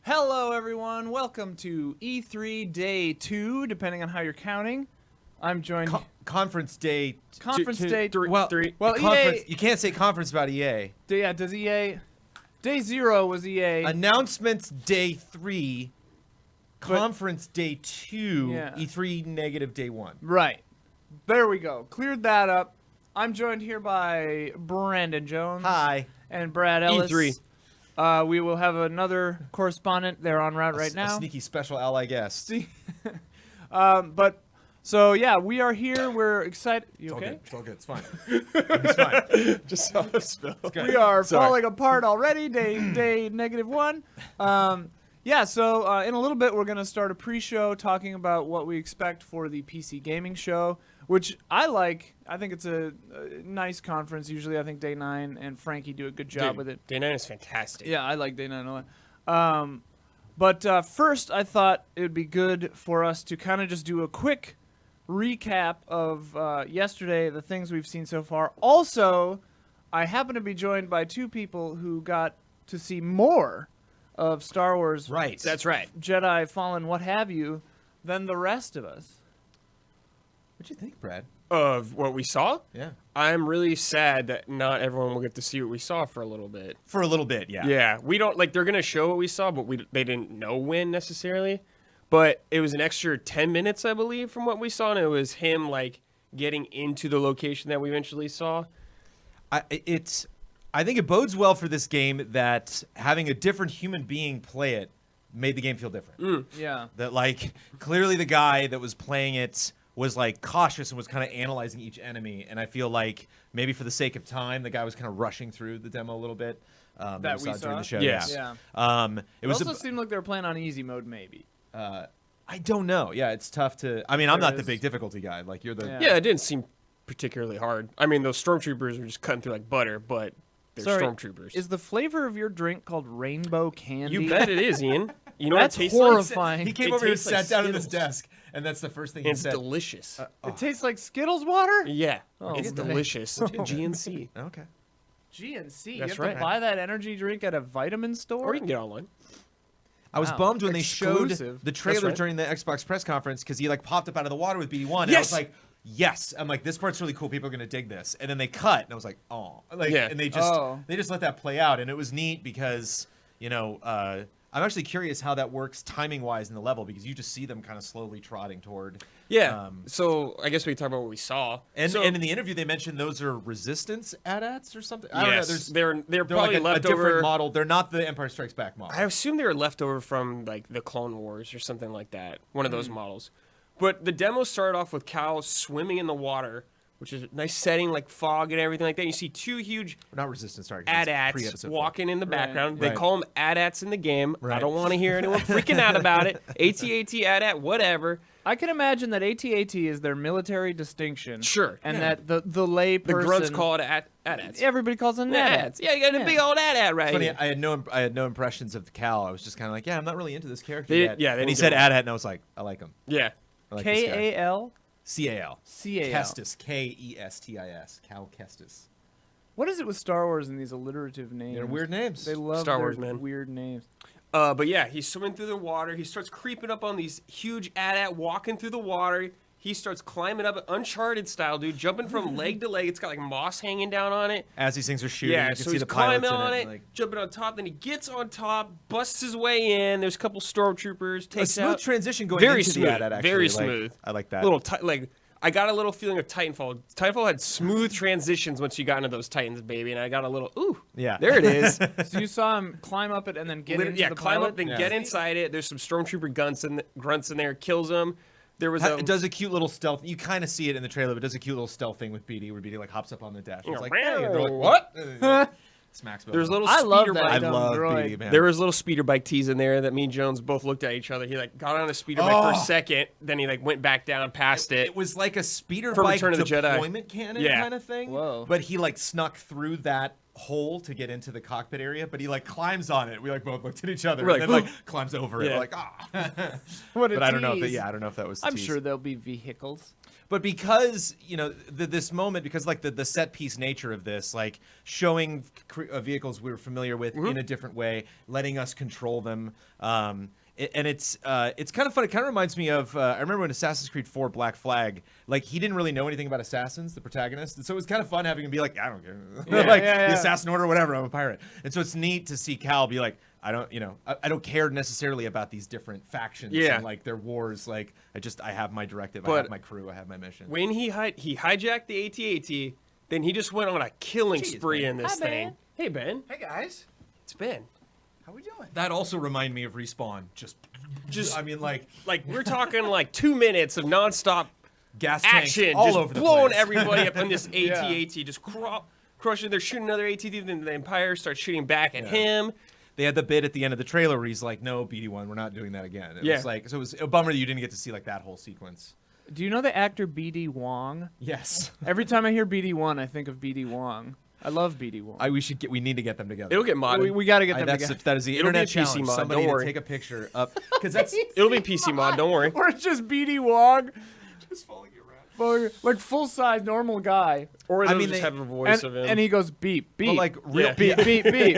Hello, everyone. Welcome to E3 Day 2, depending on how you're counting. I'm joined... Conference Day... Conference Day... Three. Well, EA... You can't say conference about EA. Yeah, does EA... Day 0 was EA. Announcements Day 3. Conference Day 2. Yeah. E3 negative Day 1. Right. There we go. Cleared that up. I'm joined here by Brandon Jones. Hi. And Brad Ellis. E3. We will have another correspondent. They're en route right now. A sneaky special ally guest. So yeah, we are here. We're excited. You okay? It's all good. It's fine. It's fine. Just saw a spill. We are falling apart already. Day negative 1. Yeah, so in a little bit, we're going to start a pre-show talking about what we expect for the PC gaming show, which I like. I think it's a nice conference. Usually, I think Day 9 and Frankie do a good job with it. Day 9 is fantastic. Yeah, I like Day 9 a lot. But first, I thought it would be good for us to kind of just do a quick recap of yesterday, the things we've seen so far. Also, I happen to be joined by two people who got to see more of Star Wars, Right. That's right. Jedi Fallen, what have you, than the rest of us. What'd you think, Brad? Of what we saw? Yeah. I'm really sad that not everyone will get to see what we saw for a little bit. For a little bit, yeah. Yeah, we don't, like, they're going to show what we saw, but they didn't know when necessarily. But it was an extra 10 minutes, I believe, from what we saw, and it was him, like, getting into the location that we eventually saw. I think it bodes well for this game that having a different human being play it made the game feel different. Yeah. That, like, clearly the guy that was playing it was, like, cautious and was kind of analyzing each enemy. And I feel like maybe for the sake of time, the guy was kind of rushing through the demo a little bit. That we saw during the show. Yes. Yeah. It also seemed like they were playing on easy mode, maybe. I don't know. Yeah, it's tough to... I mean, I'm not the big difficulty guy. Like, you're the... Yeah, it didn't seem particularly hard. I mean, those stormtroopers were just cutting through like butter, but they're stormtroopers. Is the flavor of your drink called rainbow candy? You bet it is, Ian. You know That's what it tastes horrifying. like? He came It over and tastes like sat down at his Skittles. desk, and that's the first thing he It's said. delicious. It tastes like Skittles water? Yeah, Oh, it's okay. delicious. GNC. Okay. GNC. You That's have right. to buy that energy drink at a vitamin store? Or you can get online. I was Wow. bummed when they showed Exclusive. the trailer right. during the Xbox press conference because he like popped up out of the water with BD1. And I Yes! was like, yes. I'm like, this part's really cool. People are gonna dig this. And then they cut, and I was like, oh, like, Yeah. and they just let that play out, and it was neat because I'm actually curious how that works timing wise in the level because you just see them kind of slowly trotting toward. Yeah. So I guess we can talk about what we saw. And so, in the interview they mentioned those are resistance AT-ATs or something. I don't know. yes, They're they're probably like a left different over. model. They're not the Empire Strikes Back model. I assume they were left over from like the Clone Wars or something like that. One of those models. But the demo started off with Cal swimming in the water, which is a nice setting, like fog and everything like that. You see two huge not resistance targets. AT-ATs walking in the background. They Right. call them AT-ATs in the game. I Right. don't want to hear anyone freaking out about it. AT-AT, AT-AT, whatever. I can imagine that AT-AT is their military distinction. Sure. And that the lay The person... grunts call it AT-ATs. Everybody calls them AT-ATs. Yeah, you got a big old AT-AT right Funny, here. I had no impressions of Cal. I was just kind of like, yeah, I'm not really into this character They- yet. yeah, they and he didn't said go- AT-AT, and I was like, I like him. Yeah. I like this guy. K-A-L? C-A-L. C-A-L. Kestis. K-E-S-T-I-S. Cal Kestis. What is it with Star Wars and these alliterative names? They're weird names. They love Star their Wars, man. weird names. But yeah, he's swimming through the water. He starts creeping up on these huge AT-AT, walking through the water. He starts climbing up, Uncharted style, dude, jumping from leg to leg. It's got like moss hanging down on it. As these things are shooting, Yeah, you can so see he's the pilots climbing on in it, Like, jumping on top. Then he gets on top, busts his way in. There's a couple stormtroopers. a Takes smooth out. transition going Very into smooth, the AT-AT, actually. very Like, smooth. I like that. Little like I got a little feeling of Titanfall. Titanfall had smooth transitions once you got into those Titans, baby, and I got a little ooh. Yeah. There it is. So you saw him climb up it and then get into Yeah, the climb pilot? up, then Yeah. get inside it. There's some stormtrooper grunts in there, kills them. There was It does a cute little stealth. You kind of see it in the trailer, but it does a cute little stealth thing with BD, where BD like hops up on the dash. It's like, hey, and they're like, what? Smacks. There's a little I love speeder that bike. I dumb love droid. BD, man. There was a little speeder bike tease in there that me and Jones both looked at each other. He like got on a speeder bike for a second, then he like went back down past it. It was like a speeder For bike Return of the Jedi. deployment cannon Yeah. kind of thing. Whoa. But he like snuck through that hole to get into the cockpit area, but he like climbs on it. We like both looked at each other, We're and like, then like climbs over it. Yeah. We're like, ah. What a But I don't know if tease. I don't know if that was. The I'm tease. sure there'll be vehicles. But because this moment, because like the set piece nature of this, like showing vehicles we were familiar with in a different way, letting us control them, and it's kind of fun. It kind of reminds me of I remember when Assassin's Creed 4 Black Flag, like he didn't really know anything about assassins, the protagonist, and so it was kind of fun having him be like, I don't care, the assassin order, whatever, I'm a pirate. And so it's neat to see Cal be like, I don't care necessarily about these different factions and like their wars. Like I have my directive, I have my crew, I have my mission. When he hijacked the AT-AT, then he just went on a killing spree Ben. in this Hi, thing. Ben. Hey Ben, Hey guys, it's Ben. how we doing? That also reminded me of Respawn. Just I mean like We're talking like 2 minutes of nonstop gas tanks action, all just over the blowing place. everybody up on this AT-AT, just crushing. They're shooting another AT, then the Empire starts shooting back at him. They had the bit at the end of the trailer where he's like, "No, BD1, we're not doing that again." It Yeah. was like, so it was a bummer that you didn't get to see like that whole sequence. Do you know the actor B.D. Wong? Yes, Every time I hear BD1, I think of B.D. Wong. I love B.D. Wong. we need to get them together. It'll get modded. we got to get them together. That is the It'll be internet a PC challenge. mod, Somebody don't to worry. take a picture up because that's It'll be PC mod. Don't worry. Or it's just B.D. Wong, just following you around. like full-size normal guy. Or I they'll mean, just they- have a voice And, of him. and he goes beep, beep. But like real, beep, beep, beep.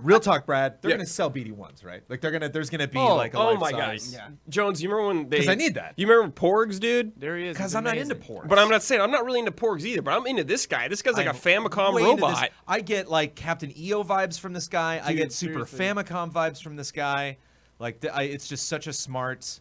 real talk, Brad. They're Yeah. gonna sell BD1s, right? Like there's gonna be Oh, like a oh my life-size- gosh. Yeah. Jones, you remember when they? 'Cause I need that. You remember Porgs, dude? There he is. Because He's I'm not amazing. into porgs. But I'm not saying I'm not really into Porgs either. But I'm into this guy. This guy's like a I'm Famicom way into this. robot. I get like Captain EO vibes from this guy. I Dude, get Super seriously. Famicom vibes from this guy. Like it's just such a smart.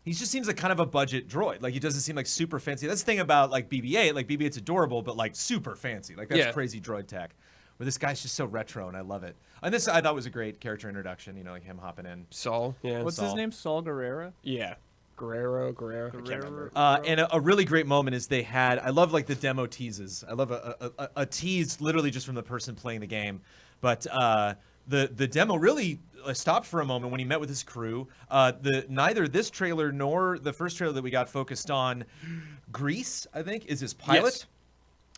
He just seems like kind of a budget droid. Like he doesn't seem like super fancy. That's the thing about like BB-8. Like BB-8's adorable, but like super fancy. Like that's Yeah. crazy droid tech. Where this guy's just so retro, and I love it. And this I thought was a great character introduction. You know, like him hopping in. Saul. Yeah. What's his Saul. name? Saul Guerrera? Yeah. Guerrero. I can't remember. And a really great moment is they had. I love like the demo teases. I love a tease literally just from the person playing the game. But the demo really stopped for a moment when he met with his crew. Neither this trailer nor the first trailer that we got focused on Grease, I think, is his pilot. Yes.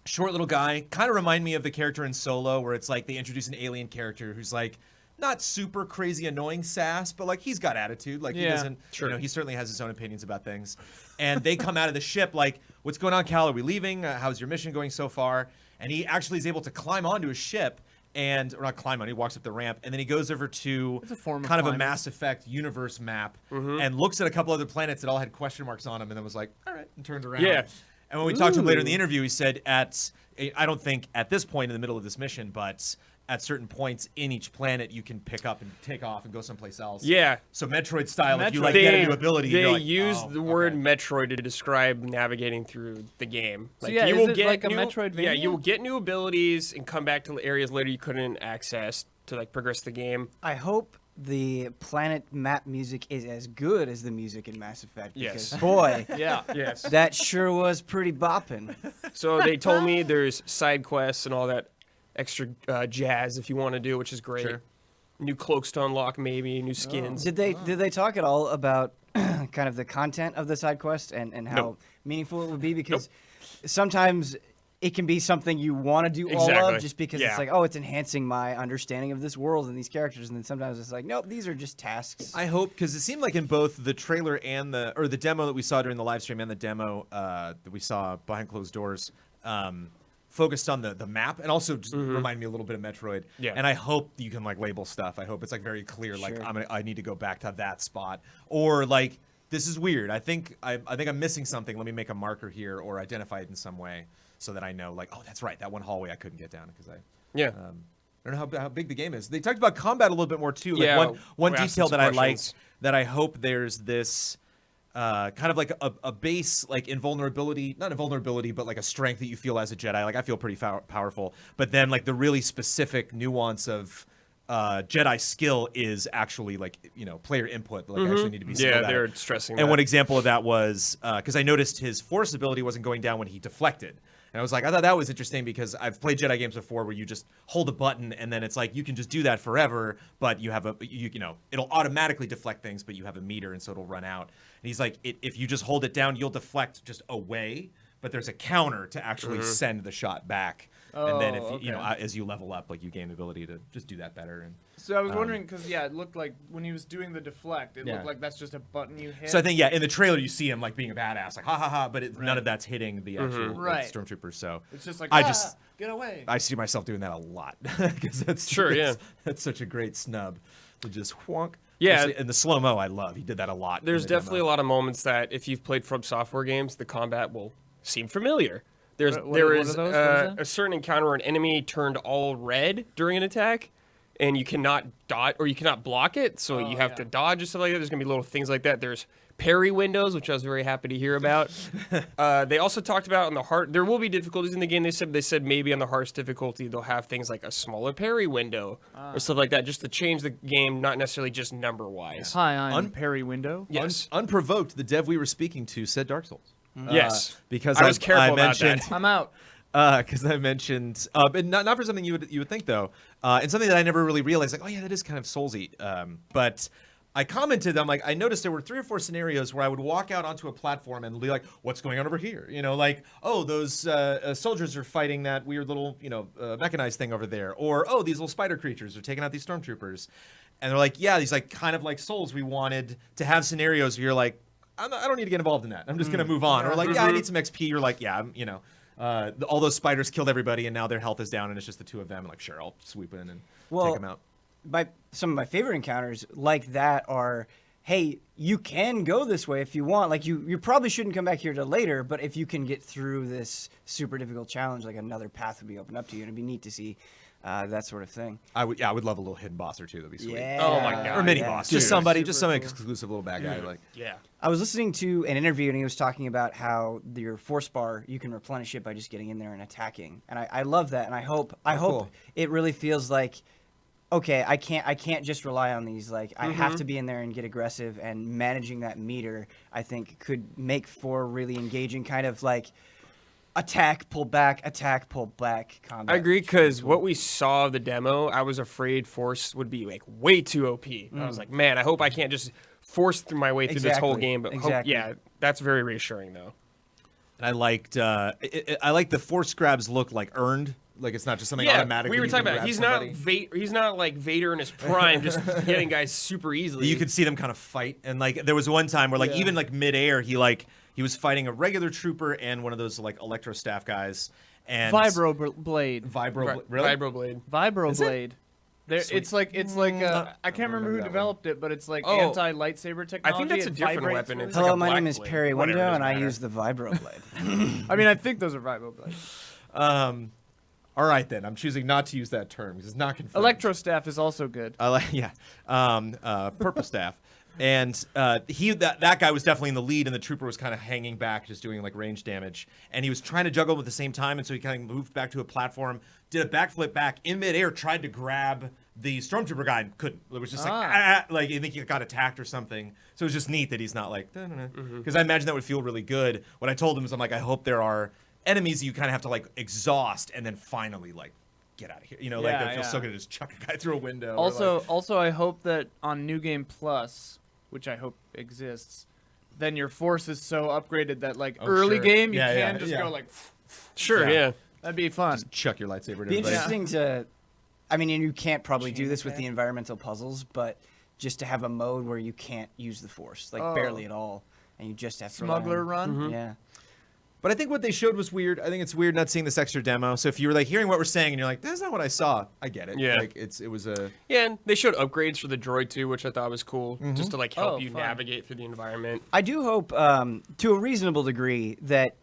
Short little guy, kind of remind me of the character in Solo, where it's like they introduce an alien character who's like not super crazy annoying sass, but like he's got attitude. Like he Yeah, doesn't, sure. he certainly has his own opinions about things. And they come out of the ship like, "What's going on, Cal? Are we leaving? How's your mission going so far?" And he actually is able to climb onto his ship. Or not climb on, he walks up the ramp, and then he goes over to It's a form of kind of a climbing. Mass Effect universe map and looks at a couple other planets that all had question marks on them, and then was like, "All right," and turned around. Yeah. And when we talked to him later in the Ooh. interview, he said I don't think at this point in the middle of this mission, but at certain points in each planet, you can pick up and take off and go someplace else. Yeah. So Metroid style, if you Metroid. like get a new ability, They you're like, use "Oh, the word okay." Metroid to describe navigating through the game. So Like yeah, you is will it get like a new, Metroidvania? Yeah, you will get new abilities and come back to areas later you couldn't access to like progress the game. I hope the planet map music is as good as the music in Mass Effect. Yes. Because, boy, Yeah. Yes. that sure was pretty bopping. So they told me there's side quests and all that extra jazz if you want to do, which is great. Sure. New cloaks to unlock, maybe new skins. Did they talk at all about kind of the content of the side quest and how Nope. meaningful it would be? Because sometimes it can be something you want to do all Exactly. of just because Yeah. it's like, oh, it's enhancing my understanding of this world and these characters. And then sometimes it's like, nope, these are just tasks. I hope, because it seemed like in both the trailer and the demo that we saw during the live stream and the demo that we saw behind closed doors, focused on the map and also just reminded me a little bit of Metroid. Yeah. And I hope you can like label stuff. I hope it's like very clear, like Sure. I need to go back to that spot, or like this is weird. I think I'm missing something. Let me make a marker here or identify it in some way so that I know, like, oh, that's right, that one hallway I couldn't get down because I Yeah. I don't know how big the game is. They talked about combat a little bit more too. Like Yeah, one we're asking detail some that I questions. liked that I hope there's this kind of like a base like invulnerability, not invulnerability, but like a strength that you feel as a Jedi. Like I feel pretty powerful, but then like the really specific nuance of Jedi skill is actually like player input. Like I actually need to be skilled Yeah, at they're it. stressing And that. one example of that was because I noticed his force ability wasn't going down when he deflected. And I was like, I thought that was interesting because I've played Jedi games before where you just hold a button and then it's like you can just do that forever, but you have it'll automatically deflect things, but you have a meter and so it'll run out. And he's like, if you just hold it down, you'll deflect just away, but there's a counter to actually send the shot back. and then if Oh, you know okay. as you level up, like you gain the ability to just do that better. And So I was wondering because it looked like when he was doing the deflect, it Yeah. looked like that's just a button you hit. so I think in the trailer you see him like being a badass, like ha ha ha, but none of that's hitting the actual Right. stormtroopers. So it's just like get away. I see myself doing that a lot because that's that's such a great snub to just whonk. Yeah. And the slow mo I love. He did that a lot. in There's the definitely demo. a lot of moments that if you've played From Software games, the combat will seem familiar. There What is are those? What is that? a certain encounter where an enemy turned all red during an attack, and you cannot dodge or you cannot block it, so you have to dodge and stuff like that. There's gonna be little things like that. There's parry windows, which I was very happy to hear about. They also talked about on the hard. There will be difficulties in the game. They said maybe on the hardest difficulty they'll have things like a smaller parry window or stuff like that, just to change the game, not necessarily just number wise. Hi, I'm Perry Window. Yes. Unprovoked, the dev we were speaking to said Dark Souls. Yes. Because I was careful I about mentioned, that. I'm out. Because I mentioned, but not for something you would think though, and something that I never really realized. Like, oh yeah, that is kind of Soulsy. But I commented, I'm like, I noticed there were 3 or 4 scenarios where I would walk out onto a platform and be like, what's going on over here? You know, like, oh, those soldiers are fighting that weird little, mechanized thing over there, or oh, these little spider creatures are taking out these stormtroopers, and they're like, yeah, these like kind of like Souls. We wanted to have scenarios where you're like, I don't need to get involved in that. I'm just gonna move on. Or like, yeah, I need some XP. You're like, yeah, all those spiders killed everybody, and now their health is down, and it's just the 2 of them. And like, sure, I'll swoop in and take them out. Some of my favorite encounters like that are, hey, you can go this way if you want. Like you probably shouldn't come back here till later, but if you can get through this super difficult challenge, like another path would be opened up to you, and it'd be neat to see that sort of thing. I would love a little hidden boss or two. That'd be sweet. Yeah. Oh my God. Or mini yeah. boss. Dude, Just somebody, super just some cool. exclusive little bad guy. Like, Yeah. I was listening to an interview and he was talking about how your force bar, you can replenish it by just getting in there and attacking. And I love that, and I hope cool. it really feels like, okay, I can't just rely on these. Like I have to be in there and get aggressive, and managing that meter I think could make for really engaging kind of like attack, pull back combat. I agree, because what we saw of the demo, I was afraid Force would be like way too OP. I was like, man, I hope I can't just force through my way through this whole Exactly. game. But Exactly. that's very reassuring though. and I liked, I like the force grabs look like earned. Like it's not just something automatic. We when were you talking can about grab he's somebody. not he's not like Vader in his prime, just getting guys super easily. You could see them kind of fight, and like there was one time where like even like midair, he was fighting a regular trooper and one of those like electro staff guys, and Blade. really? Vibroblade. Vibroblade. There, it's like I can't remember who that developed it, but it's like Oh. anti-lightsaber technology. I think that's a It different vibrates weapon. with- It's like Hello, a my black name is blade. Perry Whatever, Window, it and I doesn't use the Vibroblade. I mean, I think those are Vibroblades. All right then, I'm choosing not to use that term because it's not confirmed. Electro staff is also good. I like purple staff, and that guy was definitely in the lead, and the trooper was kind of hanging back, just doing like range damage, and he was trying to juggle them at the same time, and so he kind of moved back to a platform, did a backflip back in midair, tried to grab the stormtrooper guy and couldn't. It was just like I think he got attacked or something. So it was just neat that he's not like because I imagine that would feel really good. What I told him is I'm like, I hope there are enemies you kind of have to like exhaust and then finally like get out of here. Like Yeah, that feels so yeah. good to just chuck a guy through a window. Also, I hope that on New Game Plus, which I hope exists, then your force is so upgraded that like early sure. game you Yeah, can yeah, just yeah. go like. Sure, Yeah. yeah. That'd be fun. just chuck your lightsaber at Be everybody. interesting to, I mean, and you can't probably do this with the environmental puzzles, but just to have a mode where you can't use the force, like barely at all, and you just have to rely Smuggler on- run. Yeah. But I think what they showed was weird. I think it's weird not seeing this extra demo. So if you were like hearing what we're saying and you're like, that's not what I saw, I get it. Yeah. Like it was a Yeah, and they showed upgrades for the droid too, which I thought was cool, just to like help Oh, you fun. navigate through the environment. I do hope, to a reasonable degree, that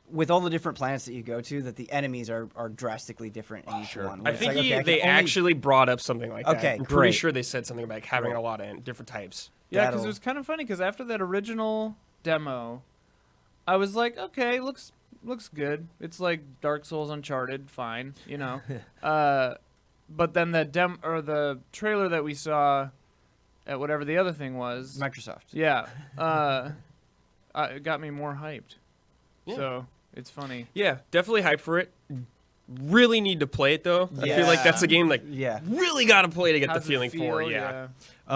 with all the different planets that you go to, that the enemies are drastically different in each one. I It's think like, okay, I can they only- actually brought up something like that. Okay, I'm pretty great. sure they said something about having a lot of different types. Yeah, because That'll- it was kind of funny because after that original demo, I was like, okay, looks good. It's like Dark Souls Uncharted, fine, but then the trailer that we saw at whatever the other thing was, Microsoft. yeah, it got me more hyped. Yeah. So it's funny. Yeah, definitely hyped for it. Really need to play it though. I feel like that's a game like Yeah. really got to play to get How's the feeling it feel? for. Yeah.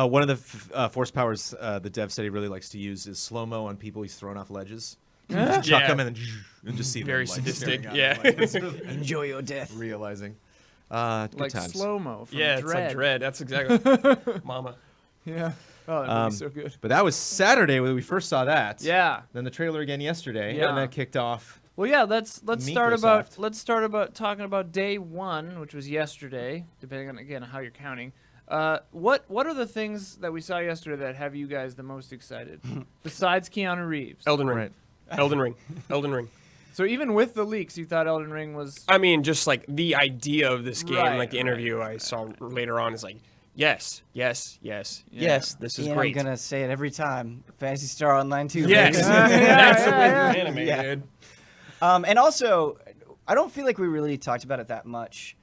one of the force powers the dev said he really likes to use is slow mo on people he's thrown off ledges. Chuck Yeah. them and then just see Very them, like, sadistic, staring at yeah. them, like, it's really Enjoy your death. realizing. Good Like times. slow-mo from Yeah, it's like Dread. Dread. That's exactly. Mama. Yeah. Oh, that movie's so good. But that was Saturday when we first saw that. Yeah. Then the trailer again yesterday, Yeah. and that kicked off. Well, yeah. Let's start Microsoft. about talking about day one, which was yesterday, depending on again how you're counting. What are the things that we saw yesterday that have you guys the most excited besides Keanu Reeves? Elden Ring. Right. Elden Ring. Elden Ring. So even with the leaks, you thought Elden Ring was I mean, just like the idea of this game, Right, like the interview I saw later on is like, yes, yes, yes, yes, this is And great. I'm gonna say it every time. Phantasy Star Online 2. Yes, baby. that's yeah, a anime, Yeah. dude. And also, I don't feel like we really talked about it that much,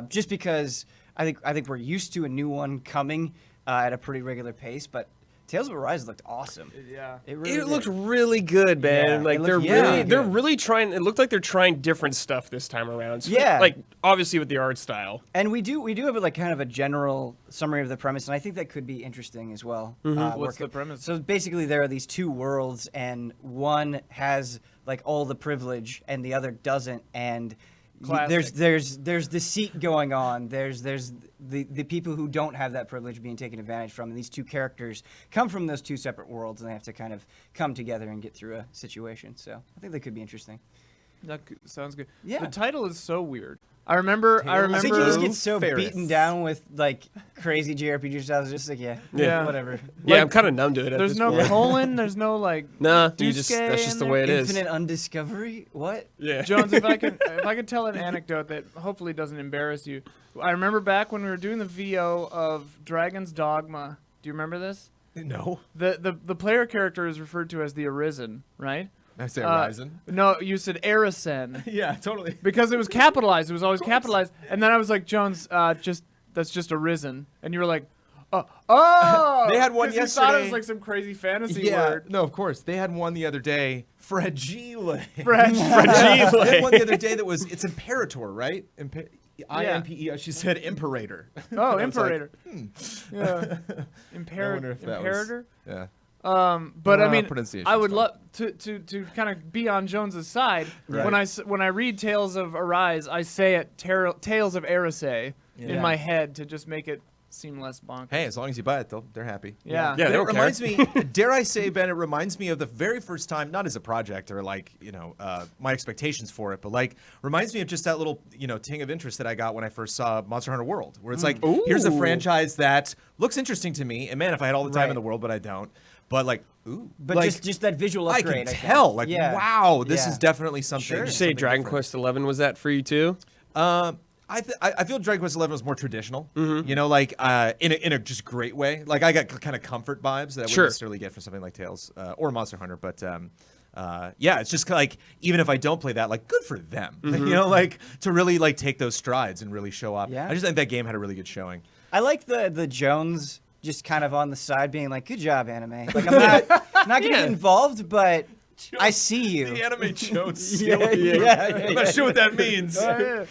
just because I think we're used to a new one coming at a pretty regular pace. But Tales of Arise looked awesome. yeah. It really It did. looked really good, man. Yeah, like it they're looked really, really they're good. really trying. It looked like they're trying different stuff this time around. So, Yeah. like obviously with the art style. And we do have like kind of a general summary of the premise, and I think that could be interesting as well. What's the premise? So basically, there are these two worlds, and one has like all the privilege, and the other doesn't. And Classic. there's deceit going on. There's the people who don't have that privilege being taken advantage from, and these two characters come from those two separate worlds, and they have to kind of come together and get through a situation. So I think that could be interesting. Sounds good. Yeah. The title is so weird. I remember. I think you just get so Ferris. beaten down with like crazy JRPG styles. Just like Yeah. whatever. Yeah, Like, I'm kind of numb to it. At There's this no point. colon. There's no like. Nah, Duske that's just in the there? way it is. Infinite undiscovery. What? Yeah, Jones, if I could tell an anecdote that hopefully doesn't embarrass you. I remember back when we were doing the VO of Dragon's Dogma. Do you remember this? No. The player character is referred to as the Arisen, right? I say Horizon. No, you said Arisen Yeah, totally. because it was capitalized. It was always capitalized. And then I was like, Jones, that's just Arisen. And you were like, oh. They had one 'cause you thought it was yesterday. like some crazy fantasy Yeah, word. no, of course. They had one the other day. Fragile. French. They had one the other day that was, it's Imperator, right? I-M-P-E, she said Imperator. Oh, I was like, Imperator. Yeah. I wonder if that was- Imperator? Yeah. But I mean, pronunciation's I would fine. love to kind of be on Jones's side. Right. When I read Tales of Arise, I say it Tales of Arise in my head to just make it seem less bonkers. Hey, as long as you buy it, they're happy. Yeah. Yeah, But they it don't care. reminds me, dare I say, Ben, it reminds me of the very first time, not as a project or like, my expectations for it, but like reminds me of just that little, ting of interest that I got when I first saw Monster Hunter World, where it's like, here's a Ooh. franchise that looks interesting to me. And man, if I had all the time Right. in the world, but I don't. But like, ooh. But like, just that visual I upgrade. can think. tell. Like, Yeah. wow, this Yeah. is definitely something. Sure. Did you say something Dragon different. Quest XI was that for you too? I feel Dragon Quest XI was more traditional, like in a just great way. Like I got kind of comfort vibes that I Sure. wouldn't necessarily get from something like Tales or Monster Hunter. But yeah, it's just like even if I don't play that, like good for them. Like to really like take those strides and really show off. Yeah. I just think that game had a really good showing. I like the Jones just kind of on the side being like, "Good job, anime." Like I'm not gonna get involved, but I see you. anime Jones. Yeah. I'm not sure what that means. I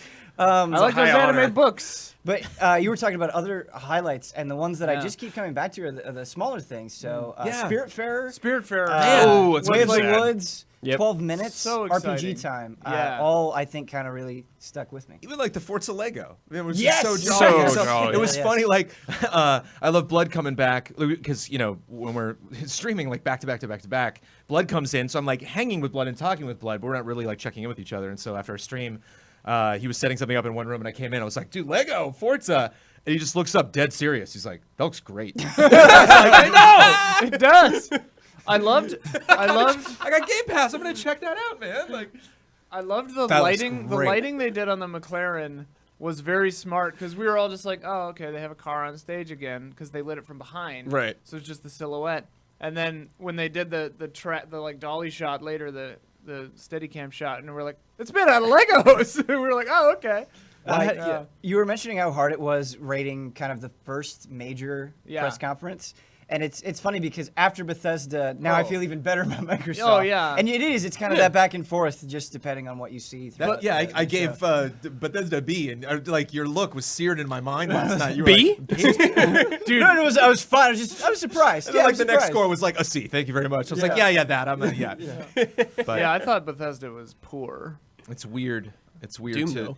like those high anime honor. books. But you were talking about other highlights, and the ones that I Yeah. just keep coming back to are the smaller things. So Yeah. Spiritfarer, Spiritfarer. Oh, it's Way of the sad. Woods, Yep. 12 minutes, So RPG exciting. time. Yeah. All I think kind of really stuck with me. Even like the Forza Lego. It was Yes! just So so jolly. jolly. It was Yes. funny. Like, I love Blood coming back because, when we're streaming like back to back to back to back, Blood comes in. So I'm like hanging with Blood and talking with Blood, but we're not really like checking in with each other. And so after our stream, he was setting something up in one room and I came in. I was like, dude, Lego, Forza. And he just looks up dead serious. He's like, that looks great. I know. It does. I loved I got Game Pass. I'm going to check that out, man. Like, I loved the That looks lighting. The great. lighting they did on the McLaren was very smart because we were all just like, "Oh, okay, they have a car on stage again," because they lit it from behind. Right. So it's just the silhouette. And then when they did the like dolly shot later, the Steadicam shot, and we're like, "It's made out of Legos." And we were like, "Oh, okay." Like, You were mentioning how hard it was rating kind of the first major Yeah. press conference. And it's funny because after Bethesda, now I feel even better about Microsoft. Oh, yeah. And it is. It's kind of that back and forth, just depending on what you see. But yeah, I gave Bethesda a B, and like your look was seared in my mind last night. You were B? like, Dude, no, I was fine. I was surprised. and Yeah, then, I like was the next surprised. score was like a C. Thank you very much. I was like, Yeah. yeah, that. I'm yeah. But Yeah, I thought Bethesda was poor. it's weird. It's weird Doom, too. though.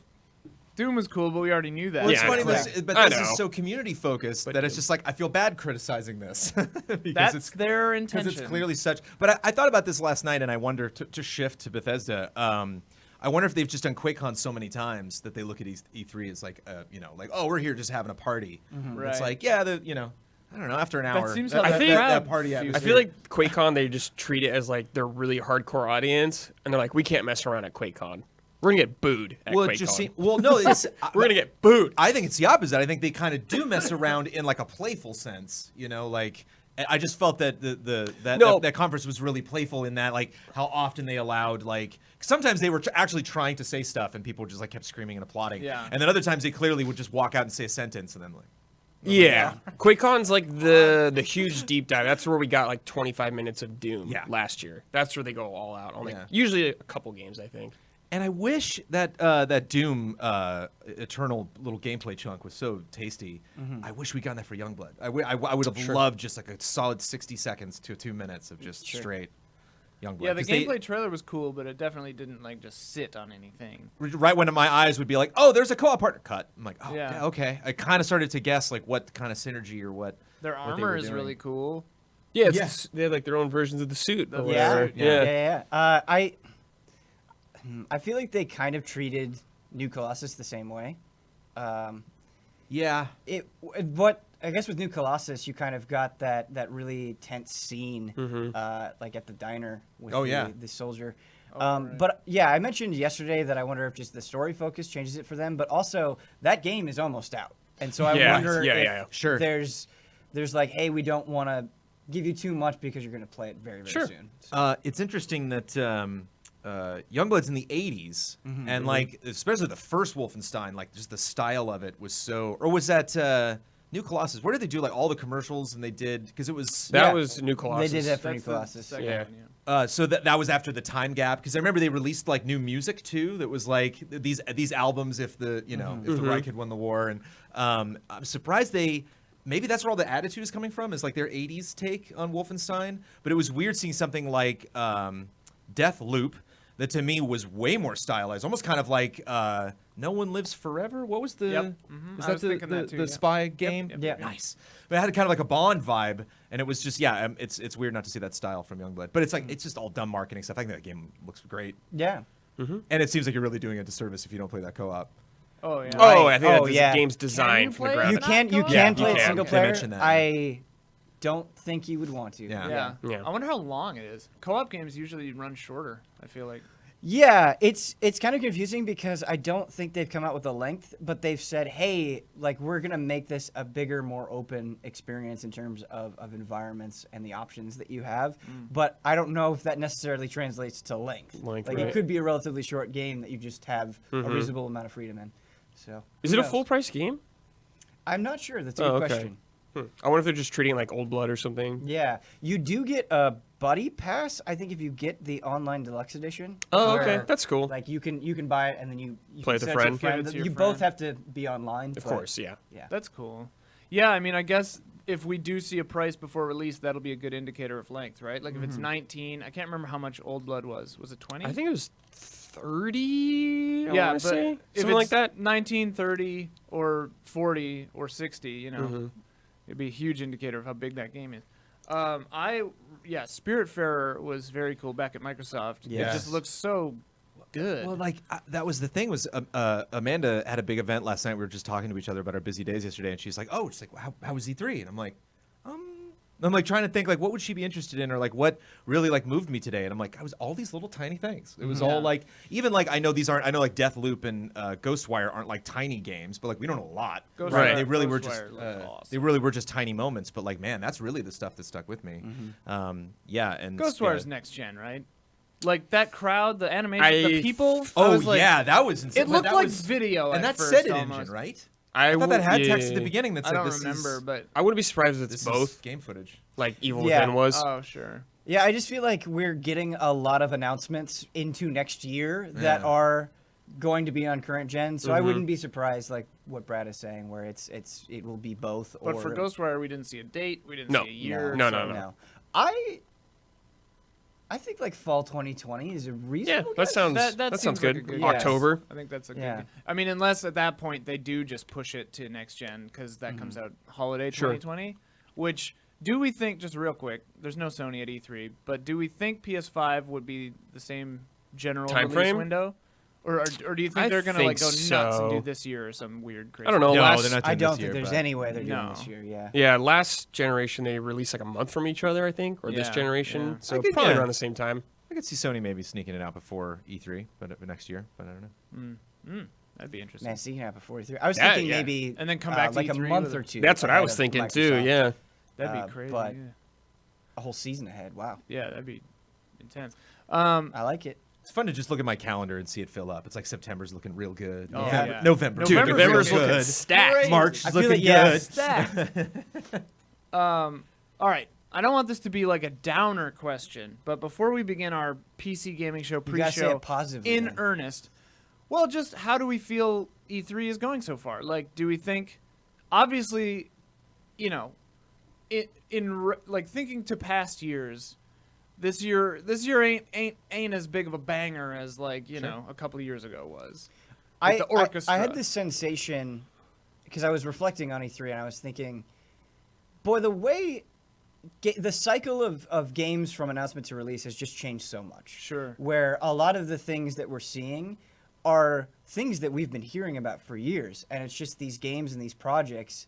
Doom was cool, but we already knew that. Well, it's Yeah, funny, I know. but I this know. is so community focused that it's just like I feel bad criticizing this because That's their because intention. it's clearly such. But I thought about this last night, and I wonder to shift to Bethesda. I wonder if they've just done QuakeCon so many times that they look at E3 as like, like, oh, we're here just having a party. Right. It's like, yeah, I don't know. After an hour, seems that, how the that crowd party feels. I atmosphere. feel like QuakeCon, they just treat it as like their really hardcore audience, and they're like, we can't mess around at QuakeCon. We're gonna get booed at well, QuakeCon. it just no, it's We're gonna get booed. I think it's the opposite. I think they kind of do mess around in like a playful sense, like I just felt that that conference was really playful in that, like how often they allowed, like sometimes they were actually trying to say stuff and people just like kept screaming and applauding. Yeah. And then other times they clearly would just walk out and say a sentence and then like. Yeah, QuakeCon's like the huge deep dive. That's where we got like 25 minutes of Doom last year. That's where they go all out on like usually a couple games, I think. And I wish that that Doom Eternal little gameplay chunk was so tasty. I wish we got that for Youngblood. I would have loved just like a solid 60 seconds to 2 minutes of just straight Youngblood. Yeah, the 'Cause they- gameplay trailer was cool, but it definitely didn't like just sit on anything. right when my eyes would be like, oh, there's a co-op partner. Cut. I'm like, oh, Yeah. yeah, okay. I kind of started to guess like what kind of synergy or what. Their what they armor were is doing. really cool. Yeah, they have like their own versions of the suit. The or Yeah, whatever. yeah. I feel like they kind of treated New Colossus the same way. Yeah. What I guess with New Colossus, you kind of got that really tense scene, like at the diner with the soldier. Right. But yeah, I mentioned yesterday that I wonder if just the story focus changes it for them. But also that game is almost out, and so I wonder if Sure. there's like, hey, we don't want to give you too much because you're going to play it very soon. So, It's interesting that Youngblood's in the 80s, and like especially the first Wolfenstein, like just the style of it was so. Or was that New Colossus? Where did they do like all the commercials? And they did because it was That was New Colossus. they did that for New That's the Colossus. second Yeah. one, yeah. So that was after the time gap, because I remember they released like new music too. That was like these albums if the if the Reich had won the war, and I'm surprised maybe that's where all the attitude is coming from, is like their 80s take on Wolfenstein. But it was weird seeing something like Death Loop that to me was way more stylized, almost kind of like No One Lives Forever. What was the? Yep. Is I that was the thinking that too, yeah. spy game? Yep. Yeah. Nice. But it had kind of like a Bond vibe, and it was just it's weird not to see that style from Youngblood. But it's like it's just all dumb marketing stuff. I think that game looks great, Yeah. and it seems like you're really doing a disservice if you don't play that co-op. Oh yeah. Oh, I think Oh, that yeah. game's designed from the play ground it? up. You can Yeah, play you it can. single They player. mentioned that, I don't think you would want to. Yeah. Yeah. Yeah. I wonder how long it is. Co-op games usually run shorter, I feel like. Yeah, it's kind of confusing because I don't think they've come out with a length, but they've said, hey, like we're gonna make this a bigger, more open experience in terms of environments and the options that you have. But I don't know if that necessarily translates to length. Length, Like right. it could be a relatively short game that you just have a reasonable amount of freedom in. So Is who it a knows? full price game? I'm not sure. That's a Oh, good okay. question. I wonder if they're just treating it like Old Blood or something. Yeah, you do get a buddy pass. I think if you get the online deluxe edition. Oh, okay, where, that's cool. Like you can buy it and then you Play can with a send it friend. to Give it to your You both friend. have to be online. Of but- course, yeah. Yeah. That's cool. Yeah, I mean, I guess if we do see a price before release, that'll be a good indicator of length, right? Like if it's 19, I can't remember how much Old Blood was. Was it 20? I think it was 30. I yeah, wanna but say. if Something like it's that. 19, 30, or 40 or 60, it'd be a huge indicator of how big that game is. Spiritfarer was very cool back at Microsoft. It Yes. just looks so good. Well, like that was the thing. Was Amanda had a big event last night. We were just talking to each other about our busy days yesterday, and she's like, "Oh, it's like how was E3?" And I'm like trying to think like what would she be interested in, or like what really like moved me today. And I'm like, I was all these little tiny things. It was all like even like I know like Deathloop and Ghostwire aren't like tiny games, but like we don't know a lot. Ghostwire- Right. They really were just Ghostwire looked awesome. they really were just tiny moments. But like man, that's really the stuff that stuck with me. And Ghostwire's next gen, right? Like that crowd, the animation, I- the people. I Oh was like, yeah, that was insane. It looked That like was- video, and at that's first, set it almost. engine, right? I thought that had text at the yeah. beginning that I said don't this remember, is but I wouldn't be surprised if this it's both, is game footage. like Evil Yeah. Within was. oh sure. Yeah, I just feel like we're getting a lot of announcements into next year that Yeah. are going to be on current gen. So I Mhm. wouldn't be surprised, like what Brad is saying, where it will be both. But or for Ghostwire, we didn't see a date. We didn't No. see a year. No, so- no. no. I think like fall 2020 is a Yeah, reasonable. that guess. sounds That that seems sounds like good. a good guess. October. I think that's a good. Yeah. I mean, unless at that point they do just push it to next gen because that comes out holiday Sure. 2020. Which do we think? Just real quick, there's no Sony at E3, but do we think PS5 would be the same general Time release frame? window, or do you think I they're gonna think like go nuts and so. do this year or some weird crazy? I don't know. No, last, they're not I doing don't this think year, there's but- any way they're doing No. this year. Yeah. Yeah, last generation they released like a month from each other, I think, or this Yeah, generation. yeah. So I could- probably yeah. around the same time. I could see Sony maybe sneaking it out before E3, but next year. But I don't know. That'd be interesting. Man, sneaking out before 3. I was Yeah, thinking yeah. maybe And then come back to like a E3 month with or a- two. That's what I ahead was of thinking too. Microsoft. Yeah. That'd be crazy. but- yeah. A whole season ahead. Wow. Yeah, that'd be intense. I like it. It's fun to just look at my calendar and see it fill up. It's like September's looking real good. Oh, November, yeah. November, Dude, November's looking looking good. stacked. March I is feel looking like, yeah. good. Stack. All right. I don't want this to be like a downer question, but before we begin our PC gaming show You gotta say pre-show it positively. in then. earnest, well, just how do we feel E3 is going so far? Like, do we think, obviously, you know, like thinking to past years, this year ain't as big of a banger as like you know a couple of years ago was. With the orchestra. I had this sensation because I was reflecting on E3 and I was thinking, boy, the way the cycle of games from announcement to release has just changed so much. Sure. Where a lot of the things that we're seeing are things that we've been hearing about for years, and it's just these games and these projects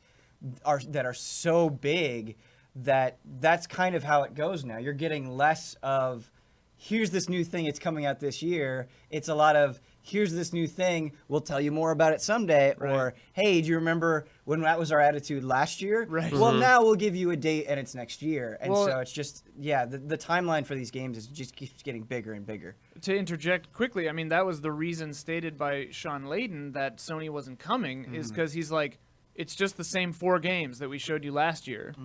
that are so big that that's kind of how it goes now. You're getting less of here's this new thing, it's coming out this year. It's a lot of here's this new thing, we'll tell you more about it someday. Right. Or, hey, do you remember when that was our attitude last year? Right. Well, now we'll give you a date and it's next year. And Well- so it's just, yeah, the timeline for these games is just keeps getting bigger and bigger. To interject quickly, I mean, that was the reason stated by Sean Layden that Sony wasn't coming, is because he's like, it's just the same 4 games that we showed you last year.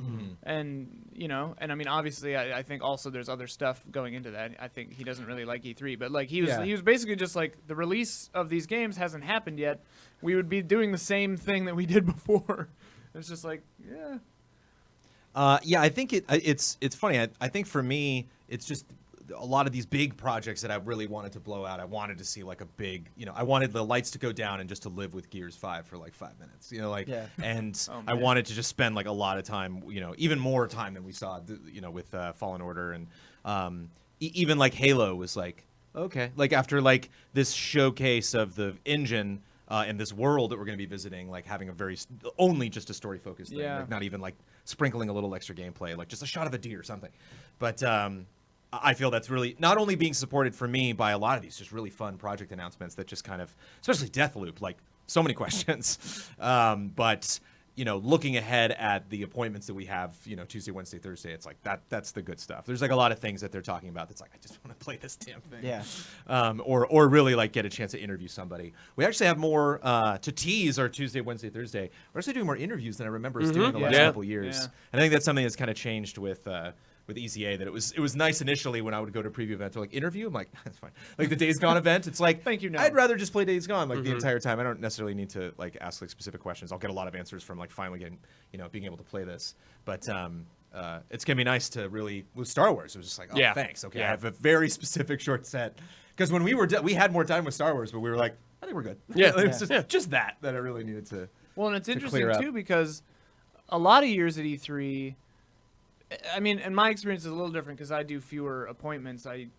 And, you know, and I mean, obviously, I think also there's other stuff going into that. I think he doesn't really like E3, but like he was basically just like, the release of these games hasn't happened yet. We would be doing the same thing that we did before. It's just like, yeah. Yeah, I think it's funny. I think for me, it's just a lot of these big projects that I really wanted to blow out. I wanted to see like a big, you know, I wanted the lights to go down and just to live with Gears 5 for like 5 minutes, you know, like, Yeah. and Oh, I man. wanted to just spend like a lot of time, you know, even more time than we saw, you know, with Fallen Order and even like Halo was like, okay, like after like this showcase of the engine and this world that we're going to be visiting, like having a very only just a story focused thing, Yeah. like not even like sprinkling a little extra gameplay, like just a shot of a deer or something. But I feel that's really not only being supported for me by a lot of these just really fun project announcements that just kind of, especially Deathloop, like so many questions. But you know, looking ahead at the appointments that we have, you know, Tuesday, Wednesday, Thursday, it's like that's the good stuff. There's like a lot of things that they're talking about that's like, I just want to play this damn thing. Yeah. Or really like get a chance to interview somebody. We actually have more to tease our Tuesday, Wednesday, Thursday. We're actually doing more interviews than I remember us doing the last Yeah. couple of years. Yeah. And I think that's something that's kind of changed with ECA, that it was nice initially when I would go to preview event to like interview. I'm like, that's fine. Like the Days Gone event, it's like, Thank you, no. I'd rather just play Days Gone like the entire time. I don't necessarily need to like ask like specific questions. I'll get a lot of answers from like finally getting, you know, being able to play this. But it's gonna be nice to really with Star Wars. It was just like, oh, Yeah. thanks. Okay, Yeah. I have a very specific short set. Because when we were we had more time with Star Wars, but we were like, I think we're good. Yeah. It was Yeah. just that I really needed to. Well, and it's interesting clear up. too because a lot of years at E3, I mean, and my experience is a little different because I do fewer appointments. I'm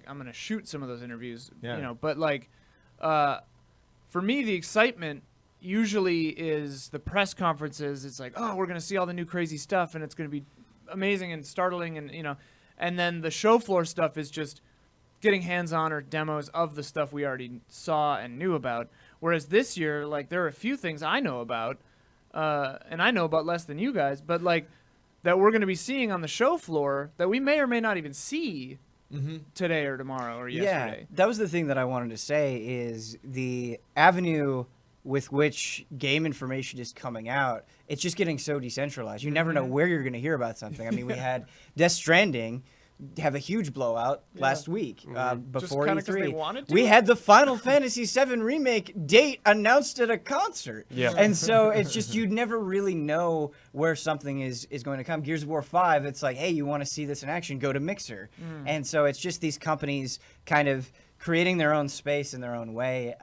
gonna shoot some of those interviews, Yeah. you know. But like, for me, the excitement usually is the press conferences. It's like, oh, we're gonna see all the new crazy stuff, and it's gonna be amazing and startling, and you know. And then the show floor stuff is just getting hands-on or demos of the stuff we already saw and knew about. Whereas this year, like, there are a few things I know about, and I know about less than you guys, but like that we're going to be seeing on the show floor that we may or may not even see today or tomorrow or yesterday. Yeah, that was the thing that I wanted to say is the avenue with which game information is coming out, it's just getting so decentralized. You never know where you're going to hear about something. I mean, we had Death Stranding have a huge blowout last week before kinda 'cause E3. they wanted to? We had the Final Fantasy VII Remake date announced at a concert. Yeah. And so it's just, you never really know where something is going to come. Gears of War 5, it's like, hey, you want to see this in action, go to Mixer. And so it's just these companies kind of creating their own space in their own way,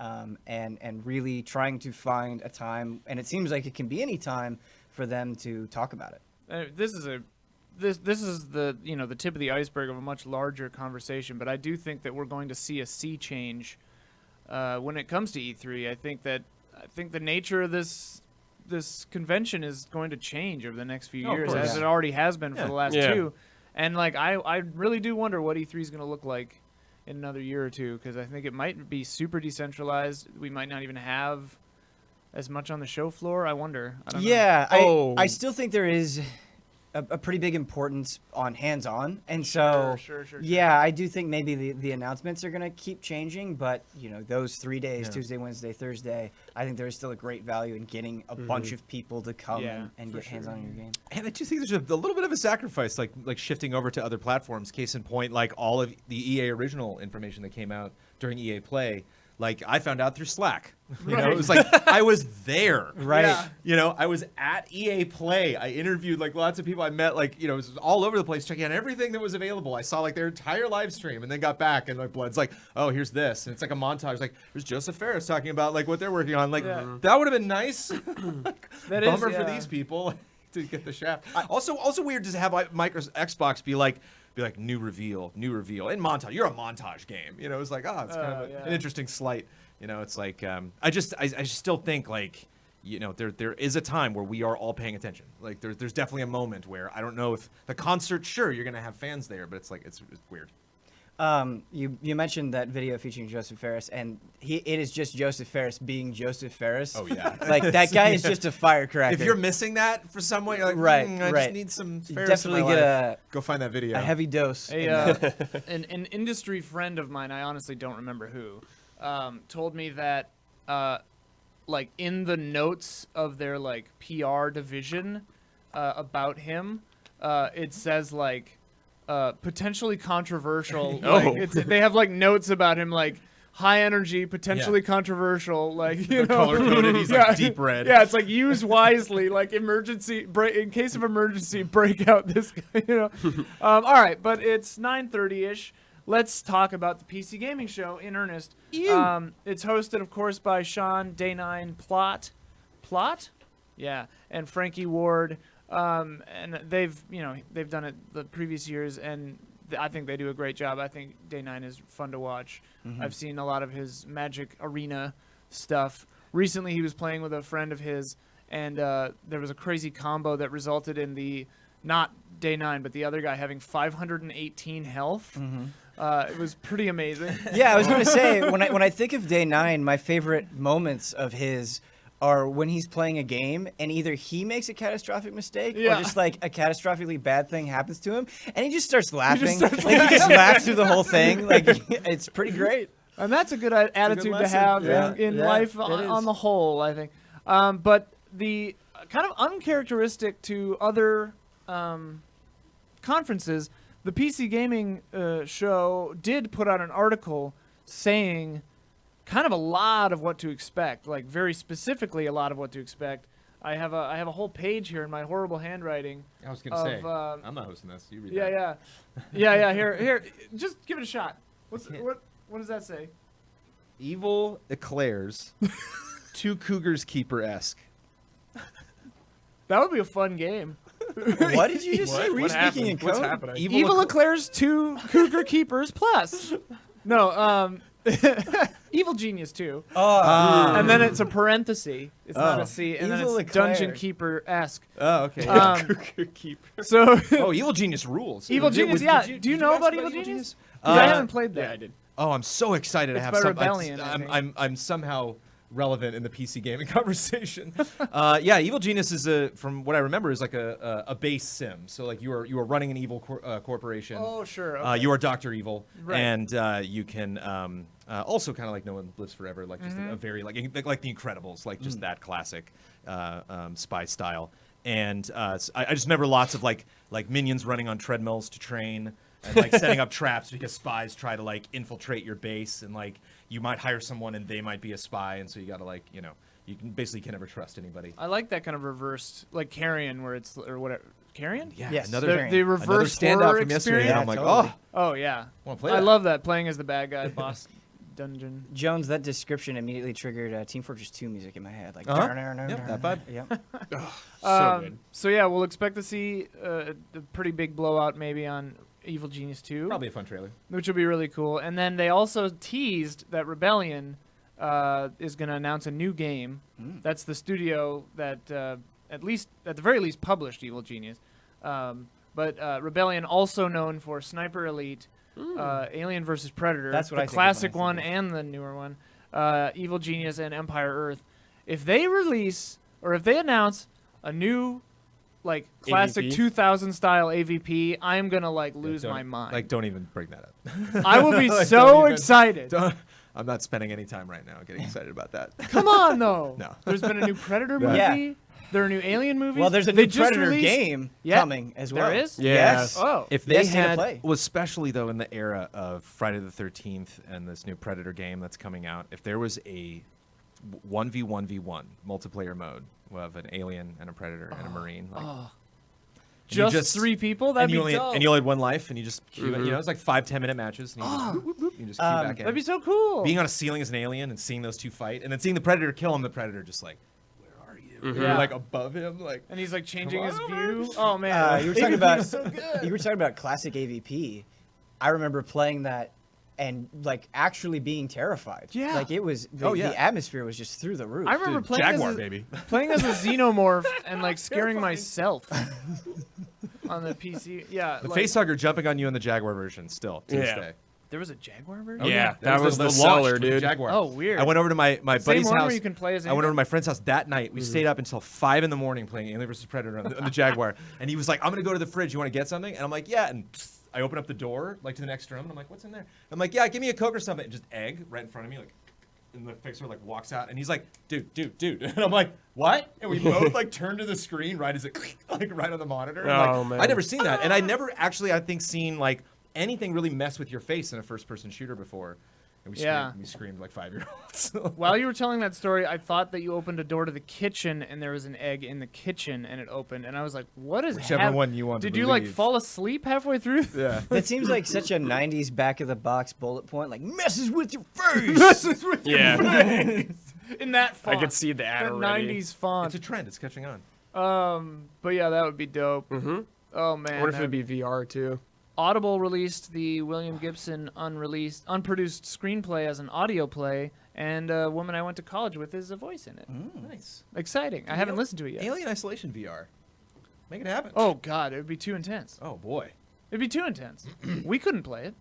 and really trying to find a time, and it seems like it can be any time for them to talk about it. This is the the tip of the iceberg of a much larger conversation, but I do think that we're going to see a sea change when it comes to E3. I think the nature of this convention is going to change over the next few years, course. as it already has been for the last Yeah. 2. And like I really do wonder what E3 is going to look like in another year or two, because I think it might be super decentralized. We might not even have as much on the show floor. I wonder. I don't know. Yeah, Oh. I still think there is a pretty big importance on hands-on, and so Sure. yeah, I do think maybe the announcements are going to keep changing, but those 3 days, Yeah. Tuesday, Wednesday, Thursday, I think there is still a great value in getting a bunch of people to come Yeah, and for get hands-on in your game. And I just think there's a little bit of a sacrifice, like shifting over to other platforms. Case in point, like all of the EA original information that came out during EA Play, like I found out through Slack. It was like I was there. Right. Yeah. I was at EA Play. I interviewed like lots of people I met, like, it was all over the place checking out everything that was available. I saw like their entire live stream and then got back and my blood's like, oh, here's this. And it's like a montage. Like, there's Joseph Ferris talking about like what they're working on. Like, that would have been nice. That is, Bummer for yeah. these people to get the shaft. Also weird to have Xbox be like new reveal in montage. You're a montage game. It's like, it's kind of yeah. an interesting slight. It's like I just still think like there is a time where we are all paying attention. Like there's definitely a moment where I don't know if the concert, sure, you're gonna have fans there, but it's like it's weird. You mentioned that video featuring Joseph Ferris, and it is just Joseph Ferris being Joseph Ferris. Oh yeah. Like that guy is just a firecracker. If you're missing that for someone, you're like, Right, I right. just need some You Ferris definitely in my get life. Go find that video. a heavy dose. An industry friend of mine, I honestly don't remember who, told me that like in the notes of their like PR division about him, it says like potentially controversial. Like, they have like notes about him, like high energy, potentially controversial, like color coded. He's like deep red. Yeah, it's like use wisely, like emergency break in case of emergency, break out this guy. All right, but it's 9:30ish. Let's talk about the PC Gaming Show in earnest. It's hosted, of course, by Sean, Day9, Plot, yeah, and Frankie Ward. And they've done it the previous years, and I think they do a great job. I think Day9 is fun to watch. I've seen a lot of his Magic Arena stuff. Recently, he was playing with a friend of his, and there was a crazy combo that resulted in not Day9, but the other guy having 518 health. It was pretty amazing. Yeah, I was going to say, when I think of Day9, my favorite moments of his are when he's playing a game and either he makes a catastrophic mistake or just like a catastrophically bad thing happens to him, and he just starts laughing. He just laughs through the whole thing. Like, it's pretty great. And that's a good attitude to lesson. have Yeah. in Yeah, life it on is. the whole, I think. But the kind of uncharacteristic to other conferences, the PC Gaming Show did put out an article saying kind of a lot of what to expect, like very specifically a lot of what to expect. I have a whole page here in my horrible handwriting. I was gonna say, I'm not hosting this. You read that. Yeah. Here, just give it a shot. What does that say? Evil eclairs, two cougars keeper-esque. That would be a fun game. What did you just say? Were you What speaking in happened? What's code? happening? Evil eclairs 2 Cougar Keepers Plus. No, Evil Genius 2. And then it's a parenthesis. It's not a C. And Evil then it's Dungeon Eclair. Keeper-esque. Oh, okay. Cougar Keeper. So, Oh, Evil Genius rules. Evil Genius, yeah. Do you know guys about play Evil Genius? Genius? 'Cause I haven't played that. Yeah, I did. Oh, I'm so excited to It's have by some. Rebellion, I think. I'm somehow relevant in the PC gaming conversation. Yeah, Evil Genius is from what I remember, is like a base sim. So like you are running an evil corporation. Oh, sure. Okay. You are Dr. Evil, Right. and you can also kind of like No One Lives Forever, like just a very like The Incredibles, like just that classic spy style. And I just remember lots of like minions running on treadmills to train. And like setting up traps because spies try to like infiltrate your base, and like you might hire someone and they might be a spy, and so you gotta like you can never trust anybody. I like that kind of reversed, like Carrion, where it's or whatever. Carrion? Yeah, Yes. another The reverse another standout horror from yesterday. experience? And I'm like, Totally. oh, Oh yeah. want to play I that. love that, playing as the bad guy boss dungeon. Jones, that description immediately triggered Team Fortress 2 music in my head. Like, Uh-huh. "Darn, Yep, that vibe. Yep. So good. So yeah, we'll expect to see a pretty big blowout maybe on Evil Genius 2. Probably a fun trailer. Which will be really cool. And then they also teased that Rebellion is going to announce a new game. That's the studio that at the very least published Evil Genius. But Rebellion, also known for Sniper Elite, Alien vs Predator, That's what the I think of when I classic think one of- and the newer one, Evil Genius and Empire Earth. If they release or if they announce a new like classic AVP? 2000 style AVP, I'm gonna like lose Don't- my mind. Like, don't even bring that up. I will be Like, so don't even- excited. I'm not spending any time right now getting excited about that. Come on, though. No. There's been a new Predator movie. Yeah. There are new Alien movies. Well, there's a They new just Predator released- game Yeah. coming as There well. is? Yeah. Yes. Oh. If they Yes, State of had, Play. well, especially though in the era of Friday the 13th and this new Predator game that's coming out, if there was a 1v1v1 multiplayer mode of an alien and a predator and a marine, like, and you just 3 people? That'd and you be only dope. and you only had one life, and you just queue it, it's like 5-10 minute matches, and you just, whoop, whoop, whoop, you just queue back in. That'd be so cool. Being on a ceiling as an alien and seeing those two fight, and then seeing the predator kill him, the predator just like, where are you? And Yeah. you're like above him, like. and he's like changing Come his on view. over. Oh man. You were talking about you were talking about classic AVP. I remember playing that and like actually being terrified. Yeah. Like it was the, Oh, yeah. the atmosphere was just through the roof. I remember Dude, playing Jaguar, as a, baby. playing as a xenomorph and like scaring myself on the PC. Yeah. The like, facehugger jumping on you in the Jaguar version still to this Yeah. day. There was a Jaguar version? Oh, Yeah, that was the launch seller, with the dude. Jaguar. Oh, weird. I went over to my Same buddy's one house. where you can play as I went over to anything? my friend's house that night. We stayed up until 5 in the morning playing Alien vs Predator on the Jaguar. And he was like, "I'm gonna go to the fridge. You want to get something?" And I'm like, "Yeah." And I open up the door like to the next room, and I'm like, "What's in there?" I'm like, "Yeah, give me a Coke or something." And just egg right in front of me, like. And the fixer like walks out, and he's like, "Dude." And I'm like, "What?" And we both like turn to the screen right as it like right on the monitor. And, Oh, like, man. I'd never seen that, and I never actually, I think, seen like anything really mess with your face in a first-person shooter before. And Yeah. we screamed like 5-year-olds. While you were telling that story, I thought that you opened a door to the kitchen and there was an egg in the kitchen and it opened, and I was like, "What is Whichever one you want to Did you like believe. fall asleep halfway through? Yeah. That seems like such a 90s back of the box bullet point, like messes with your face. Yeah. In that font. I could see the ad the already. 90s It's font. a trend. It's catching on. But yeah, that would be dope. Mm-hmm. Oh man. I wonder if that- it'd be VR too. Audible released the William Gibson unproduced screenplay as an audio play, and a woman I went to college with is a voice in it. Nice. Exciting. I haven't listened to it yet. Alien Isolation VR. Make it happen. Oh god, it would be too intense. Oh boy. It'd be too intense. We couldn't play it.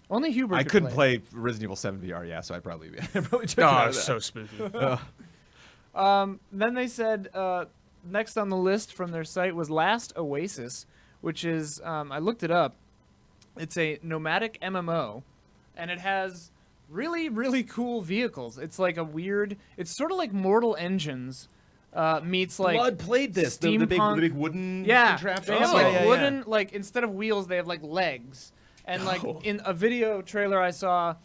Only Hubert I could couldn't play. play Resident Evil 7 VR. Yeah, so I'd probably check it Oh, out. it's so spooky. Then they said next on the list from their site was Last Oasis, which is I looked it up. It's a nomadic MMO, and it has really, really cool vehicles. It's like a weird. It's sort of like Mortal Engines meets like Blood played this. The steampunk. big wooden Yeah, contraption. they have Oh, like yeah, yeah, wooden like instead of wheels they have like legs, and like in a video trailer I saw,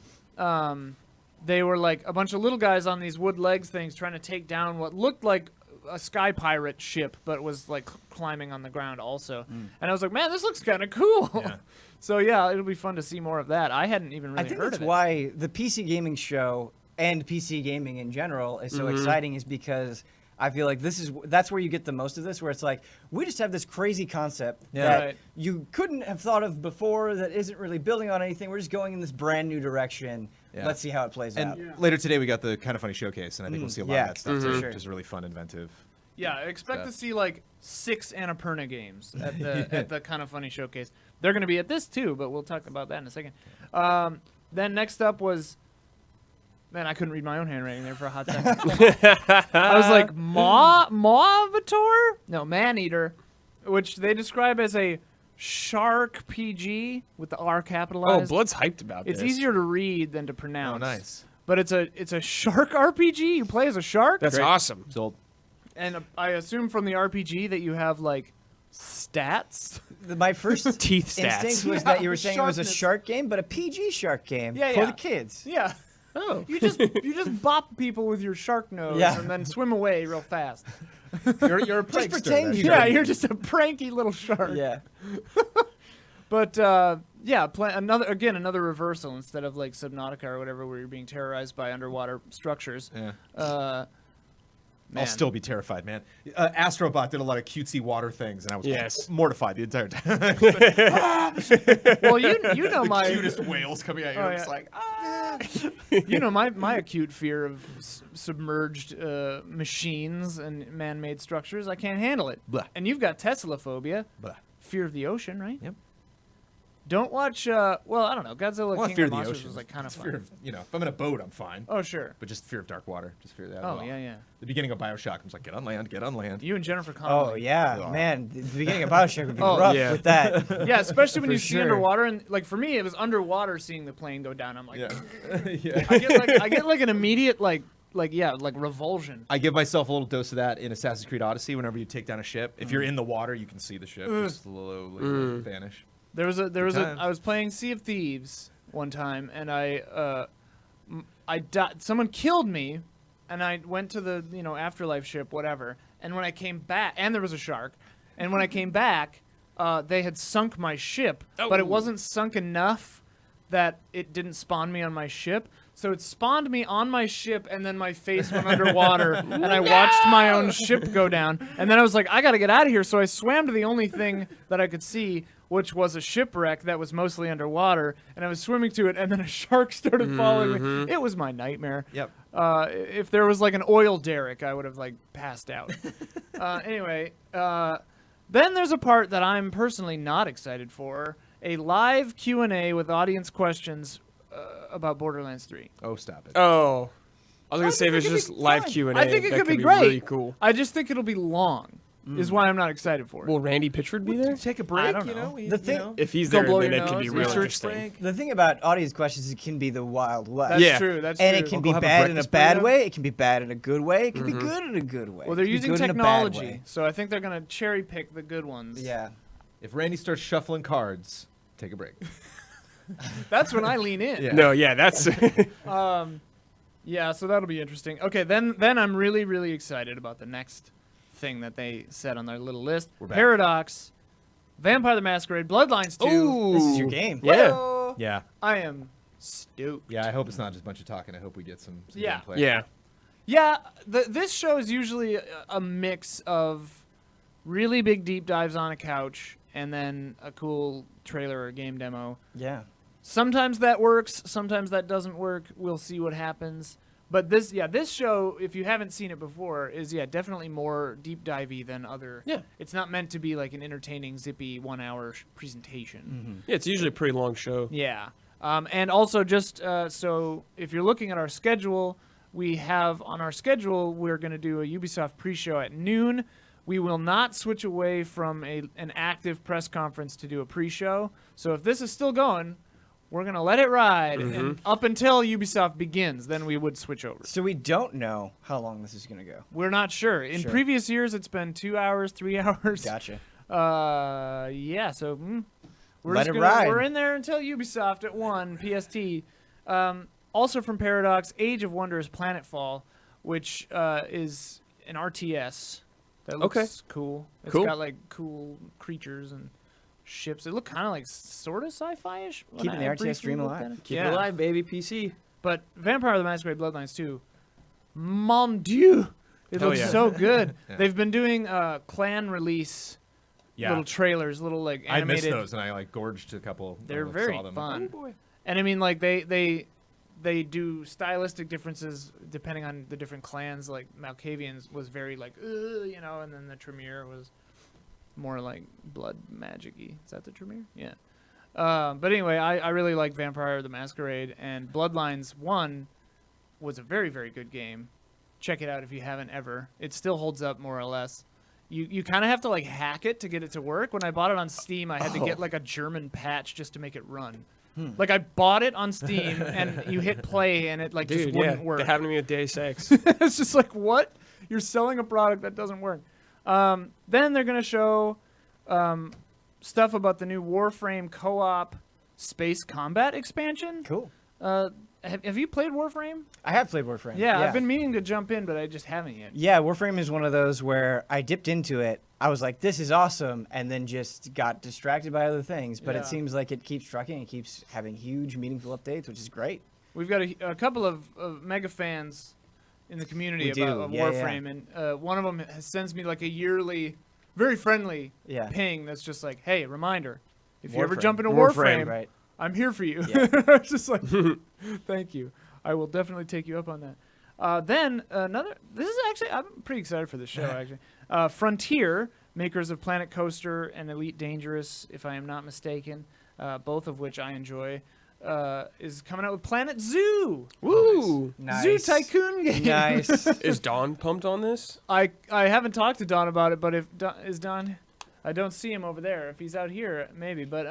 they were like a bunch of little guys on these wood legs things trying to take down what looked like a sky pirate ship, but was like climbing on the ground also. And I was like, man, this looks kind of cool. Yeah. So yeah, it'll be fun to see more of that. I hadn't even really I think heard that's of it. why the PC gaming show and PC gaming in general is so exciting, is because I feel like that's where you get the most of this, where it's like, we just have this crazy concept that Right. you couldn't have thought of before, that isn't really building on anything. We're just going in this brand new direction. Yeah. Let's see how it plays out. And later today we got the Kind of Funny showcase, and I think we'll see a lot yeah, of that stuff for too, sure. which is really fun, inventive. Yeah, expect to stuff. see like 6 Annapurna games at the at the Kind of Funny showcase. They're going to be at this too, but we'll talk about that in a second. Then next up was Man, I couldn't read my own handwriting there for a hot second. I was like, Mavitor? No, Maneater, which they describe as a shark PG with the R Oh, capitalized. Blood's hyped about It's this. easier to read than to pronounce. Oh, nice. But it's a shark RPG. You play as a shark. That's awesome. Sold. And I assume from the RPG that you have like stats. My first Teeth stats. instinct was Yeah, that you were saying it was a sharpness. shark game, but a PG shark game Yeah, for yeah. the kids. Yeah. Oh. You just bop people with your shark nose Yeah. and then swim away real fast. You're a Just prankster. pretend that's you- Yeah, right. you're just a pranky little shark. Yeah. But yeah, another reversal instead of like Subnautica or whatever, where you're being terrorized by underwater structures. Yeah. Man. I'll still be terrified, man. Astrobot did a lot of cutesy water things, and I was Yes. mortified the entire time. Well, you know my Cutest whales coming at you. Oh, It's yeah. like, you know my acute fear of submerged machines and man-made structures. I can't handle it. Blah. And you've got Teslaphobia, Blah. fear of the ocean, right? Yep. Don't watch. Well, I don't know. Godzilla Well, King fear of of the Monsters ocean. was like kind of It's fear fun. of, if I'm in a boat, I'm fine. Oh sure. But just fear of dark water. Just fear of that. as Oh well. yeah. The beginning of Bioshock, I was like, get on land, get on land. You and Jennifer Connelly. Oh yeah, Yeah. man. The beginning of Bioshock would be Oh, rough yeah. with that. Yeah, especially when For you see sure. underwater, and like for me, it was underwater seeing the plane go down. I'm like, Yeah. Yeah. I get like an immediate like revulsion. I give myself a little dose of that in Assassin's Creed Odyssey. Whenever you take down a ship, if Mm. you're in the water, you can see the ship just slowly vanish. There was times. I was playing Sea of Thieves one time, and I died. Someone killed me, and I went to the afterlife ship, whatever. And when I came back, and there was a shark, and when I came back, they had sunk my ship, but it Oh. wasn't sunk enough that it didn't spawn me on my ship. So it spawned me on my ship, and then my face went underwater, and I watched my own ship go down. And then I was like, I gotta get out of here. So I swam to the only thing that I could see, which was a shipwreck that was mostly underwater. And I was swimming to it, and then a shark started following me. It was my nightmare. Yep. If there was like an oil derrick, I would have like passed out. Anyway, then there's a part that I'm personally not excited for: a live Q&A with audience questions about Borderlands 3. Oh, stop it. Oh. I was going to say if think it's it could just be live fun. Q&A, I think it that could be great. really cool. I just think it'll be long, is why I'm not excited for it. Will Randy Pitchford be there? Take a break, I don't you know. know? We- The you thing- know? If he's Go there, blow then your it could be nose, real research interesting. break. The thing about audience questions is it can be the Wild West. That's Yeah. true. That's And true. it can We'll be go have a bad in a breakfast bad burrito? way. It can be bad in a good way. It can be good in a good way. Well, they're It can be using good in a bad technology, way. so I think they're gonna cherry pick the good ones. Yeah. If Randy starts shuffling cards, take a break. That's when I lean in. Yeah. No, yeah, that's Yeah, so that'll be interesting. Okay, then I'm really, really excited about the next thing that they said on their little list. We're back. Paradox, Vampire the Masquerade, Bloodlines 2. This is your game. Yeah. Whoa. Yeah. I am stoked. Yeah, I hope it's not just a bunch of talking. I hope we get some Yeah. gameplay. Yeah. Yeah, this show is usually a mix of really big deep dives on a couch and then a cool trailer or game demo. Yeah. Sometimes that works, sometimes that doesn't work. We'll see what happens. But this show, if you haven't seen it before, is definitely more deep divey than other. Yeah. It's not meant to be like an entertaining, zippy 1 hour presentation. Yeah, it's usually a pretty long show. Yeah. And also just so if you're looking at our schedule, we have on our schedule, we're going to do a Ubisoft pre-show at noon. We will not switch away from an active press conference to do a pre-show. So if this is still going, we're going to let it ride and up until Ubisoft begins. Then we would switch over. So we don't know how long this is going to go. We're not sure. In Sure. previous years, it's been 2 hours, 3 hours. Gotcha. Yeah, so we're Let just it gonna, ride. We're in there until Ubisoft at 1 PST. Also from Paradox, Age of Wonders Planetfall, which is an RTS that looks Okay. cool. It's Cool. got like cool creatures and ships. It looked kind of like sort of sci-fi-ish. when Keeping the I RTS briefly dream looked alive. at it. Keep Yeah. it alive, baby. PC. But Vampire the Masquerade Bloodlines 2, mon dieu, it Hell looks yeah. so good. Yeah. They've been doing clan release Yeah. little trailers, little like I animated. missed those, and I like gorged a couple. when They're I very saw them. fun. Oh, boy. And I mean, like they do stylistic differences depending on the different clans. Like Malkavians was very like, and then the Tremere was more like blood magic-y. Is that the Tremere? Yeah. But anyway, I really like Vampire the Masquerade, and Bloodlines 1 was a very, very good game. Check it out if you haven't ever. It still holds up more or less. You kind of have to like hack it to get it to work. When I bought it on Steam, I had to get like a German patch just to make it run. Like I bought it on Steam and you hit play and it like just wouldn't work. That happened to me with Day 6. It's just like, what? You're selling a product that doesn't work. Then they're gonna show stuff about the new Warframe co-op space combat expansion. Cool. Have you played Warframe? I have played Warframe. Yeah, I've been meaning to jump in, but I just haven't yet. Yeah, Warframe is one of those where I dipped into it. I was like, this is awesome, and then just got distracted by other things. But Yeah. it seems like it keeps trucking. It keeps having huge, meaningful updates, which is great. We've got a couple of mega fans in the community We about do, yeah, Warframe, and one of them sends me like a yearly, very friendly Yeah. ping that's just like, hey, reminder, if you ever Warframe. jump into Warframe, right? I'm here for you. Yeah. It's just like, thank you. I will definitely take you up on that. Then this is actually, I'm pretty excited for this show, actually. Frontier, makers of Planet Coaster and Elite Dangerous, if I am not mistaken, both of which I enjoy, is coming out with Planet Zoo. Woo! Nice. Zoo Tycoon game. Nice. Is Dawn pumped on this? I haven't talked to Don about it, but if Don, I don't see him over there. If he's out here, maybe. But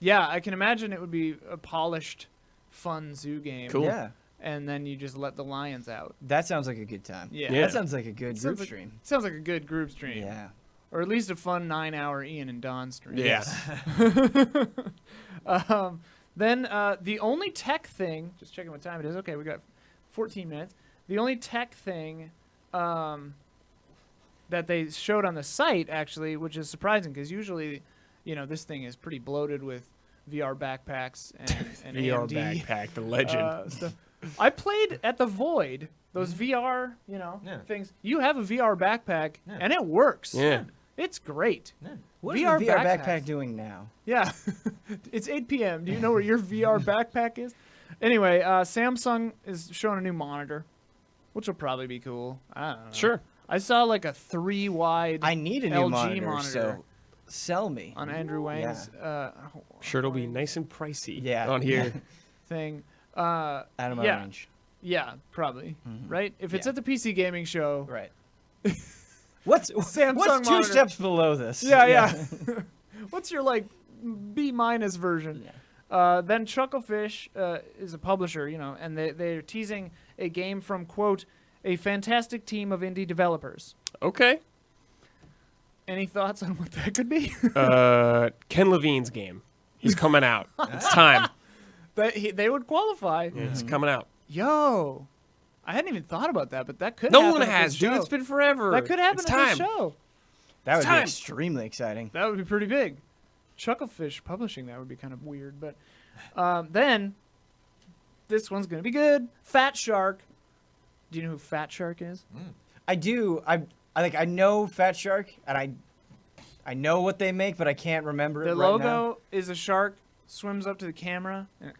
yeah, I can imagine it would be a polished, fun zoo game. Cool. Yeah. And then you just let the lions out. That sounds like a good time. Yeah. Yeah. That sounds like a good Sounds group like- stream. Sounds like a good group stream. Yeah. Or at least a fun 9-hour Ian and Don stream. Yeah. Then the only tech thing, just checking what time it is. Okay, we got 14 minutes. The only tech thing that they showed on the site, actually, which is surprising because usually, this thing is pretty bloated with VR backpacks and VR AMD, backpack, the legend. stuff. I played at the Void, those VR, Yeah. things. You have a VR backpack, Yeah. and it works. Yeah. It's great. What is VR the VR backpacks. backpack doing now? Yeah. It's 8 p.m. Do you know where your VR backpack is? Anyway, Samsung is showing a new monitor, which will probably be cool. I don't know. Sure. I saw like a 3-wide I need a new LG monitor, so sell me. on Andrew Wang's Sure, it'll be nice and pricey Yeah. on here. thing. Out of my yeah. range. Yeah, probably. Right? If it's Yeah. at the PC gaming show. Right. What's Samsung 2 monitor. steps below this? Yeah. What's your like B- version? Yeah. Then Chucklefish is a publisher, and they're teasing a game from, quote, a fantastic team of indie developers. Okay. Any thoughts on what that could be? Ken Levine's game. He's coming out. It's time. They would qualify. It's coming out. Yo, I hadn't even thought about that, but that could No happen one at has, this dude. show. It's been forever. That could happen it's at time. this show. That would It's be time. extremely exciting. That would be pretty big. Chucklefish publishing that would be kind of weird, but then this one's gonna be good. Fat Shark. Do you know who Fat Shark is? I do. I know Fat Shark, and I know what they make, but I can't remember The it right logo now. is a shark swims up to the camera. And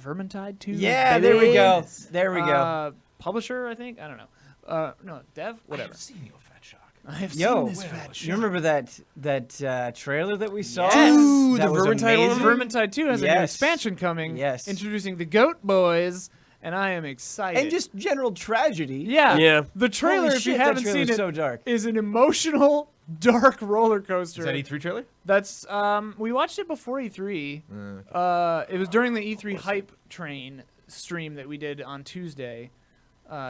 Vermintide 2. Yeah, there we go. There we go. Publisher, I think. I don't know. No, dev. Whatever. I've seen you, Fat Shark. I have Yo, seen this Fat Shark. you remember that trailer that we saw? Yes. Ooh, That the was Vermintide one? amazing. Vermintide 2 has a new Yes. expansion coming. Yes. Introducing the Goat Boys, and I am excited. And just general tragedy. yeah. Yeah. The trailer, Holy if you shit, that haven't trailer's seen it, so dark. is an emotional, dark roller coaster. Is that E3 trailer? That's we watched it before E3. It was during the E3 hype train stream that we did on Tuesday.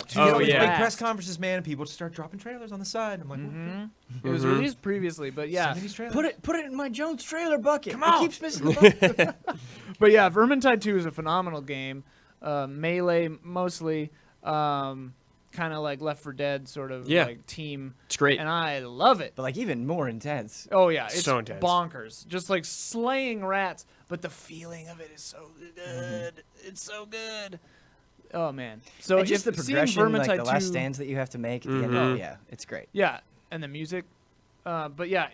Tuesday Oh, These yeah. big last. press conferences, man. People just start dropping trailers on the side. I'm like, It was released previously, but yeah. send me these trailers. Put it in my Jones trailer bucket. Come on. It keeps missing the bucket. But yeah, Vermintide 2 is a phenomenal game. Melee mostly, kind of like Left 4 Dead sort of Yeah. like team. It's great. And I love it. But like even more intense. Oh yeah, it's So intense. bonkers. Just like slaying rats, but the feeling of it is so good. It's so good. Oh man. So And just the if seeing progression, like Vermintide the last 2 stands that you have to make at the end. Mhm. Yeah, it's great. Yeah, and the music. But yeah,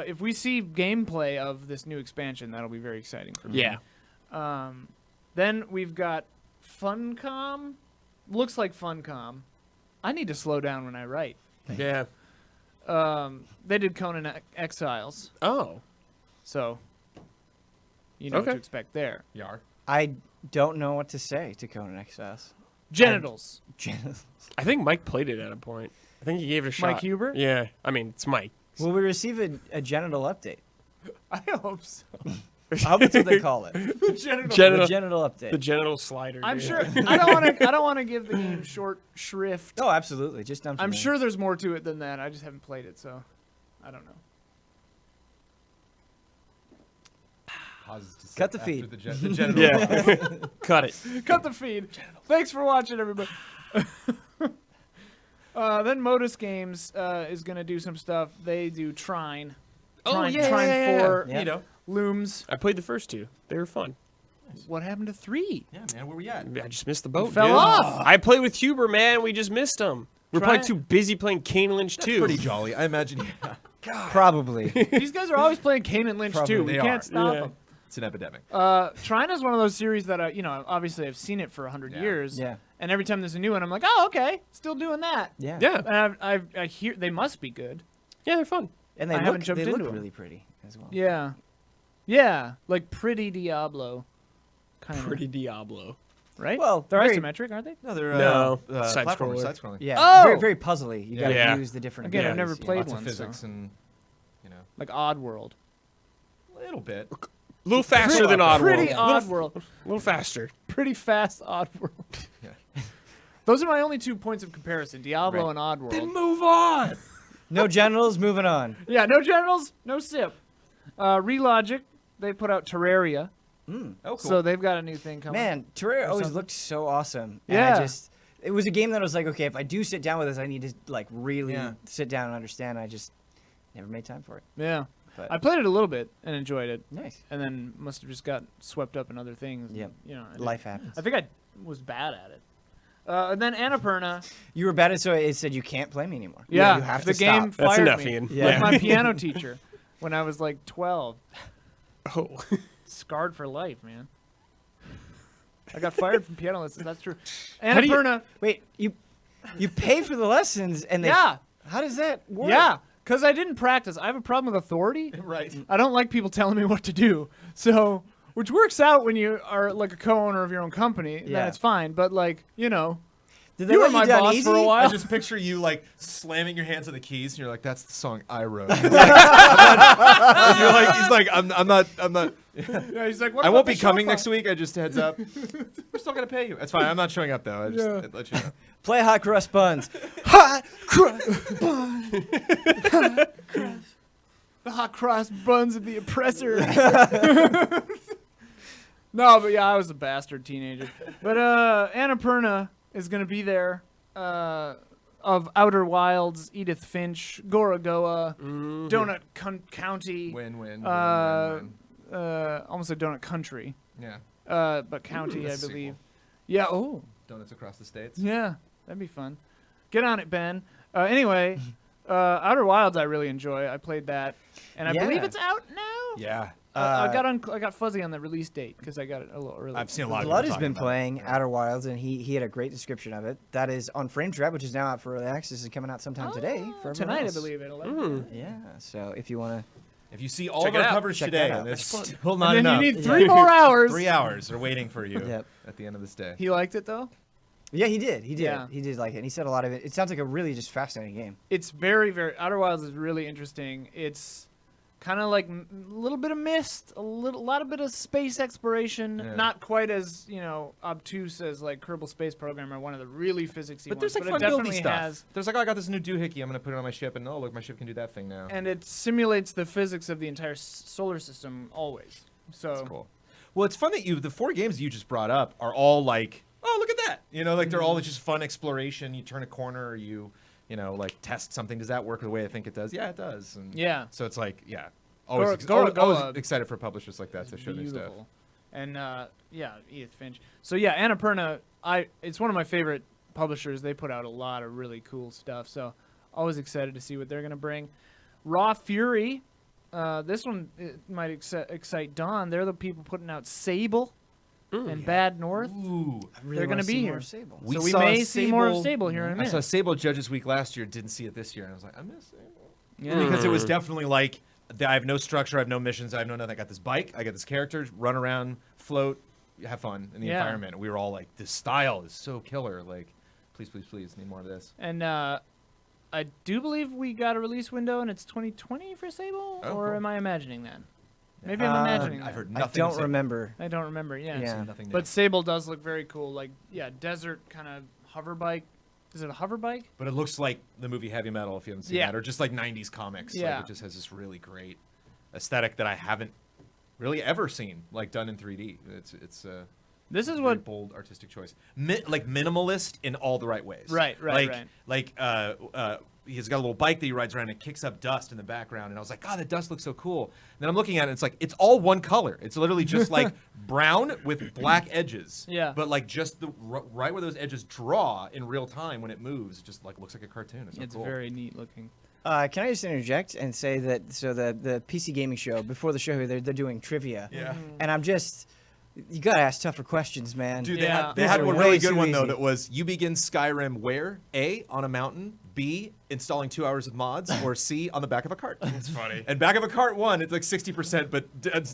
if we see gameplay of this new expansion, that'll be very exciting for me. Yeah. Then we've got Funcom. Looks like Funcom. I need to slow down when I write. Yeah. They did Conan Exiles, Oh. so you know what Okay. to expect there. Yar. I don't know what to say to Conan Exiles. Genitals. I think Mike played it at a point. I think he gave it a shot. Mike Huber? Yeah. I mean, it's Mike. Will we receive a genital update? I hope so. I hope that's what they call it. Genital. The genital update. The genital slider. I'm dude. sure. I don't want to give the game short shrift. Oh, absolutely. Just dump. I'm sure there's more to it than that. I just haven't played it, so I don't know. Pauses to sit Cut the after feed. The genital. Yeah. Cut it. Cut the feed. Thanks for watching, everybody. Then Modus Games is gonna do some stuff. They do Trine. Trine 4 Yeah. You know. looms. I played the first 2. They were fun. What happened to 3? Yeah, man. Where we at? I just missed the boat. fell dude. off. I played with Huber, man. We just missed him. We're Try probably it. too busy playing Kane Lynch That's 2. pretty jolly. I imagine. Yeah. Probably. These guys are always playing Kane and Lynch Probably too. We they can't are. stop Yeah. them. It's an epidemic. Trine is one of those series that obviously I've seen it for 100 Yeah. years. Yeah. And every time there's a new one, I'm like, oh, okay, still doing that. Yeah. Yeah. And I hear they must be good. Yeah, they're fun. And I they haven't look jumped into 'em. really pretty as well. Yeah. Yeah, like pretty Diablo. Kind of. Pretty Diablo. Right? Well, they're very- isometric, aren't they? No, they're No, platformers, side-scroller. side-scrolling. Yeah. Oh! Very, very puzzly. You got to Yeah. use the different. Again, I've abilities, never yeah. played Lots one, of physics so. and Like Oddworld. a little bit. A little faster than Oddworld. Pretty A little, Oddworld. a little faster. Pretty fast Oddworld. Yeah. Those are my only 2 points of comparison: Diablo Right. and Oddworld. Then move on. No genitals. Moving on. Yeah, no generals, no sip. Relogic, they put out Terraria, Oh, cool. so they've got a new thing coming. Man, Terraria always something. looked so awesome. Yeah. And it was a game that I was like, okay, if I do sit down with this, I need to like really Yeah. sit down and understand. I just never made time for it. Yeah, But I played it a little bit and enjoyed it, nice. and then must have just got swept up in other things. Yep. I Life happens. I think I was bad at it. And then Annapurna. You were bad at so it said you can't play me anymore. Yeah, You have the to game stop. That's fired enough, me. Ian. Yeah. Like my piano teacher when I was like 12. Oh. Scarred for life, man. I got fired from piano lessons. That's true. How do you- Annapurna. Wait, you pay for the lessons and they Yeah. How does that work? Yeah, because I didn't practice. I have a problem with authority. Right. I don't like people telling me what to do. So, which works out when you are like a co-owner of your own company. Yeah. Then it's fine. But like, Did they you were let my down boss easy? for a I while. just picture you like slamming your hands on the keys, and you're like, "That's the song I wrote." He's like, "I'm not. Yeah, he's like, what I about won't the be coming sofa?" next week. I just heads up. We're still gonna pay you. That's fine. I'm not showing up though. I just let you know. Play hot crust buns. Hot crust buns. The hot cross buns of the oppressor. No, but yeah, I was a bastard teenager. But Annapurna is gonna be there. Of Outer Wilds, Edith Finch, Gorogoa, Donut County. Win. Almost a Donut Country. Yeah. But County, I That's a believe. sequel. Yeah. Oh. Donuts across the states. Yeah. That'd be fun. Get on it, Ben. Anyway, Outer Wilds, I really enjoy. I played that, and I Yeah. believe it's out now. Yeah. I got fuzzy on the release date because I got it a little early. I've seen a lot of Blood people has been talking about playing it. Outer Wilds, and he had a great description of it. That is on Frame Trap, which is now out for early access, and coming out sometime today. For everyone tonight, else. I believe it. 11. Mm. Yeah, so if you want to, If you see all Check of it our out. coverage Check today, that out. it's That's still not And then enough. you need 3 more hours. 3 hours are waiting for you Yep. at the end of this day. He liked it though. yeah, he did. He did. Yeah. He did like it. And he said a lot of it. It sounds like a really just fascinating game. It's very, very. Outer Wilds is really interesting. It's kind of like a little bit of Myst, a lot of bit of space exploration. Yeah. Not quite as obtuse as like Kerbal Space Program or one of the really physicsy But ones. there's like but fun it definitely buildy stuff. has. There's like, oh, I got this new doohickey. I'm gonna put it on my ship, and oh, look, my ship can do that thing now. And it simulates the physics of the entire solar system always. So That's cool. Well, it's fun that the 4 games you just brought up are all like, oh, look at that. You know, like they're all just fun exploration. You turn a corner, or you like test something. Does that work the way I think it does? Yeah, it does. And yeah, so it's like, yeah, Gorogoa always excited for publishers like that to show new stuff. beautiful. And yeah, Edith Finch. So yeah, Annapurna, it's one of my favorite publishers. They put out a lot of really cool stuff. So always excited to see what they're gonna bring. Raw Fury. This one might excite Don. They're the people putting out Sable and Bad North. Ooh. I really They're wanna gonna be see here. more Sable. So we may see more of Sable here in a I minute. saw Sable Judges Week last year. Didn't see it this year, and I was like, I miss Sable. Yeah. Because it was definitely like, I have no structure, I have no missions, I have no nothing. I got this bike, I got this character, run around, float, have fun in the Yeah. environment. And we were all like, this style is so killer. Like, please, please, please, need more of this. And I do believe we got a release window, and it's 2020 for Sable, Oh, or cool. am I imagining that? Maybe I'm imagining I've that. heard I nothing. don't remember. I don't remember. Yeah. Yeah. Nothing. But Sable does look very cool. Like, yeah, desert kind of hover bike. Is it a hover bike? But it looks like the movie Heavy Metal, if you haven't seen Yeah. that, or just like 90s comics. Yeah. Like, it just has this really great aesthetic that I haven't really ever seen, like, done in 3D. It's This is very what. bold artistic choice. Like, minimalist in all the right ways. Right. Like, he's got a little bike that he rides around and kicks up dust in the background, and I was like, God, that dust looks so cool. And then I'm looking at it, and it's all one color. It's literally just like brown with black edges. Yeah. But like just the right where those edges draw in real time when it moves, it just like looks like a cartoon. It's so It's cool. very neat looking. Can I just interject and say that the PC gaming show, before the show here, they're doing trivia. Yeah. And I'm just, you gotta ask tougher questions, man. Dude, Yeah. they These had are one way really good too one though easy. that was you begin Skyrim where? A, on a mountain, B, installing 2 hours of mods, or C, on the back of a cart. It's funny. And back of a cart won, it's like 60%, but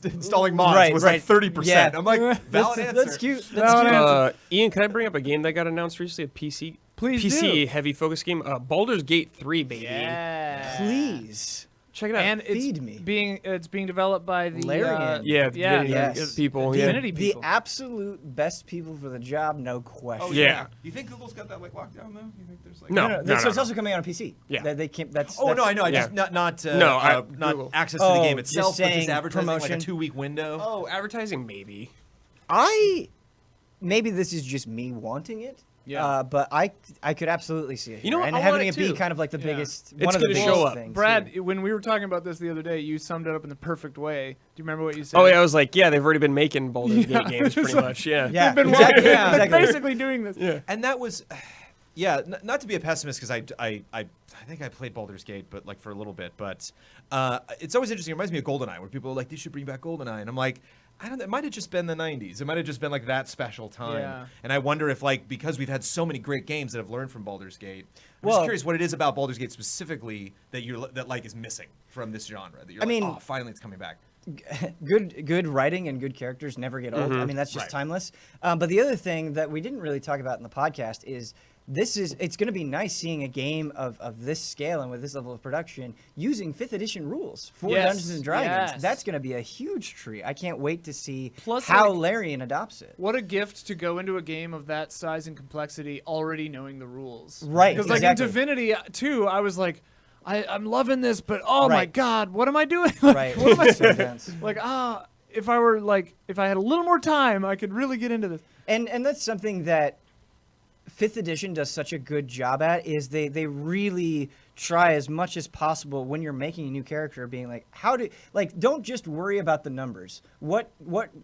installing mods Right, was right. like 30%. Yeah. I'm like, valid answer. That's cute. That's Valid cute. answer. Ian, can I bring up a game that got announced recently? A PC Please heavy focus game. Baldur's Gate 3, baby. Yeah. Please. Check it out. And Feed me. it's being developed by the Larian. yeah, yeah, Divinity yes. people. The Yeah. Divinity The people. absolute best people for the job, no question. Oh, Yeah. You think Google's got that like locked down though? You think there's like No. So it's also coming out on PC. Yeah. They can't. That's. Oh no, I know. I Yeah. just not Google. access to the Oh, game just itself, but just saying advertising like a promotion. 2-week window. Oh, advertising maybe. Maybe this is just me wanting it. Yeah. But I could absolutely see it. You know here. what? And I having want it it be too. kind of like the Yeah. biggest. It's one of the gonna biggest show up. things. Brad, here. when we were talking about this the other day, you summed it up in the perfect way. Do you remember what you said? Oh yeah, I was like, yeah, they've already been making Baldur's Yeah, Gate games pretty much. Yeah. Yeah. They've been exactly. working, Yeah, exactly. basically doing this. Yeah. And that was, yeah, not to be a pessimist because I think I played Baldur's Gate, but like for a little bit. But it's always interesting. It reminds me of GoldenEye, where people are like, they should bring back GoldenEye, and I'm like, I don't know. It might have just been the 90s. It might have just been like that special time. Yeah. And I wonder if like because we've had so many great games that have learned from Baldur's Gate. I'm Well- just curious what it is about Baldur's Gate specifically that like is missing from this genre. That you're I like, mean- oh, finally it's coming back. good writing and good characters never get old. I mean, that's just Right. timeless. But the other thing that we didn't really talk about in the podcast is it's going to be nice seeing a game of this scale and with this level of production using 5th edition rules for Yes, Dungeons and Dragons. yes. That's going to be a huge treat. I can't wait to see Plus, how like- Larian adopts it. What a gift to go into a game of that size and complexity already knowing the rules. Right, Because like exactly. in Divinity 2, I was like, I'm loving this, but oh my Right. God, what am I doing? Like, Right. What am I So intense. like? If I had a little more time, I could really get into this. And that's something that 5th edition does such a good job at is they really try as much as possible when you're making a new character being like don't just worry about the numbers. What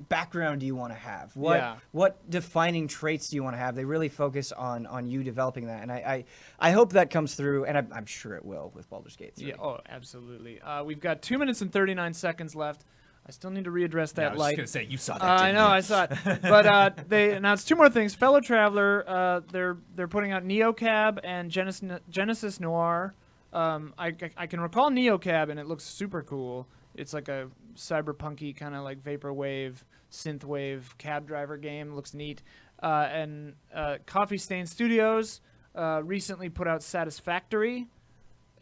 background do you want to have? Yeah. What defining traits do you want to have? They really focus on you developing that, and I hope that comes through, and I'm sure it will with Baldur's Gate 3. Yeah. Oh, absolutely. We've got 2 minutes and 39 seconds left. I still need to readdress Yeah, I that was light. just gonna say you saw that. I didn't know, you? I saw it. But they announced 2 more things. Fellow Traveler, they're putting out NeoCab and Genesis Noir. I can recall NeoCab, and it looks super cool. It's like a cyberpunky kind of like vaporwave, synthwave cab driver game. Looks neat. And Coffee Stain Studios recently put out Satisfactory,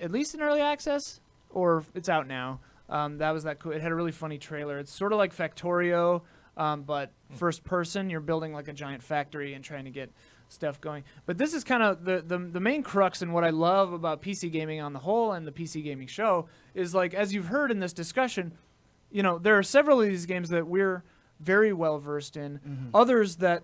at least in early access, or it's out now. That was that cool. It had a really funny trailer. It's sort of like Factorio, but first person. You're building like a giant factory and trying to get stuff going. But this is kind of the main crux, and what I love about PC gaming on the whole and the PC gaming show is, like, as you've heard in this discussion, you know, there are several of these games that we're very well versed in. Others that,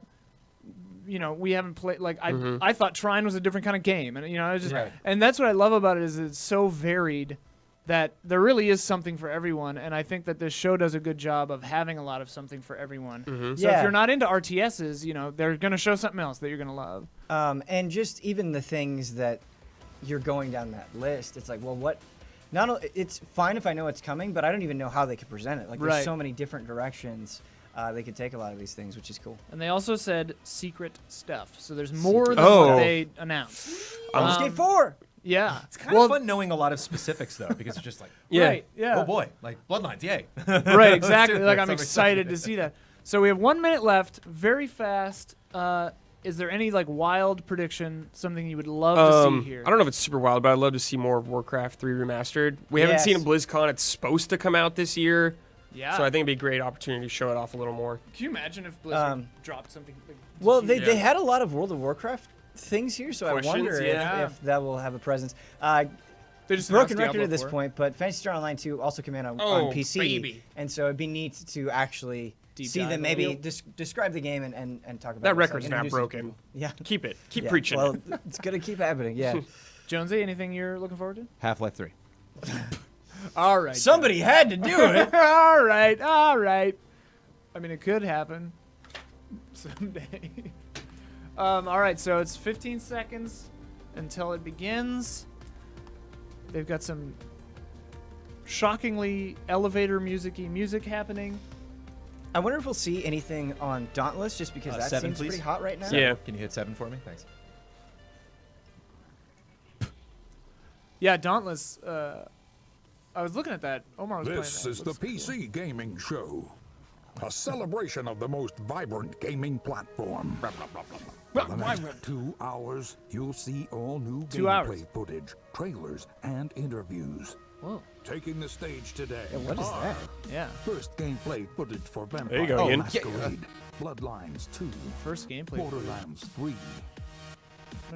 you know, we haven't played. Like I thought Trine was a different kind of game, and you know, I was just, Right. and that's what I love about it is it's so varied that there really is something for everyone, and I think that this show does a good job of having a lot of something for everyone. So Yeah. if you're not into RTSs, you know, they're going to show something else that you're going to love. And just even the things that you're going down that list, it's like, well, what? Not o- it's fine if I know it's coming, but I don't even know how they could present it. Like, Right. there's so many different directions they could take a lot of these things, which is cool. And they also said secret stuff, so there's more than Oh. what they announced. Baldur's Gate 4. Yeah. It's kind of fun knowing a lot of specifics though, because it's just like, Yeah. Right, yeah. oh boy, like Bloodlines, yay. Right, exactly. do Like this. I'm I'm excited excited. to see that. So we have 1 minute left. Very fast. Is there any like wild prediction? Something you would love to see here? I don't know if it's super wild, but I'd love to see more of Warcraft 3 remastered. We haven't seen a BlizzCon. It's supposed to come out this year. Yeah. So I think it'd be a great opportunity to show it off a little more. Can you imagine if Blizzard dropped something? Like, Well, they had a lot of World of Warcraft things here, so Questions, I wonder if that will have a presence. They just Broken announced record Diablo at this 4. point, but Phantasy Star Online 2 also came out on PC, baby. and so it'd be neat to actually Deep see dive them a maybe little. describe the game and talk about That it. It's record's like not introducing broken. people. Yeah. Keep it. Keep Yeah, preaching. Well, it's gonna keep happening. Yeah. Jonesy, anything you're looking forward to? Half-Life 3. All right. Somebody had to do it. all right. I mean, it could happen someday. All right, so it's 15 seconds until it begins. They've got some shockingly elevator music-y music happening. I wonder if we'll see anything on Dauntless, just because that 7, seems please. pretty hot right now. Yeah. Can you hit 7 for me? Thanks. Yeah, Dauntless. I was looking at that. Omar was This playing is that. the PC Gaming Show, a celebration of the most vibrant gaming platform. For the next 2 hours, you'll see all new 2 hours. gameplay footage, trailers, and interviews. Whoa. Taking the stage today. What is that? Yeah. First gameplay footage for Vampire you go, Ian. Masquerade, Bloodlines 2, First gameplay. Borderlands 3,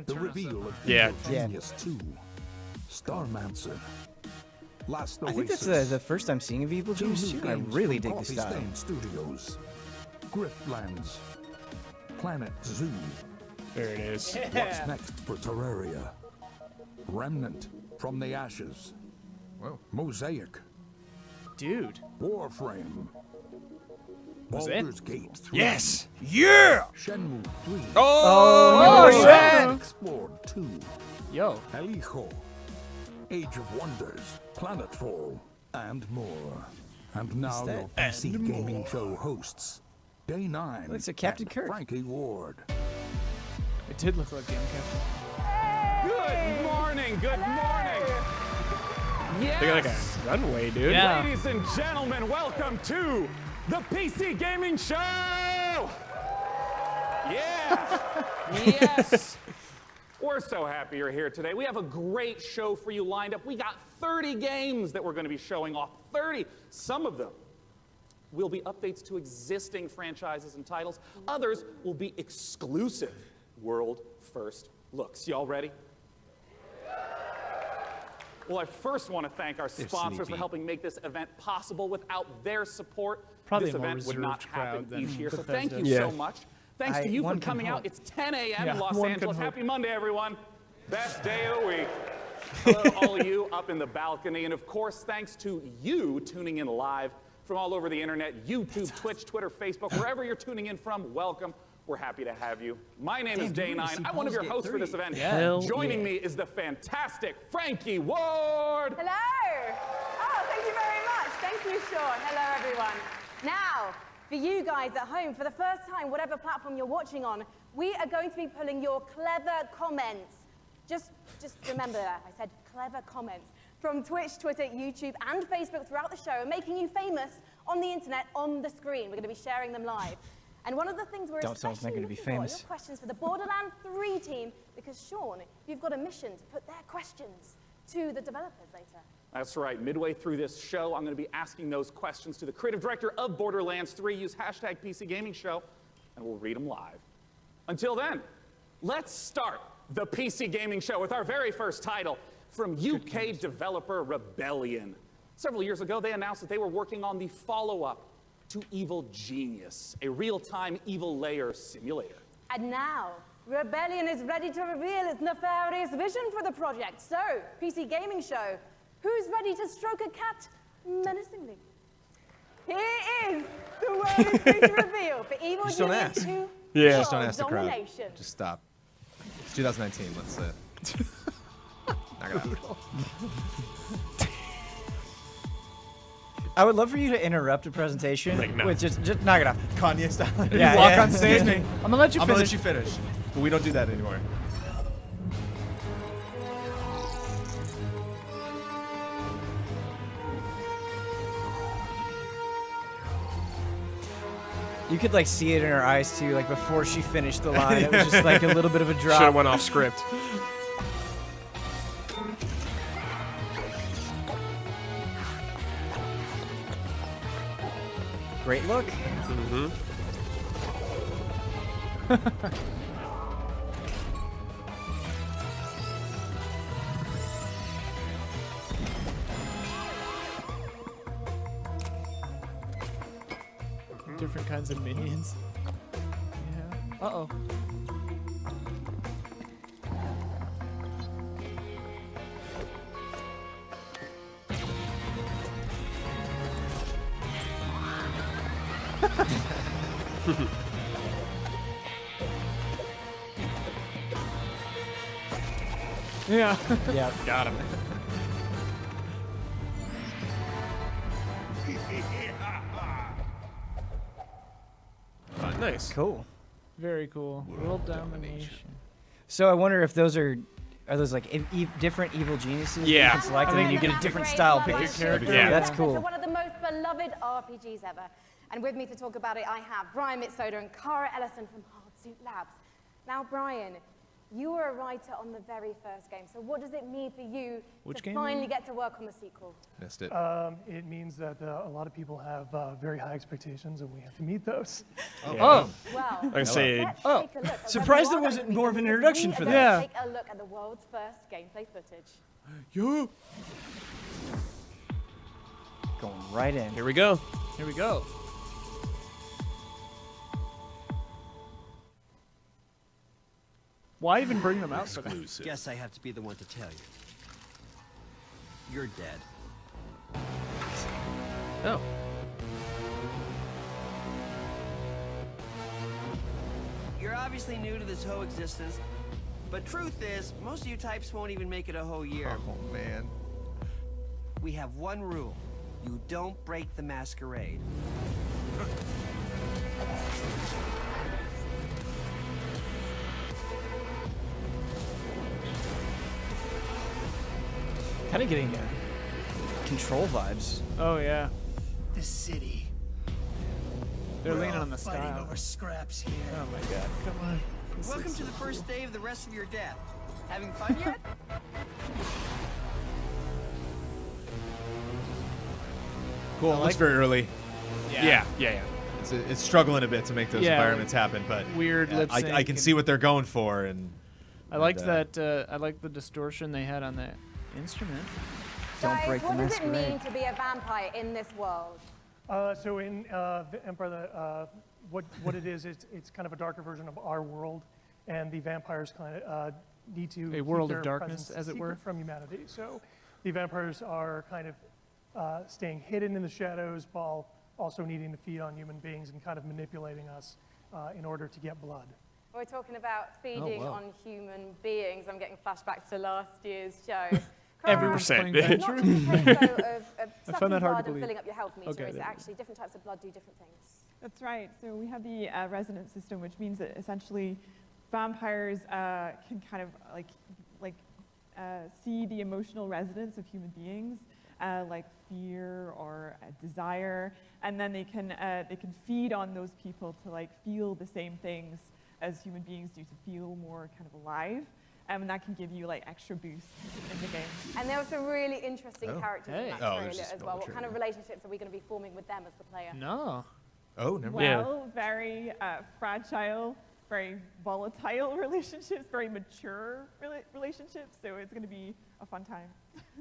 the reveal of Yeah. Evil Genius 2, Starmancer, Last I think that's Oasis. the first I'm seeing of Evil Two Genius new 2. I games really from dig the Coffee style. Stain Studios, Griftlands, Planet Zoo. There it is. What's next for Terraria? Remnant from the Ashes. Whoa. Mosaic, Dude. Warframe, Mosaic? Baldur's Gate 3. Yes. Yeah. Shenmue 3. Oh, shit. Explored 2. Yo. El Hijo, Age of Wonders, Planetfall, and more. And now that? your PC Gaming Show hosts. Day 9. Looks like Captain and Kirk. Frankie Ward. It did look like Game Captain. Good morning, good morning. Yes. They got like a runway, dude. Yeah. Ladies and gentlemen, welcome to the PC Gaming Show. Yeah. Yes. We're so happy you're here today. We have a great show for you lined up. We got 30 games that we're going to be showing off. 30. Some of them will be updates to existing franchises and titles. Others will be exclusive world first looks. Y'all ready? Well, I first want to thank our sponsors for sneaky. helping make this event possible. Without their support, Probably this a more event would not reserved crowd happen than each year. So Bethesda. thank you Yeah. so much. Thanks to I- you for one can coming out. hope. It's 10 a.m. Yeah, in Los one can Angeles. hope. Happy Monday, everyone. Best day of the week. Hello, all of you up in the balcony. And of course, thanks to you tuning in live from all over the internet, YouTube, Twitch, Twitter, Facebook, wherever you're tuning in from, welcome. We're happy to have you. My name is Damn, Day9. dude, I'm one of your Baldur's hosts Gate for this 3. event. Hell Joining yeah. me is the fantastic Frankie Ward. Hello! Oh, thank you very much. Thank you, Sean. Hello, everyone. Now, for you guys at home, for the first time, whatever platform you're watching on, we are going to be pulling your clever comments. Just remember that. I said clever comments from Twitch, Twitter, YouTube, and Facebook throughout the show, and making you famous on the internet, on the screen. We're going to be sharing them live. And one of the things we're Don't tell us I'm especially gonna be looking for are famous. your questions for the Borderlands 3 team, because Sean, you've got a mission to put their questions to the developers later. That's right. Midway through this show, I'm going to be asking those questions to the creative director of Borderlands 3. Use hashtag PC Gaming Show, and we'll read them live. Until then, let's start the PC Gaming Show with our very first title from UK developer Rebellion. Several years ago, they announced that they were working on the follow-up to Evil Genius, a real-time evil layer simulator. And now, Rebellion is ready to reveal its nefarious vision for the project. So, PC Gaming Show, who's ready to stroke a cat menacingly? Here is the world's big reveal for Evil Just don't Genius ask. 2 Yeah. Just don't World ask the crowd. Domination. Just stop. It's 2019. Let's knock it out. I would love for you to interrupt a presentation Like, no. with just knock it off. Kanye style. Yeah, Walk yeah. on stage. I'm gonna let you I'm finish. gonna let you finish, but we don't do that anymore. You could like see it in her eyes too. Like before she finished the line, it was just like a little bit of a Should drop. have went off script. Great look. Mm-hmm. Different kinds of minions. Yeah. Uh-oh. Yeah. Yeah. Got him. Nice. Cool. Very cool. World domination. So I wonder if those are those like different evil geniuses that you Yeah. can select, and I then you think get a different Great style. one. Pick your It's character. Yeah. That's to cool. one of the most beloved RPGs ever. And with me to talk about it, I have Brian Mitsoda and Cara Ellison from Hardsuit Labs. Now, Brian, you were a writer on the very first game. So what does it mean for you Which to game? finally get to work on the sequel? Missed it. It means that a lot of people have very high expectations, and we have to meet those. Oh. Well, I say, let's Oh, take a look at surprised whether there you are wasn't going to more of meet an them, introduction because for we are that. going to Take a look at the world's first gameplay footage. Yo. Going right in. here we go. Here we go. Why even bring them out for that? Guess I have to be the one to tell you. You're dead. Oh. You're obviously new to this whole existence, but truth is, most of you types won't even make it a whole year. Oh man. We have one rule. You don't break the masquerade. Kind of getting control vibes. Oh, yeah. The city. They're We're leaning all on the fighting style. over scraps here. Oh, my God. Come on. Welcome to the first day of the rest of your death. Having fun yet? Cool. Looks very early. Yeah. Yeah. It's struggling a bit to make those Yeah, environments happen, but Weird lip sync. I can see what they're going for, and I liked and, that. I liked the distortion they had on that instrument. Don't Guys, break the what does it masquerade. mean to be a vampire in this world? So in Empire, what it is, it's kind of a darker version of our world, and the vampires kind of need to A keep world of their darkness, presence as it secret were. from humanity. So the vampires are kind of staying hidden in the shadows while also needing to feed on human beings and kind of manipulating us in order to get blood. We're talking about feeding wow. on human beings. I'm getting flashbacks to last year's show. Everyone's Percent. playing It's not Venture. just a case, though, of sucking that hard to blood and believe. filling up your health meter. Okay, Is there we go. actually different types of blood do different things. That's right. So we have the resonance system, which means that essentially vampires can kind of see the emotional resonance of human beings, like fear or desire, and then they can feed on those people to like feel the same things as human beings do, to feel more kind of alive. And that can give you like extra boosts in the game. And there were some really interesting characters hey. in that Oh, trailer there's just as well. What no kind of relationships are we going to be forming with them as the player? No. oh, never mind. Well, very fragile, very volatile relationships, very mature relationships. So it's going to be a fun time.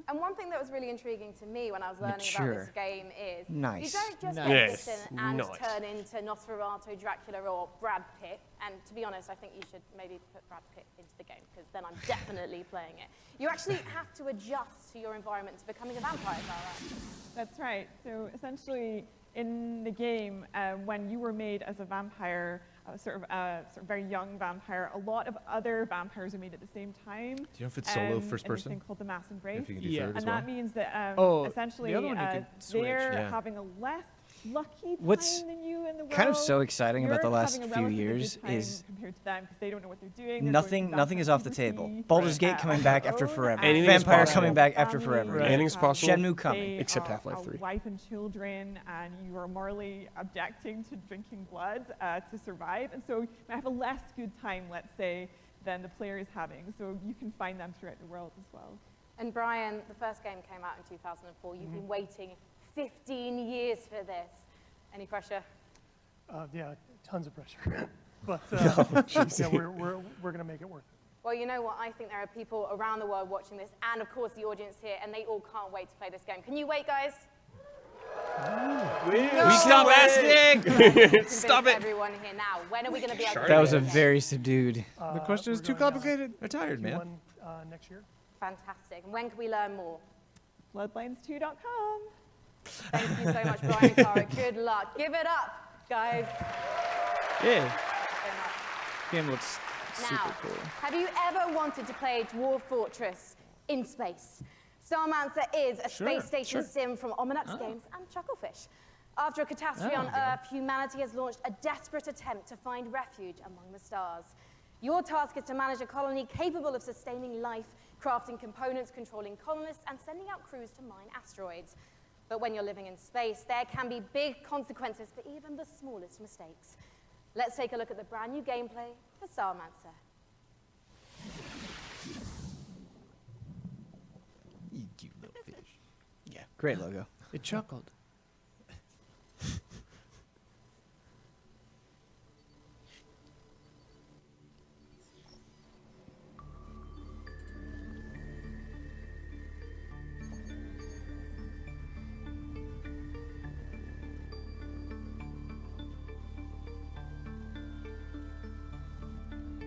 And one thing that was really intriguing to me when I was learning Mature. about this game is Nice. you don't just Nice. get Yes. Listen and Nice. turn into Nosferatu, Dracula, or Brad Pitt. And to be honest, I think you should maybe put Brad Pitt into the game, because then I'm definitely playing it. You actually have to adjust to your environment to becoming a vampire, Clara. That's right. So essentially, in the game, when you were made as a vampire, sort of very young vampire, a lot of other vampires are made at the same time. Do you know if it's solo, first in this person? thing called the Mass Embrace. If you can do Yeah. third as And well. that means that Oh, essentially the other one you could switch, they're yeah. having a less lucky time What's than you in the world. kind of so exciting about the You're last having a few relatively good years time is compared to them because they don't know what they're doing. They're nothing going is off the table. Baldur's Gate coming back after forever. Anything is Vampire possible. coming back after forever. Anything's possible. Shenmue coming. They Except are Half-Life a 3. wife and children, and you are morally objecting to drinking blood to survive, and so you might have a less good time, let's say, than the player is having. So you can find them throughout the world as well. And Brian, the first game came out in 2004. You've been waiting 15 years for this. Any pressure? Yeah, tons of pressure. But yeah, we're going to make it worth it. Well, you know what? I think there are people around the world watching this, and of course the audience here, and they all can't wait to play this game. Can you wait, guys? We stop asking. Stop it! Everyone here now. When are we going to be able to That was play a this game? very subdued. The question is we're too going, complicated. They're tired, man. Q1 next year. Fantastic. And when can we learn more? Bloodlines2.com. Thank you so much, Brian and Cara. Good luck. Give it up, guys. Yeah. So much. Game looks Now, super cool. have you ever wanted to play Dwarf Fortress in space? Starmancer is a space station sim from Ominux Games and Chucklefish. After a catastrophe on Earth, humanity has launched a desperate attempt to find refuge among the stars. Your task is to manage a colony capable of sustaining life, crafting components, controlling colonists, and sending out crews to mine asteroids. But when you're living in space, there can be big consequences for even the smallest mistakes. Let's take a look at the brand new gameplay for Starmancer. You little fish. Yeah, great logo. It chuckled.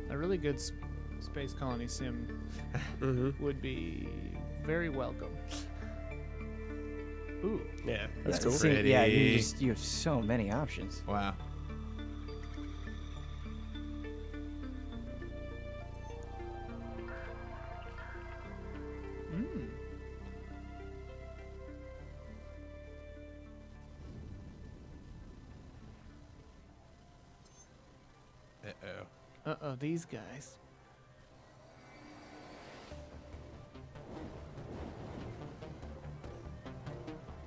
A really good space colony sim would be very welcome. Ooh. Yeah, that's Yeah, cool. see, yeah, Pretty. you have so many options. Wow. Uh-oh. Uh-oh, these guys.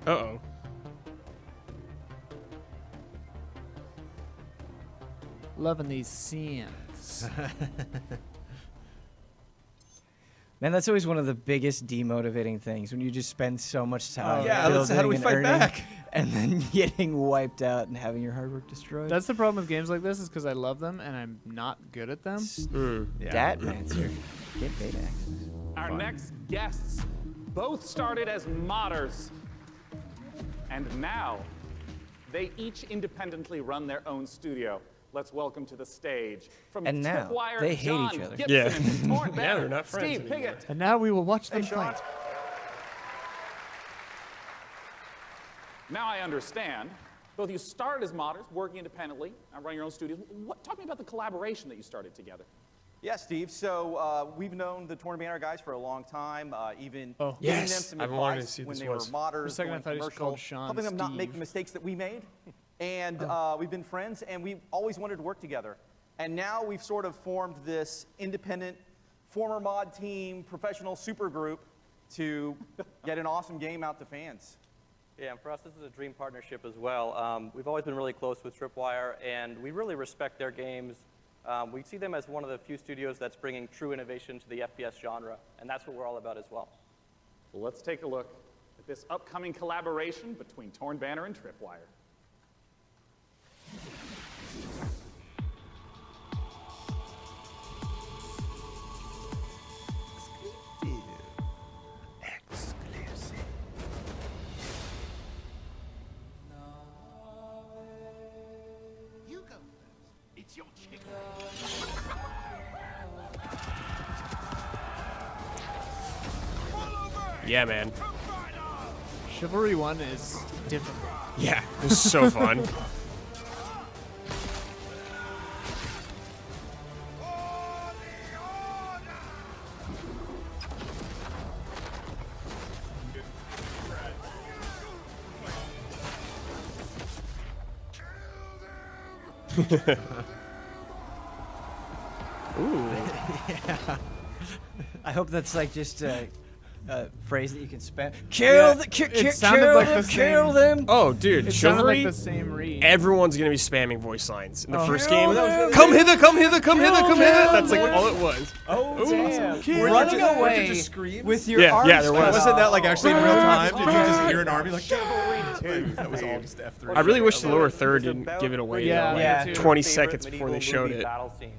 Uh-oh. Loving these scenes. Man, that's always one of the biggest demotivating things when you just spend so much time yeah, building how do we and fight earning, back? and then getting wiped out and having your hard work destroyed. That's the problem with games like this, is because I love them and I'm not good at them. Yeah. Datmancer. Get beta access. Our next guests both started as modders, and now they each independently run their own studio. Let's welcome to the stage from And now, Tripwire, they hate John each other. Gibson Yeah. and Torn Yeah, Banner, they're not friends Steve anymore. Piggott. And now we will watch them Sean. fight. Now I understand. Both of you started as modders, working independently, running your own studios. Talk to me about the collaboration that you started together. Yeah, Steve. So we've known the Torn Banner guys for a long time, even Oh. giving them Yes, some I've wanted to advice see when this they was. were modders, For a second I going thought he was commercial, called Sean helping them not make Steve. the mistakes that we made. And we've been friends, and we've always wanted to work together. And now we've sort of formed this independent, former mod team, professional super group to get an awesome game out to fans. Yeah, and for us, this is a dream partnership as well. We've always been really close with Tripwire, and we really respect their games. We see them as one of the few studios that's bringing true innovation to the FPS genre, and that's what we're all about as well. Well, let's take a look at this upcoming collaboration between Torn Banner and Tripwire. You go first. It's your chicken. Yeah, man. Chivalry 1 is difficult. Yeah, it was so fun. Ooh. Yeah. I hope that's like just a phrase that you can spam. Kill the it sounded like the kill same- them. Oh, dude, It sounded like Chivalry. the same read. Everyone's gonna be spamming voice lines in the first Kill game. them. Come hither, come hither, come hither, come hither. Kill That's like them. all it was. Oh Ooh. damn! Kill Running them. Weren't away it just screams? with your Yeah, arms. yeah, there was. Wasn't that like actually in real time? Did you just hear an army like that was all just F3? I really wish the lower third didn't give it away. Yeah, though. yeah. Like too. 20 Favorite seconds before they medieval showed movie it. Battle scenes.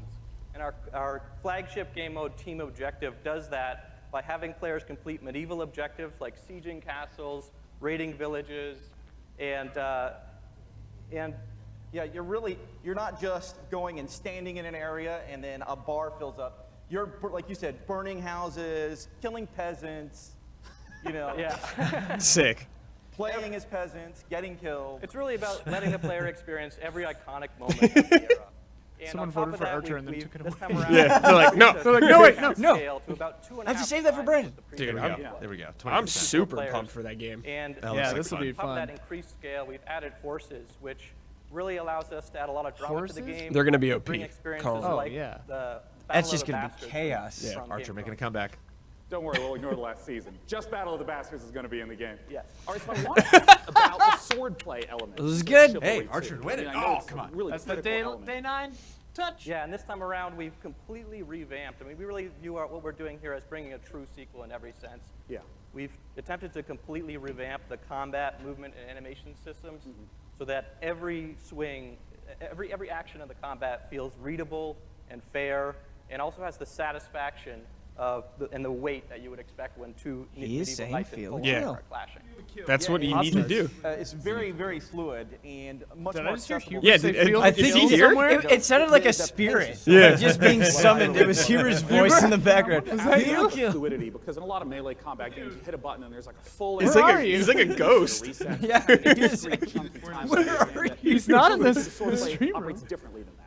And our flagship game mode, Team Objective, does that by having players complete medieval objectives like sieging castles, raiding villages, and Yeah, you're not just going and standing in an area and then a bar fills up. You're, like you said, burning houses, killing peasants, you know, Sick. playing as peasants, getting killed. it's really about letting the player experience every iconic moment of the era. And Someone on top voted of for that, Archer and then we've- took it this away. time around, Yeah, they're like, no. They're like, no, wait, no, no. scale to about 2.5 I have to save that for times Brandon. the Dude, previous yeah. one. There we go. I'm 20%. super players. pumped for that game. And That looks Yeah, like this will fun. be on top of that fun. increased scale, we've added horses, which really allows us to add a lot of drama to the Horses? game. They're gonna be OP. Bring experiences Colin. Oh, like yeah. the That's Battle just of the gonna be Bastards chaos. Yeah, from Archer Game of making a Thrones. comeback. Don't worry, we'll ignore the last season. Just Battle of the Bastards is going to be in the game. Yes. All right, so I want to ask about the swordplay element. This is good. Chivalry Hey, too. Archer would win it. I know Oh, it's a come on. Really That's the critical element. day 9 touch. Yeah, and this time around, we've completely revamped. I mean, we really view what we're doing here as bringing a true sequel in every sense. Yeah. We've attempted to completely revamp the combat, movement, and animation systems so that every swing, every action of the combat feels readable and fair, and also has the satisfaction of and the weight that you would expect when two He is medieval saying knights in feel full good. armor are clashing. That's what you need to do. It's very, very fluid and much Did I more just hear accessible. Hubert Yeah, say dude, feel I the think kill he's somewhere? It sounded like a The spirit. pace is Yeah. so Just being summoned. It was Huber's voice in the background. Was that that you? fluidity, because in a lot of melee combat games, you hit a button and there's like a full. He's Where like are a you? he's like a ghost. Yeah, Where are you? He's not in this Swordplay stream room. operates differently than that.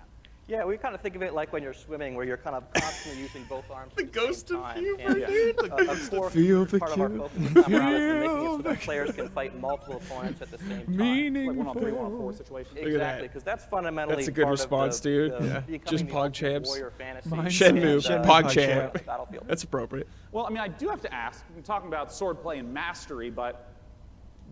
Yeah, we kind of think of it like when you're swimming, where you're kind of constantly using both arms. The at the ghost same of time. Hubert, And, dude. a core Feel the part of our kill. focus this time around has been making it so that players can fight multiple opponents at the same time. Like 1-on-3, 1-on-4 situation. at Exactly, that. because that's fundamentally That's a good part of response, the, dude. the Yeah. becoming Just the pog ultimate champs. warrior fantasy Shenmue, and, pog Shenmue, champ. Battlefield. That's appropriate. Well, I mean, I do have to ask. I'm talking about swordplay and mastery, but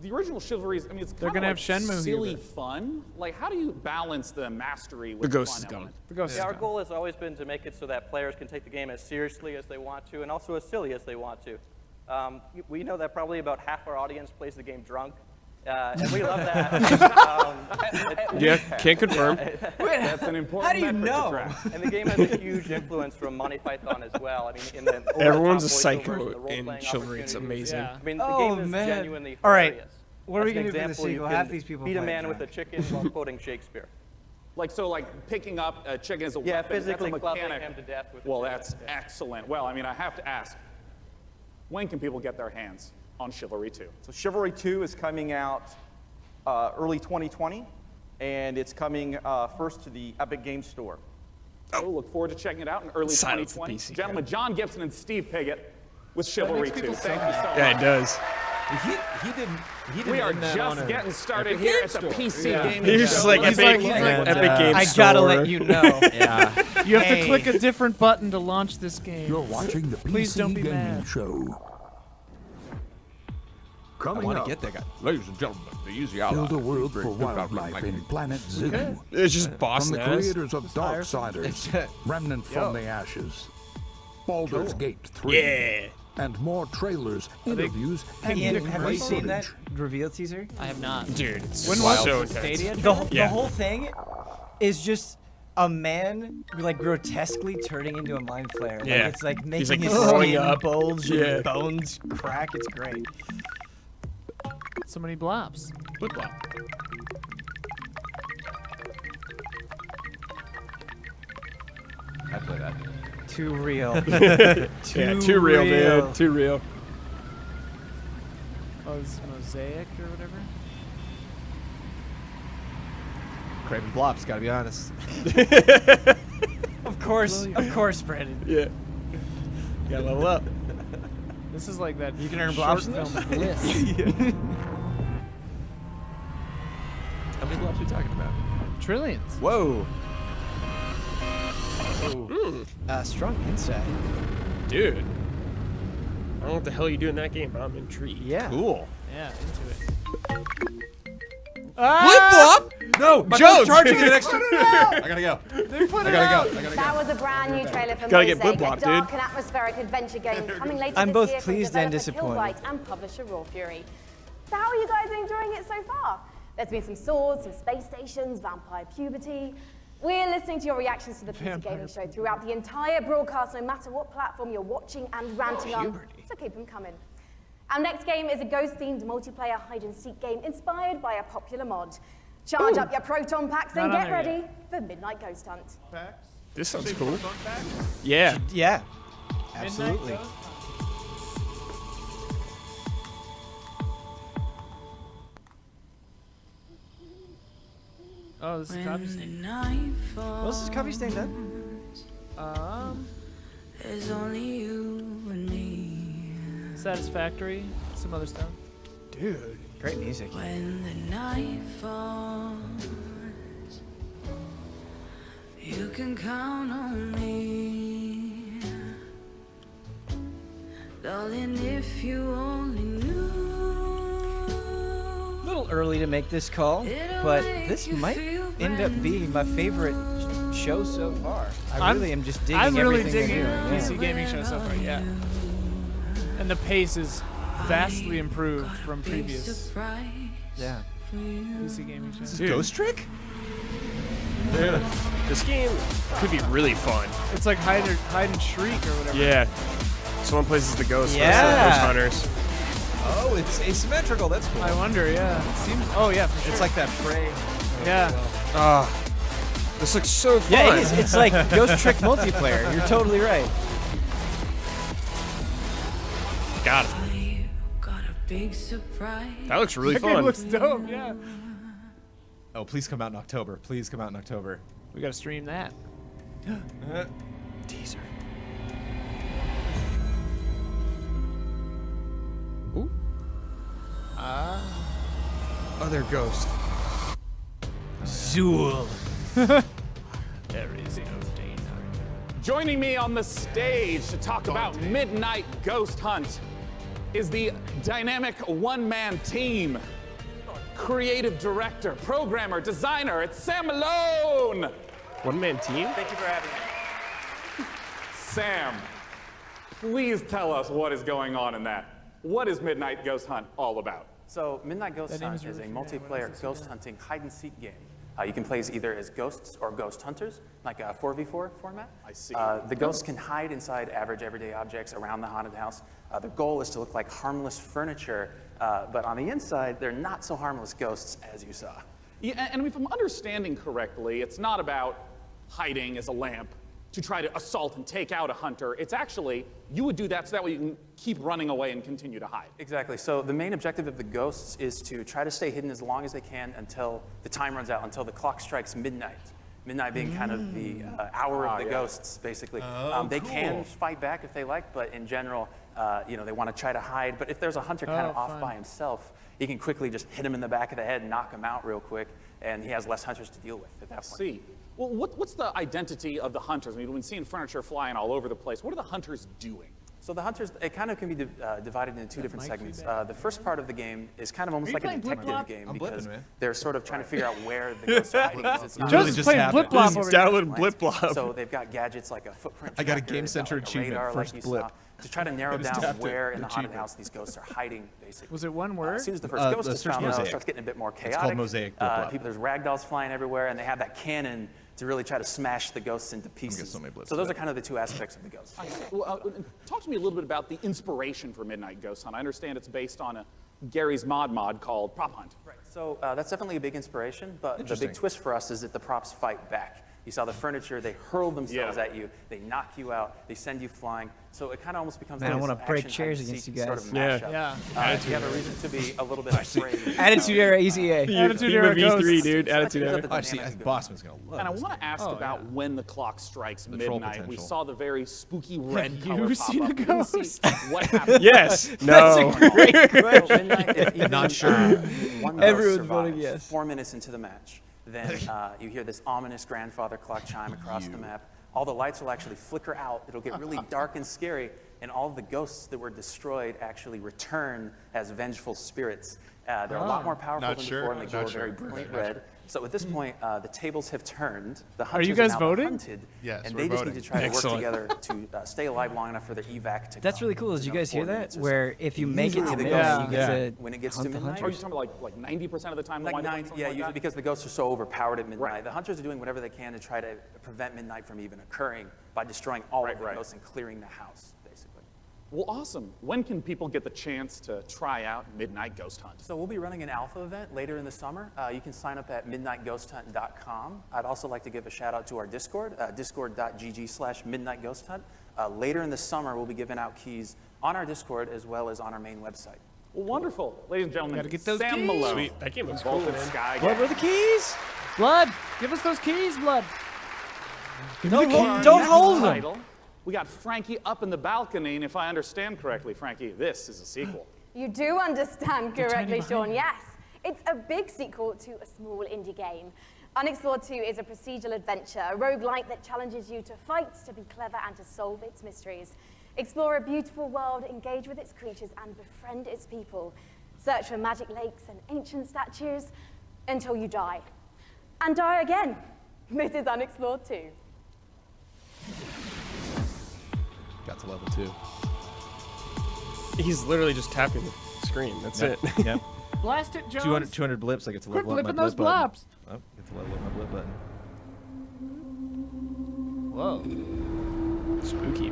the original chivalries. I mean, it's They're kind gonna of have Shenmue silly here, fun. Like, how do you balance the mastery with The ghost fun is gone. element? The ghost is Yeah, our gone. goal has always been to make it so that players can take the game as seriously as they want to and also as silly as they want to. We know that probably about half our audience plays the game drunk, and we love that. Yeah, can't confirm. That's an important How do you metric to know? track. And the game has a huge influence from Monty Python as well. I mean, in the Everyone's a over-the-top voiceovers and psycho the in role-playing Chivalry. It's opportunities. amazing. Yeah. I mean, the Oh, game is man. genuinely All right. hilarious. What are we As gonna an do for the example, you sequel? can Half these people beat a play man drunk. with a chicken while quoting Shakespeare. Like, so, like, picking up a chicken as a Yeah, weapon, physically that's a clubbing mechanic. him to death with a Well, chicken. that's excellent. Well, I mean, I have to ask, when can people get their hands on Chivalry 2? So Chivalry 2 is coming out early 2020, and it's coming first to the Epic Games Store. Oh, look forward to checking it out in early Silence the 2020. PC Gentlemen, John Gibson and Steve Piggott with Chivalry 2. Thank you so much. Yeah, it does. He didn't. We are end that on just a getting started Epic here Games at the Store. PC Yeah. gaming He's show. just like He's Epic, like- Epic Games I Store. gotta let you know. Yeah. You have to Hey. click a different button to launch this game. You're watching the Please PC don't be Gaming mad. Show. I Coming want up, to get that guy. Ladies and gentlemen, the easy build a world for wildlife in Planet Zoo. It's just boss From the ass. creators of Darksiders, Remnant from the Ashes, Baldur's Gate 3, Yeah. and more trailers, interviews, and Ian, gameplay have you seen that footage. reveal teaser? I have not. Dude, it's When wild. was So it? intense. Stadia? The Yeah. whole thing is just a man like grotesquely turning into a mind flayer. Like, Yeah. it's like He's, making like, his growing skin up. bulge Yeah. and bones crack. It's great. So many blobs. Flip flop. I play that. Too real. Yeah, too real, man. Too real. Oh, it's Mosaic or whatever. Craven Blops, gotta be honest. Of course, Brandon. Yeah. Gotta level up. This is like that. You can earn short blobs in film this? Bliss. How many Blops did you talking about? Trillions. Whoa. Strong insight. Dude. I don't know what the hell you do in that game, but I'm intrigued. Yeah. Cool. Yeah, into it. Blip blop? No, my Jones! phone's charging an extra. I gotta go. They put I it gotta out. go. I gotta That go. was a brand new trailer for Gotta get Mosaic, blip-blop, a dark dude. and atmospheric adventure game coming later I'm this both year from pleased and developer disappointed. Killbyte and publisher Raw Fury. So how are you guys enjoying it so far? There's been some swords, some space stations, vampire puberty. We're listening to your reactions to the PC Gaming Show throughout the entire broadcast, no matter what platform you're watching and ranting on. So keep them coming. Our next game is a ghost-themed multiplayer hide-and-seek game inspired by a popular mod. Charge up your proton packs and Not on get there ready for Midnight Ghost Hunt. This sounds cool. Yeah. Yeah. Absolutely. Midnight Ghost? Oh, this is Coffee Stain. Well, this is Coffee Stain then. There's only you and me. Satisfactory. Some other stuff. Dude, great music. When the night falls, you can count on me. Darling, if you only knew. A little early to make this call, but this might end up being my favorite show so far. I really am just digging I'm really everything digging they're doing. PC Gaming Show so far, yeah. And the pace is vastly improved from previous Yeah. PC Gaming Show. This is Ghost Trick? Yeah. This game could be really fun. It's like hide and shriek or whatever. Yeah. Someone plays as the ghost. Yeah. Ghost hunters. Oh, it's asymmetrical. That's cool. I wonder, yeah. It seems. Oh yeah, for sure. It's like that Prey. Yeah. This looks so fun. Yeah, it is. It's like Ghost Trick multiplayer. You're totally right. Got it. Got a big surprise. That looks really That game fun. looks dope. Yeah. Oh, please come out in October. Please come out in October. We gotta stream that. Teaser. Ooh. Other ghost. Zool. There is no danger. Joining me on the stage to talk about Midnight Ghost Hunt is the dynamic one-man team. Creative director, programmer, designer, it's Sam Malone! One-man team? Thank you for having me. Sam, please tell us what is going on in that. What is Midnight Ghost Hunt all about? So Midnight Ghost That name Hunt is is a really multiplayer ghost hunting hide-and-seek game. You can play as either as ghosts or ghost hunters, like a 4v4 format. I see. The ghosts can hide inside average everyday objects around the haunted house. The goal is to look like harmless furniture, but on the inside, they're not so harmless ghosts as you saw. Yeah, and if I'm understanding correctly, it's not about hiding as a lamp to try to assault and take out a hunter. It's actually, you would do that so that way you can keep running away and continue to hide. Exactly. So the main objective of the ghosts is to try to stay hidden as long as they can until the time runs out, until the clock strikes midnight. Midnight being kind of the hour of the ghosts, basically. They can fight back if they like, but in general, they want to try to hide. But if there's a hunter kind of off by himself, he can quickly just hit him in the back of the head and knock him out real quick, and he has less hunters to deal with at that point. See. Well, what's the identity of the hunters? I mean, we've been seeing furniture flying all over the place. What are the hunters doing? So the hunters, it kind of can be divided into two different segments. The first part of the game is kind of almost like a detective game because they're sort of trying to figure out where the ghosts are hiding. It's not Just playing Blip Blop over here. Download Blip Blop. So they've got gadgets like a footprint I got a tracker, Game they've got Center like a achievement, radar first like you blip. saw, to try to narrow just down tapped where it, in the haunted achievement. house these ghosts are hiding, basically. Was it one word? As soon as the first ghost the is search found out, it Mosaic. starts getting a bit more chaotic. It's called Mosaic Blip Blop. There's ragdolls flying everywhere, and they have that cannon to really try to smash the ghosts into pieces. so many blips So those for are kind of the two aspects of the ghosts. Well, talk to me a little bit about the inspiration for Midnight Ghost Hunt. I understand it's based on a Gary's mod called Prop Hunt. Right. So that's definitely a big inspiration, but the big twist for us is that the props fight back. You saw the furniture, they hurl themselves at you, they knock you out, they send you flying. So it kind of almost becomes Man, I like wanna this break action chairs hide-and-seek against you sort guys. of mashup. Yeah. You have a reason to be a little bit afraid. Attitude Era Easy A. Attitude Theme Era of E3, Ghosts. dude. Attitude That's Era. the Oh, see, dynamic of Bossman's gonna love And I this. want to ask about when the clock strikes troll midnight. We potential. saw the very spooky red Have color you pop seen up. a We didn't see ghost? what happened? Yes. No. Well, midnight, if even, Not sure. one Everyone's ghost voting survives yes. 4 minutes into the match, then you hear this ominous grandfather clock chime across the map. All the lights will actually flicker out. It'll get really dark and scary, and all of the ghosts that were destroyed actually return as vengeful spirits. They're a lot more powerful than before, and they glow very brilliant red. So at this point, the tables have turned. The hunters you guys are now voting? hunted, Yes, and we're they just voting. need to try to work Excellent. together to stay alive long enough for their evac to That's come. really cool. Did you guys hear 4 that? minutes or so. Where if you make it to Usually the midnight, ghosts- you get to When it gets to hunt the midnight. Are you talking about like 90% of the time? they'll Like wind up 90, something yeah, like usually that? because the ghosts are so overpowered at midnight. Right. The hunters are doing whatever they can to try to prevent midnight from even occurring by destroying all of the ghosts and clearing the house, basically. Well, awesome. When can people get the chance to try out Midnight Ghost Hunt? So we'll be running an alpha event later in the summer. You can sign up at midnightghosthunt.com. I'd also like to give a shout out to our Discord, discord.gg/midnightghosthunt. Later in the summer, we'll be giving out keys on our Discord as well as on our main website. Well, wonderful. Ladies and gentlemen, Gotta get those Sam keys. Malone. Sweet. That game looks Vaulted cool, man. Sky Blood, where are the keys? Blood, give us those keys, Blood. Don't Next hold them. title, we got Frankie up in the balcony, and if I understand correctly, Frankie, this is a sequel. You do understand correctly, behind Sean, me. yes. It's a big sequel to a small indie game. Unexplored 2 is a procedural adventure, a roguelike that challenges you to fight, to be clever, and to solve its mysteries. Explore a beautiful world, engage with its creatures, and befriend its people. Search for magic lakes and ancient statues until you die. And die again. This is Unexplored 2. Got to level 2. He's literally just tapping the screen. That's it. Yep. Blast it, Jones. 200 blips. I get to Quit level up my blipping those blip button. blops. Oh, get to level up my blip button. Whoa. Spooky.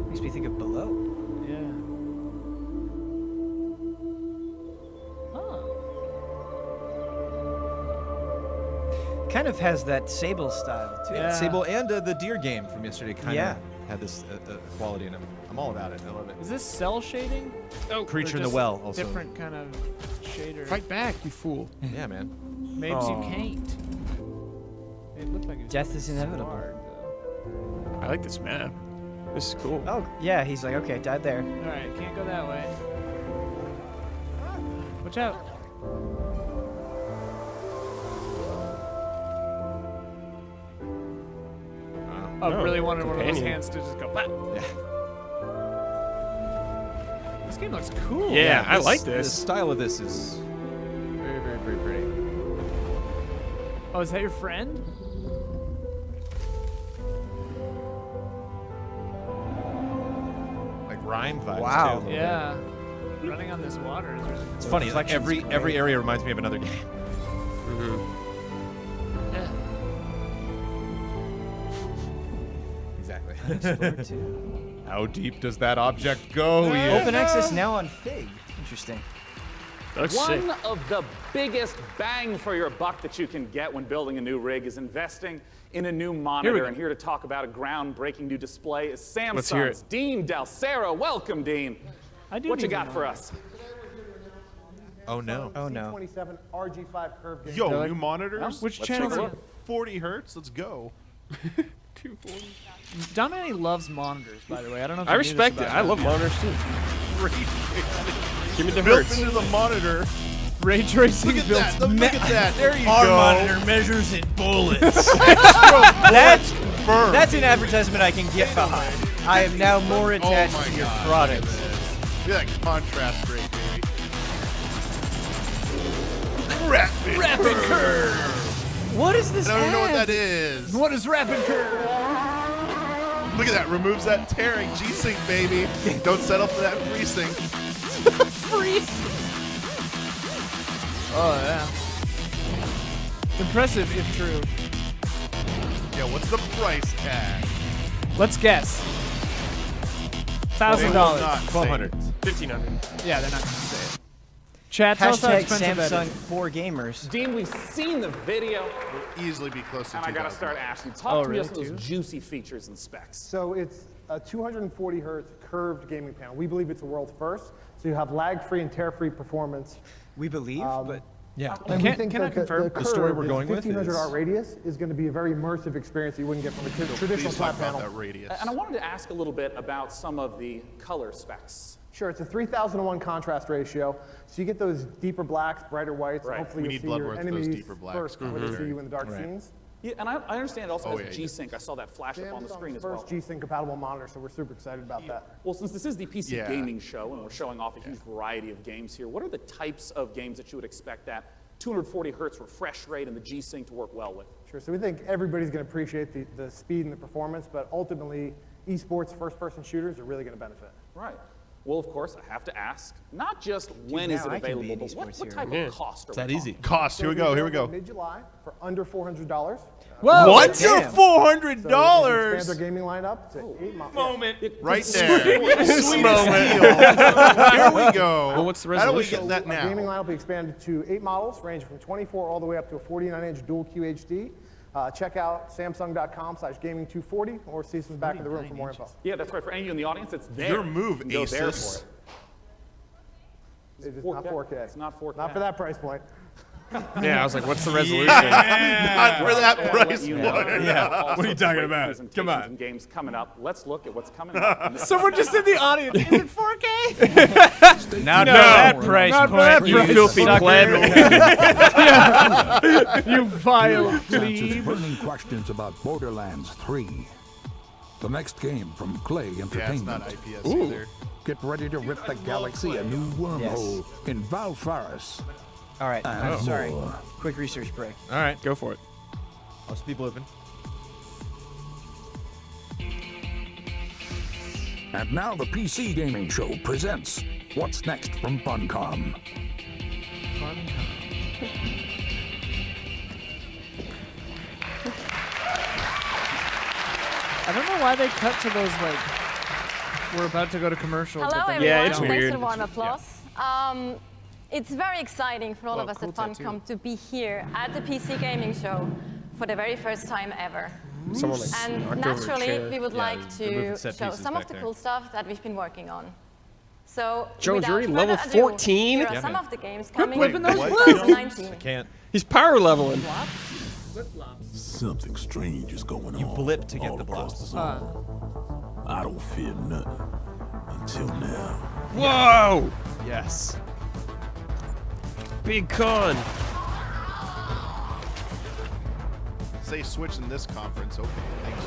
Makes me think of Below. Yeah. Kind of has that Sable style too. Yeah. Sable and the deer game from yesterday kind of Yeah. had this quality in them. I'm all about it. I love it. Is this cell shading? Oh, Creature Or in the just well also. Different kind of shader. Fight back, you fool. Yeah, man. Maybe Aw. you can't. It looked like it was Death is inevitable. hard, though. I like this map. This is cool. Oh, yeah, he's like, okay, died there. All right, can't go that way. Watch out. I Oh, really wanted one of those companion. hands to just go. Bah. Yeah. This game looks cool. Yeah, I like The this. style of this is very, very, very pretty. Oh, is that your friend? Like rhyme vibes Wow. too. Yeah. Running on this water is really It's funny. Like every area reminds me of another game. Exactly. Unexplored 2. How deep does that object go? Open access now on Fig. Interesting. That looks sick. One of the biggest bang for your buck that you can get when building a new rig is investing in a new monitor. And here to talk about a groundbreaking new display is Let's hear Samsung's Dean Dalcero. Welcome, Dean. I do What you need got one. for us? Oh no. Oh no. C27 RG5 curved game. Yo, new monitors? Which Let's channel? take a look. 40 hertz. Let's go. 240. Dominic loves monitors, by the way. I don't know if I you knew this respect it. about I him. love monitors too. Give me the Built hertz. into the monitor. Ray tracing Look at built. that. Look at that. There you Our go. monitor measures in bullets. That's firm. That's an advertisement I can get behind. I am now more attached my to your God. product. Look at that contrast rate, baby. Rapid curve. What is this? I don't even know what ad? that is. What is rapid curve? Look at that. Removes that tearing. G-Sync, baby. Don't settle for that FreeSync. Oh yeah. Impressive if true. Yeah, what's the price tag? Let's guess. They will $1,000. not say 1200. 1500. Yeah, they're not gonna say it. Chat, tell us how Hashtag expensive that Samsung is. for gamers. Dean, we've seen the video, Will easily be close to and I gotta 2000. start asking. Talk Oh, to me really, about those too? juicy features and specs. So it's a 240 hertz curved gaming panel. We believe it's a world first. So you have lag-free and tear-free performance. We believe, but Yeah. And Can- we think can I that confirm? the The story curve, we're its going with 1500 is- art radius is going to be a very immersive experience that you wouldn't get from a traditional Please flat talk about panel. that radius. And I wanted to ask a little bit about some of the color specs Sure, it's a 3,000-to-1 contrast ratio, so you get those deeper blacks, brighter whites, and hopefully We you'll need see blood your worth those enemies deeper blacks. first before they see you in the dark scenes. Yeah, and I understand it also Oh, has yeah, G-Sync. I saw that flash up on the screen as well. First G-Sync compatible monitor, so we're super excited about that. Well, since this is the PC Yeah. gaming show and we're showing off a huge variety of games here, what are the types of games that you would expect that 240 hertz refresh rate and the G-Sync to work well with? Sure, so we think everybody's going to appreciate the speed and the performance, but ultimately, esports first-person shooters are really going to benefit. Right. Well, of course, I have to ask, not just when is it now I can be available, an but esports what hero. type of cost are It's we that easy. talking? Cost. Here we go. Here we go. Mid-July for under $400. Whoa! What's your Damn. $400? Expand our gaming lineup to 8 months. Moment. Right there. Sweetest moment. deal. Here we go. Well, what's the How do we resolution? get that Our gaming now? lineup will be expanded to 8 models, ranging from 24 all the way up to a 49-inch dual QHD. Check out Samsung.com/gaming240 or see us in the back of the room for more info. Yeah, that's right. For any of you in the audience, it's there. Your move, You can go there Asus. for it. It's not 4K. It's not 4K. Not for that price point. Yeah, I was like, what's the resolution? Not for that I'll let price you point. know. Yeah. Also What are you talking great about? presentations Come on. And games coming up. Let's look at what's coming up. Someone just in the audience. Is it 4K? Not No, for that price not for point, that You price filthy point. pleb. Yeah. You vile Answers plebe. burning questions about Borderlands 3. The next game from Clay Yeah, it's Entertainment. not IPS either. Get ready to rip the galaxy a new wormhole in Valfaris. All right, I'm And sorry. more. Quick research break. All right. Go for it. I'll just be blipping. And now the PC Gaming Show presents What's Next from Funcom. I don't know why they cut to those, like, we're about to go to commercial. Hello, but then everyone. Yeah, it's Thanks weird. for the warm applause. It's very exciting for all Whoa, of us cool at Funcom to be here at the PC Gaming Show for the very first time ever. Someone like And knocked over a naturally, chair. we would Yeah, like they're moving to set show pieces some of back the there. cool stuff that we've been working on. So, Jones, you're without already level further ado, 14? Here are Yeah, some man. of the games coming whipping in those what? 2019. Can't. He's power leveling. Something strange is going on. Blip to get all the across blast. the zone. I don't fear nothing until now. Whoa! Yes. Big con. Say Switch in this conference. Okay, thanks.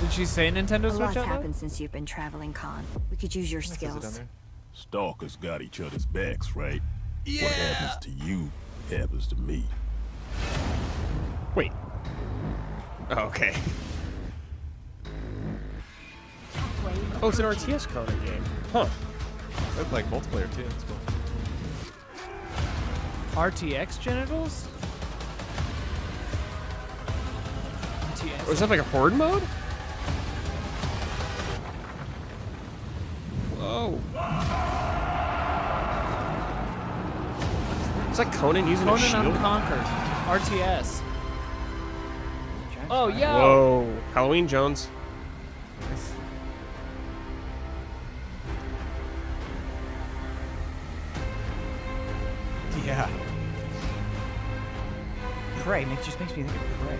Did she say Nintendo A Switch lot's out there? happened since you've been traveling, Con. We could use your Says it down skills. there. Stalkers got each other's backs, right? Yeah. What happens to you happens to me. Wait. Oh, okay. Oh, it's an RTS Conan game. Huh. Look like multiplayer too. That's cool. RTX genitals? RTS. Was that like a horde mode? Whoa. Is that Conan using a Conan shield? Unconquered. RTS. Oh, yeah. Whoa. Halloween Jones. Yeah. Prey just makes me think of Prey.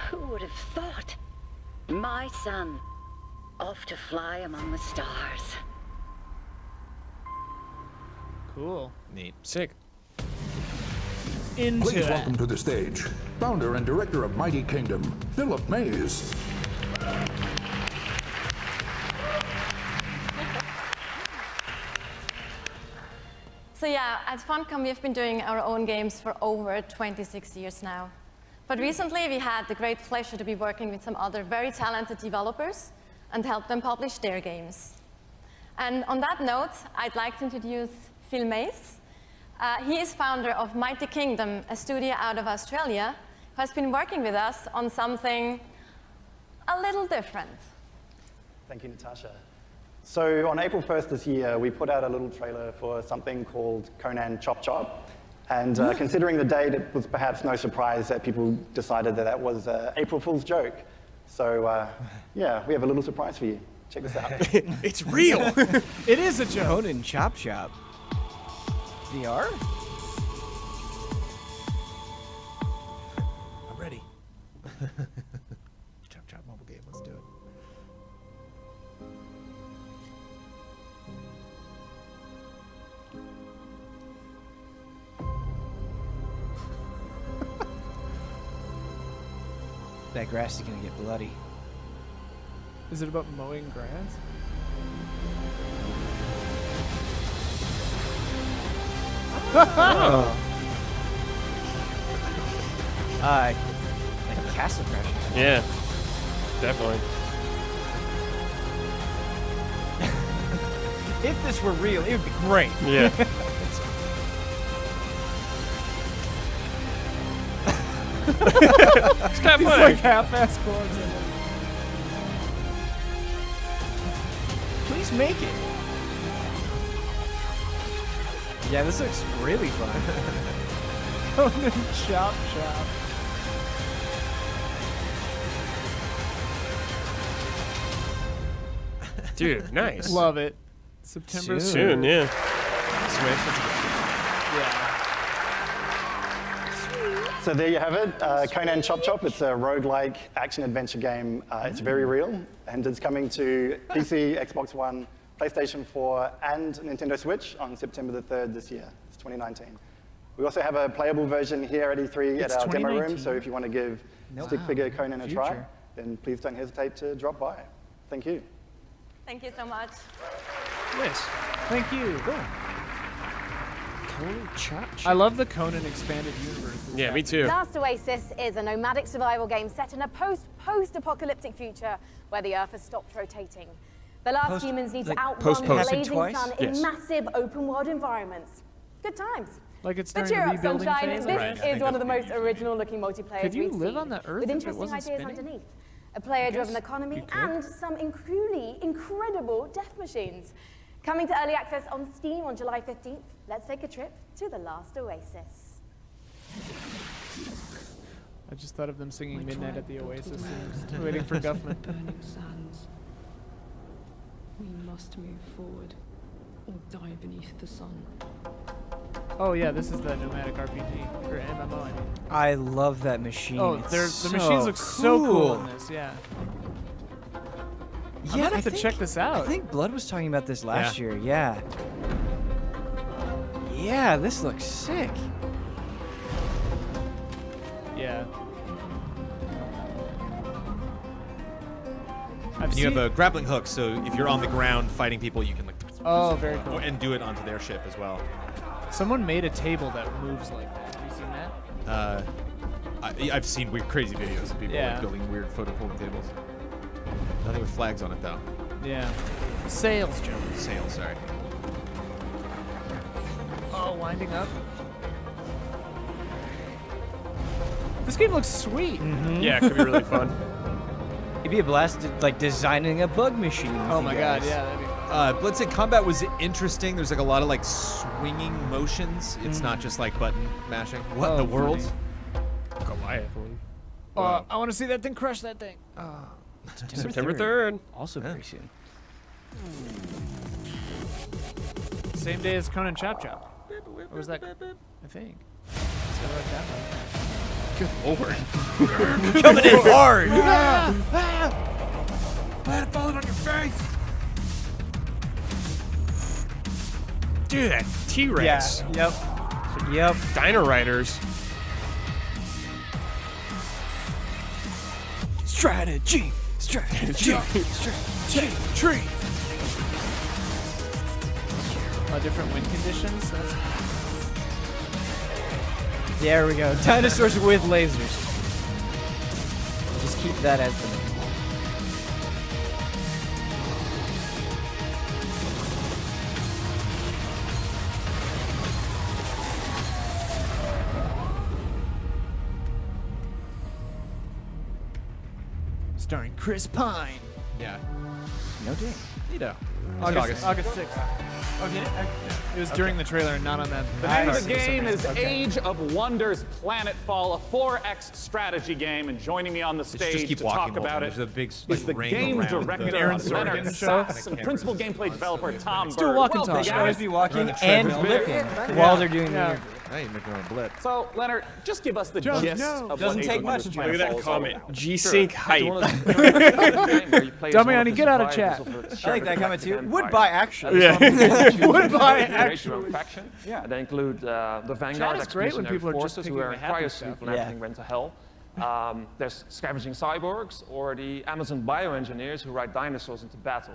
Who would have thought? My son, off to fly among the stars. Cool. Neat. Sick. Into Please it. welcome to the stage, founder and director of Mighty Kingdom, Philip Mays. So yeah, at Funcom we've been doing our own games for over 26 years now. But recently we had the great pleasure to be working with some other very talented developers and help them publish their games. And on that note, I'd like to introduce Phil Mays. He is founder of Mighty Kingdom, a studio out of Australia, who has been working with us on something a little different. Thank you, Natasha. So on April 1st this year, we put out a little trailer for something called Conan Chop Chop. And considering the date, it was perhaps no surprise that people decided that that was an April Fool's joke. So yeah, we have a little surprise for you. Check this out. It's real. It is a joke. Conan Chop Chop. VR? I'm ready. Chop Chop mobile game. Let's do it. That grass is gonna get bloody. Is it about mowing grass? Oh. Like Castle Crash. Yeah, definitely. If this were real, it would be great. Yeah. It's kind of He's funny. like half-ass chords in it. Please make it. Yeah, this looks really fun. Conan Chop Chop. Dude, nice. Love it. September Soon, yeah. Switch. That's a good So there you have it, Conan Chop Chop. It's a roguelike action-adventure game. It's very real, and it's coming to PC, Xbox One, PlayStation 4, and Nintendo Switch on September the 3rd this year. It's 2019. We also have a playable version here at E3 It's at our demo room, 2019. so if you want to give Stick Figure Conan a try, then please don't hesitate to drop by. Thank you. Thank you so much. Nice. Thank you. Conan Chop Chop. I love the Conan expanded universe. Yeah, me too. Last Oasis is a nomadic survival game set in a post-apocalyptic future where the Earth has stopped rotating. The last humans need to outrun the blazing sun in massive open-world environments. Good times. Like it's But during cheer the up, rebuilding Sunshine. phase? This Right. is one of the most original-looking multiplayers Could you we've live seen, on the Earth with if it interesting wasn't ideas spinning? underneath. A player-driven economy and some incredible death machines. Coming to early access on Steam on July 15th, let's take a trip to the Last Oasis. I just thought of them singing Midnight at the Oasis and waiting for Guffman. Burning sands. We must move forward or die beneath the sun. Oh yeah, this is the nomadic RPG or MMO. I mean. I love that machine. Oh, It's the machines look so cool in this. Yeah. Yeah, I'm gonna have to think- check this out. I think Blood was talking about this last Yeah. year. Yeah. Yeah, this looks sick. Yeah. And you have a grappling hook, so if you're on the ground fighting people, you can like. Oh, very cool. And do it onto their ship as well. Someone made a table that moves like that. Have you seen that? I've seen weird, crazy videos of people Yeah. like, building weird photo folding tables. Nothing with flags on it though. Yeah. Sails, Joe. Sails, sorry. Oh, winding up. This game looks sweet. Yeah, it could be really fun. It'd be a blast, like designing a bug machine. with Oh you my god, guys. yeah, that'd be fun. Bloodstained Combat was interesting. There's like a lot of like swinging motions. It's not just like button mashing. What in the world? Goliath one. I want to see that thing crush that thing. September 3rd. Also very soon. Same day as Conan Chop Chop. Or was that? I think. Let's go like that one. Good lord. Coming in hard. Let it fall on your face. Dude, that T-Rex. Yeah. Yep. Dino Riders. Strategy. Tree. Different wind conditions. There we go. Dinosaurs with lasers. Just keep that as the name. Starring Chris Pine. Yeah. No dang. Neato. August 6th. Oh, did it? It was during the trailer and not on that. The name of part the for some game is reason. Okay. Age of Wonders Planetfall, a 4X strategy game. And joining me on the just stage keep to walking talk about There's it a big is the ring game around director, the Aaron Leonard Sorkin show. Suss, and principal gameplay developer Tom do a Bird. walk and Welcome, talk. They should guys. always be walking the and treadmill. blipping Yeah. while they're doing the Yeah. interview. I ain't making a blip. So, Leonard, just give us the Just gist no. of Doesn't what take Age of much Wonders to Look at Planetfall that is all comment. about. G-Sync hype. Damiani, get out of chat. I like that comment too. Would buy actually. Would buy actually. faction. Yeah. They include the Chat Vanguard is great when expeditionary people are just forces picking who are the in happy cryosleep stuff. when Yeah. everything went to hell. There's scavenging cyborgs or the Amazon bioengineers who ride dinosaurs into battle.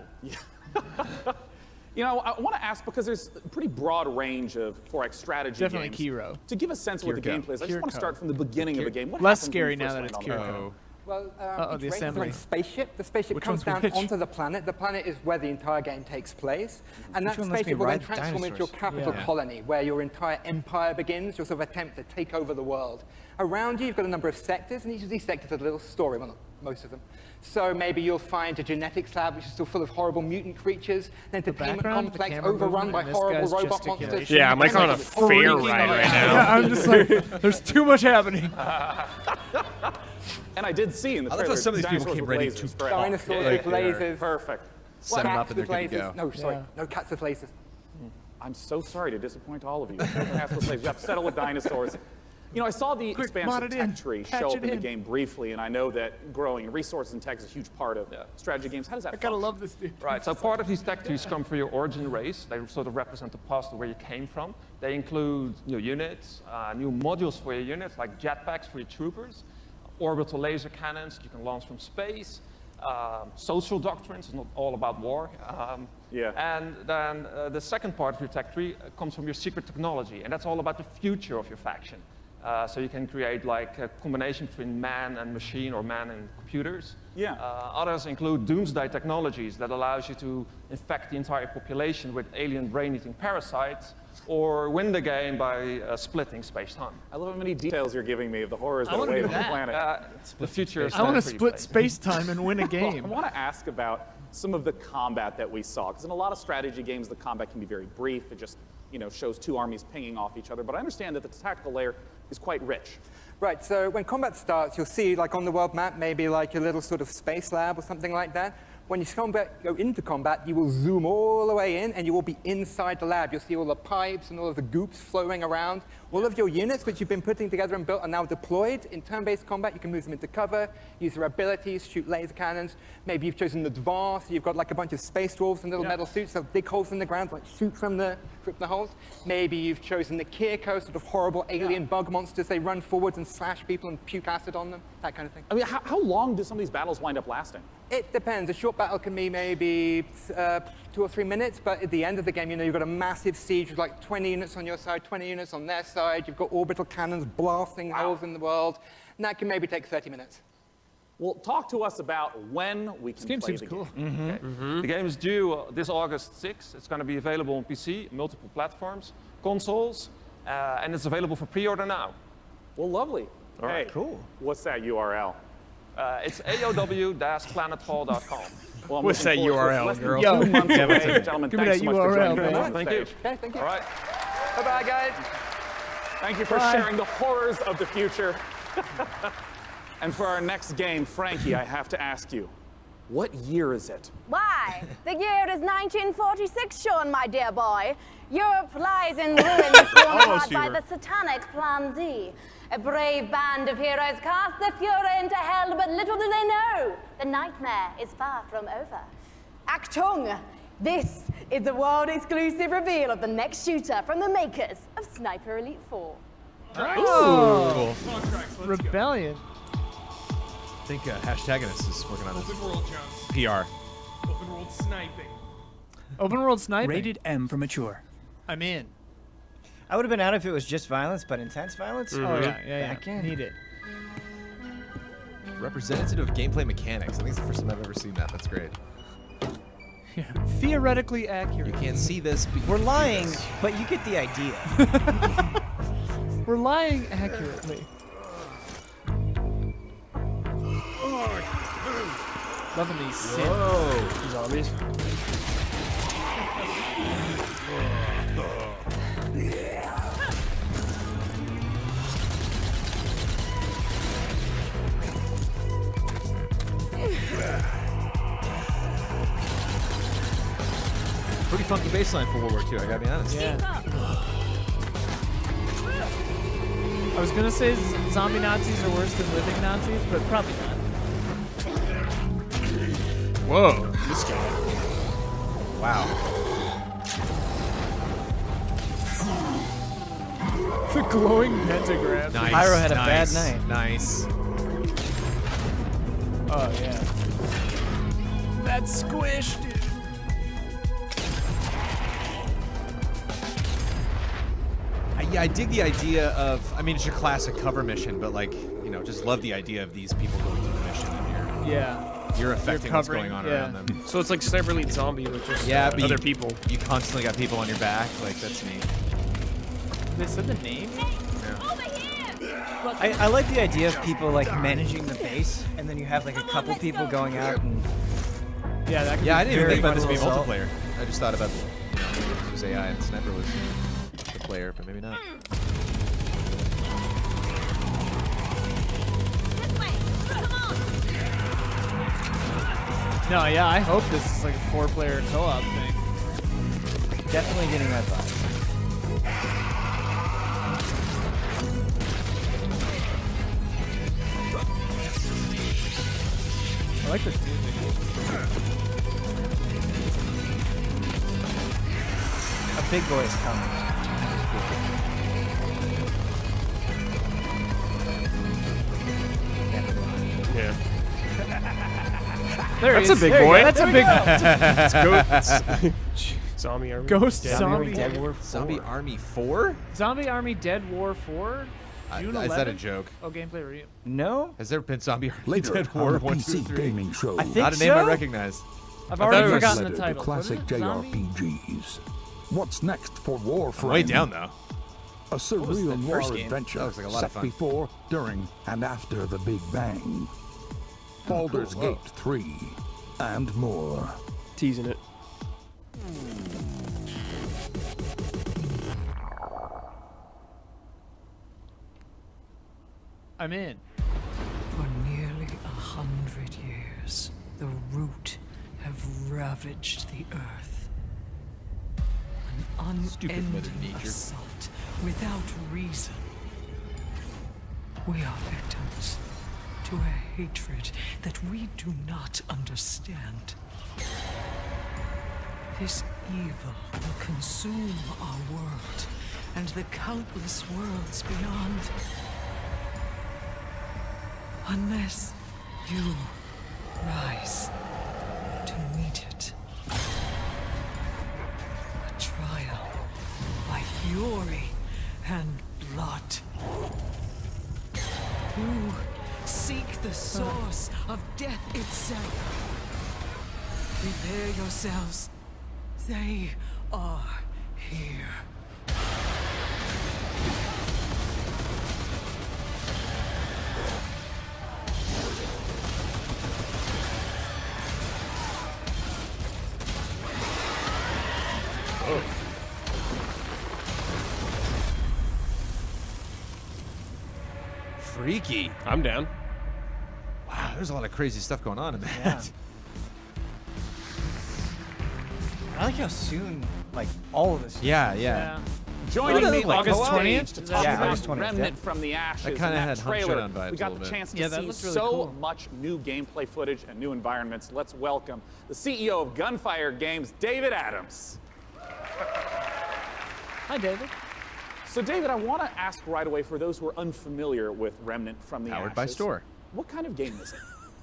You know, I want to ask, because there's a pretty broad range of 4X strategy Definitely games. Kiro. To give a sense of what the Kirko. gameplay is, I just want to Kirko. start from the beginning of the game. What Less happens when scary you now first that land it's on Kirko. Earth? Well, Uh-oh, the each race is on assembly. a spaceship. The spaceship Which comes one's down which? onto the planet. The planet is where the entire game takes place. And Which that one lets me spaceship will then ride transform into your dinosaurs? capital Yeah. colony, where your entire empire begins, your sort of attempt to take over the world. Around you, you've got a number of sectors, and each of these sectors has a little story, well, not most of them. So maybe you'll find a genetics lab, which is still full of horrible mutant creatures, an entertainment background, the complex camera overrun movement, by and this horrible guy's robot monsters. gesticulation. Yeah, I'm like on a fair Freaking ride right out. now. Yeah, I'm just like, there's too much happening. And I did see in the I love trailer how some of these people dinosaurs came with ready lasers, to correct? Dinosaurs Yeah, with they lasers. Perfect. Set them up Cats and they're with good to lasers. go. No, sorry, Yeah. no cats with lasers. I'm so sorry to disappoint all of you. Cats with lasers. You have to settle with dinosaurs. You know, I saw the Quick, expansive mod it in. tech tree Patch show it up in the in. game briefly, and I know that growing resources and tech is a huge part of strategy games. How does that I gotta function? love this dude. Right, so part of these tech trees come from your origin race. They sort of represent the past of where you came from. They include new units, new modules for your units, like jetpacks for your troopers, orbital laser cannons you can launch from space, social doctrines, it's not all about war. And then the second part of your tech tree comes from your secret technology, and that's all about the future of your faction. So you can create like a combination between man and machine or man and computers. Others include doomsday technologies that allows you to infect the entire population with alien brain-eating parasites, or win the game by splitting space-time. I love how many details you're giving me of the horrors I that wanna await do on the that. planet. The future is I want to pretty split plain. space-time and win a Well, I game. want to ask about some of the combat that we saw, because in a lot of strategy games, the combat can be very brief. It just, shows two armies pinging off each other. But I understand that the tactical layer is quite rich. Right, so when combat starts, you'll see, like on the world map, maybe like a little sort of space lab or something like that. When you go into combat, you will zoom all the way in, and you will be inside the lab. You'll see all the pipes and all of the goops flowing around. All of your units, which you've been putting together and built, are now deployed. In turn-based combat, you can move them into cover, use their abilities, shoot laser cannons. Maybe you've chosen Advance, so you've got like a bunch of space dwarves in little metal suits that dig holes in the ground, like shoot from the holes. Maybe you've chosen the Kirko, sort of horrible alien bug monsters. They run forwards and slash people and puke acid on them, that kind of thing. I mean, how long do some of these battles wind up lasting? It depends. A short battle can be maybe 2 or 3 minutes, but at the end of the game, you've got a massive siege with like 20 units on your side, 20 units on their side. You've got orbital cannons blasting holes in the world, and that can maybe take 30 minutes. Well, talk to us about when we can play the game. Okay. The game is due this August 6th. It's going to be available on PC, multiple platforms, consoles, and it's available for pre-order now. Well, lovely. All right, cool. What's that URL? It's aow-planetfall.com. Well, I'm What's looking that forward to it. URL, Less than girl? 2 months Yeah, away. but- Gentlemen, Give me thanks that so much for URL, joining me man. on Thank stage. you. Okay, thank you. All right. Bye-bye, guys. Thank you for Bye. sharing the horrors of the future. And for our next game, Frankie, I have to ask you, what year is it? Why? The year is 1946, Sean, my dear boy. Europe lies in ruins torn apart by the satanic Plan Z. A brave band of heroes cast the Fuhrer into hell, but little do they know, the nightmare is far from over. Achtung! This is the world-exclusive reveal of the next shooter from the makers of Sniper Elite 4. Oh, Rebellion. I think Hashtagonist is working on this. Open world, Jones. PR. Open world sniping. Open world sniping. Rated M for mature. I'm in. I would have been out if it was just violence, but intense violence? Oh, yeah. Back in. Need it. Representative of gameplay mechanics. I think it's the first time I've ever seen that. That's great. Yeah. Theoretically accurate. You can't see this. But We're lying, but you get the idea. We're lying accurately. Loving these Whoa. Zombies. baseline for World War II, I gotta be honest. Yeah. I was gonna say zombie Nazis are worse than living Nazis, but probably not. Whoa, this guy. Wow. The glowing pentagram. Nice. Pyro had a nice, bad night. Nice. Oh yeah. That's squished. Yeah, I dig the idea of. I mean, it's your classic cover mission, but like, you know, just love the idea of these people going through the mission and you're affecting what's going on around them. So it's like Sniper Elite Zombie with just but other people. You constantly got people on your back. Like, that's neat. They said the name? I like the idea of people like managing the base, and then you have like a couple people going out and. Yeah, that could Yeah, be I didn't even very think about this fun being assault. multiplayer. I just thought about, you know, it was AI and Sniper was the player, but maybe not. No, yeah, I hope this is like a 4-player co-op thing. Definitely getting that vibe. I like this music. A big boy is coming. Yeah. There That's he a is. big There you boy. go. That's a big. It's Zombie Army. Ghost Dead Zombie. Dead War 4. Zombie Army 4? Zombie Army Dead War 4. June Is that a 11th? joke? Oh, gameplay review. No. Has there been Zombie Army Later Dead on War the 1, 2, PC 3? gaming show. I think Not a name I so? recognize. I've I already thought it was forgotten the Letter to title. classic What is it? Zombie? JRPGs. What's next for Warframe? Way down though. A surreal the noir first game? adventure That looks like a lot set of fun. before, during, and after the Big Bang. Baldur's cool. Gate 3, and more. Teasing it. I'm in. For nearly 100 years, the root have ravaged the earth. An Stupid Mother unending Nature. assault without reason. We are victims to a hatred that we do not understand. This evil will consume our world and the countless worlds beyond. Unless you rise to meet it. A trial by fury and blood. You seek the source of death itself. Prepare yourselves. They are here. Freaky. I'm down. Wow, there's a lot of crazy stuff going on in that. Yeah. I like how soon, like, all of this. Yeah. Joining me like on August the 20th? stage to Is talk that about August 20th, Remnant yeah. from the Ashes. That kinda in had Hunt trailer. Showdown vibes We got a little the bit. chance to Yeah, that see looks really so cool. much new gameplay footage and new environments. Let's welcome the CEO of Gunfire Games, David Adams. Hi, David. So, David, I want to ask right away for those who are unfamiliar with Remnant from the Ashes. Powered by Store. What kind of game is it?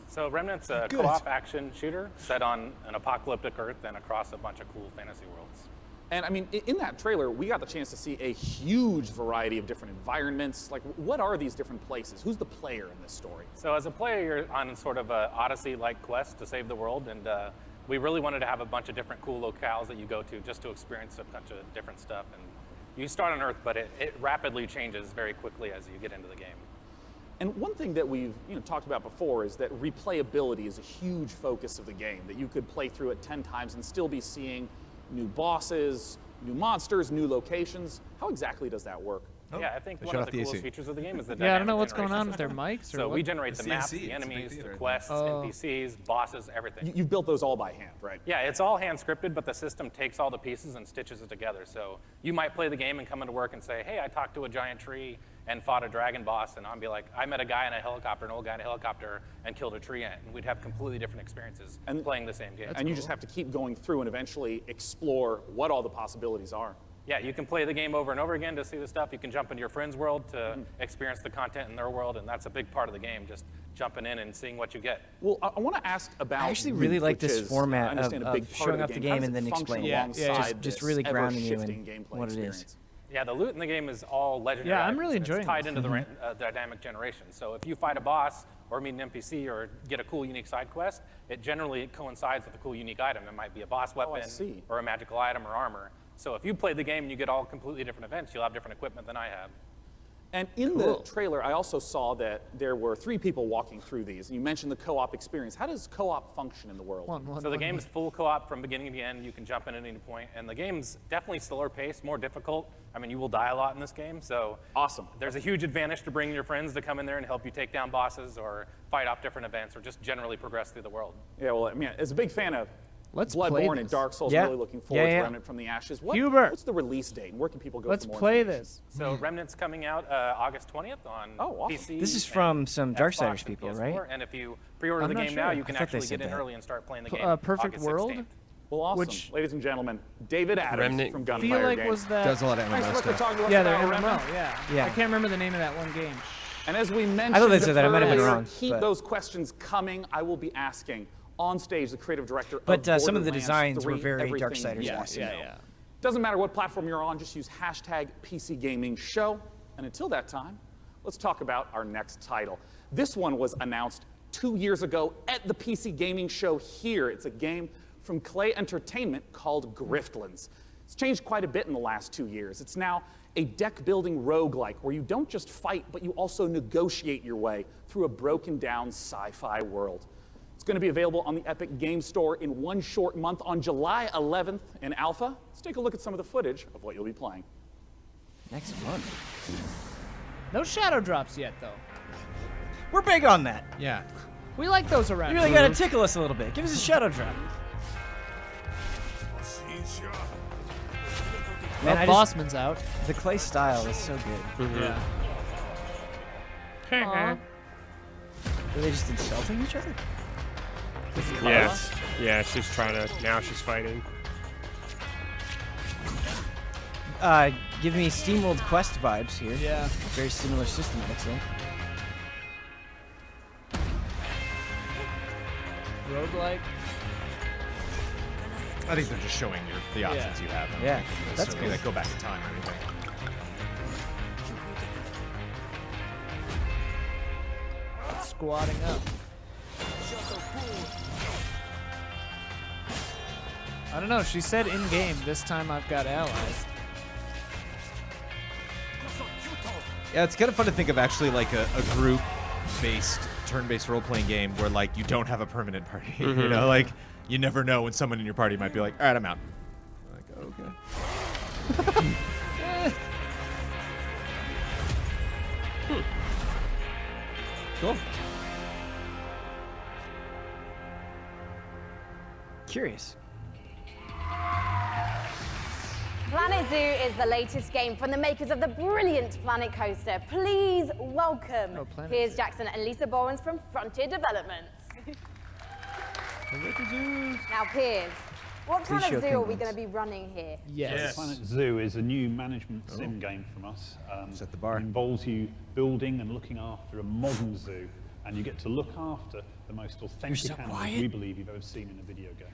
So Remnant's a Good. co-op action shooter set on an apocalyptic Earth and across a bunch of cool fantasy worlds. And I mean, in that trailer, we got the chance to see a huge variety of different environments. Like, what are these different places? Who's the player in this story? So as a player, you're on sort of a Odyssey-like quest to save the world, and we really wanted to have a bunch of different cool locales that you go to just to experience a bunch of different stuff. And you start on Earth, but it rapidly changes very quickly as you get into the game. And one thing that we've talked about before is that replayability is a huge focus of the game, that you could play through it 10 times and still be seeing new bosses, new monsters, new locations. How exactly does that work? Yeah, I think They one shut of off the the coolest AC. features of the game is the Yeah, I don't know dynamic what's going generation on with their system. mics or So what. we generate It's the maps, CNC, the it's a big enemies, the theater. quests, Oh. NPCs, bosses, everything. You've built those all by hand, right? Yeah, it's all hand scripted, but the system takes all the pieces and stitches it together. So you might play the game and come into work and say, hey, I talked to a giant tree and fought a dragon boss, and I'll be like, I met a guy in a helicopter, an old guy in a helicopter, and killed a tree ant. And we'd have completely different experiences playing the same game. And you just have to keep going through and eventually explore what all the possibilities are. Yeah, you can play the game over and over again to see the stuff. You can jump into your friend's world to experience the content in their world, and that's a big part of the game, just jumping in and seeing what you get. Well, I want to ask about. I actually really loot, like which this is, format I understand, of a big part showing of off the the game. game How and does then it function explaining. alongside Just this really grounding you ever-shifting in gameplay what it is. experience? Yeah, the loot in the game is all legendary. Yeah, I'm items, really and enjoying it's tied this. into the dynamic generation. So if you fight a boss or meet an NPC or get a cool, unique side quest, it generally coincides with a cool, unique item. It might be a boss weapon or a magical item or armor. So if you play the game and you get all completely different events, you'll have different equipment than I have. And in the trailer, I also saw that there were 3 people walking through these. And you mentioned the co-op experience. How does co-op function in the world? So the game is full co-op from beginning to end. You can jump in at any point. And the game's definitely slower paced, more difficult. I mean, you will die a lot in this game. So awesome. There's a huge advantage to bringing your friends to come in there and help you take down bosses or fight off different events or just generally progress through the world. Yeah, well, I mean, as a big fan of Let's play Bloodborne and this. Dark Souls, Yeah. I'm really looking forward Yeah. to Remnant from the Ashes. Hubert. What's the release date, and where can people go Let's for more play information? this. So Remnant's coming out August 20th on PC. This is from some Xbox Darksiders and people, PS4, right? And if you pre-order I'm the not game now, sure. you can I thought they actually said get in that. early and start playing the game. Perfect August World? 16th. Well, awesome. Which- Ladies and gentlemen, David Adams Remnant from I Gunfire feel like Games. was that. Does a lot of Thanks MMO so much for stuff. talking to us Yeah, about they're Remnant. MMO. Yeah. Yeah. I can't remember the name of that one game. And as we mentioned, I thought they said that. I might have been earlier, wrong, keep but- those questions coming. I will be asking on stage the creative director But of some of the Borderlands designs were 3, very everything Darksiders. you want to know. Doesn't matter what platform you're on, just use hashtag PC Gaming Show. And until that time, let's talk about our next title. This one was announced 2 years ago at the PC Gaming Show here. It's a game from Clay Entertainment called Griftlands. It's changed quite a bit in the last 2 years. It's now a deck-building roguelike where you don't just fight, but you also negotiate your way through a broken-down sci-fi world. It's going to be available on the Epic Game Store in one short month on July 11th in alpha. Let's take a look at some of the footage of what you'll be playing. Next month. No shadow drops yet, though. We're big on that. Yeah. We like those around. You really gotta tickle us a little bit. Give us a shadow drop. Man, I Bossman's out. The Clay style is so good. Yeah. Aw. Are they just insulting each other? Yes. Yeah, she's trying to. Now she's fighting. Give me SteamWorld Quest vibes here. Yeah. Very similar system, it looks like. Roguelike. I think they're just showing you the options you have. Yeah, that's that's cool. cool. Like go back in time or anything. Squatting up. I don't know. She said in game. This time I've got allies. Yeah, it's kind of fun to think of actually like a group-based, turn-based role-playing game where like you don't have a permanent party. You Mhm. know, like you never know when someone in your party might be like, "All right, I'm out." Like, okay. Cool. Curious. Planet Zoo is the latest game from the makers of the brilliant Planet Coaster. Please welcome Piers Jackson and Lisa Borens from Frontier Developments. Now, Piers, what Please kind of show zoo are we penguins. going to be running here? Planet Zoo is a new management sim game from us. Set the bar. It involves you building and looking after a modern zoo, and you get to look after the most authentic so animals quiet. we believe you've ever seen in a video game.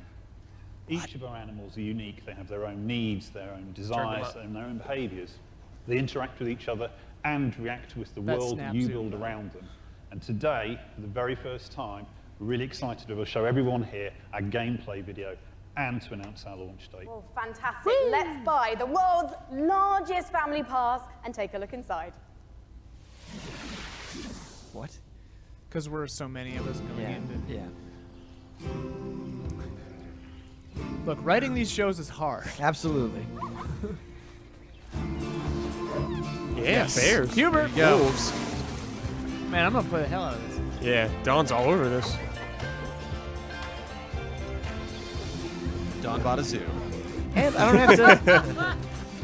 Each of our animals are unique. They have their own needs, their own desires, and their own behaviours. They interact with each other and react with the That world that snaps you you. build around them. And today, for the very first time, we're really excited to show everyone here our gameplay video and to announce our launch date. Well, fantastic. Let's buy the world's largest family pass and take a look inside. What? Because we're so many of us going into. Yeah. Look, writing these shows is hard. Absolutely. Yeah, bears. Hubert. Wolves. Man, I'm gonna play the hell out of this. Yeah, Don's all over this. Don bought a zoo. And I don't have to.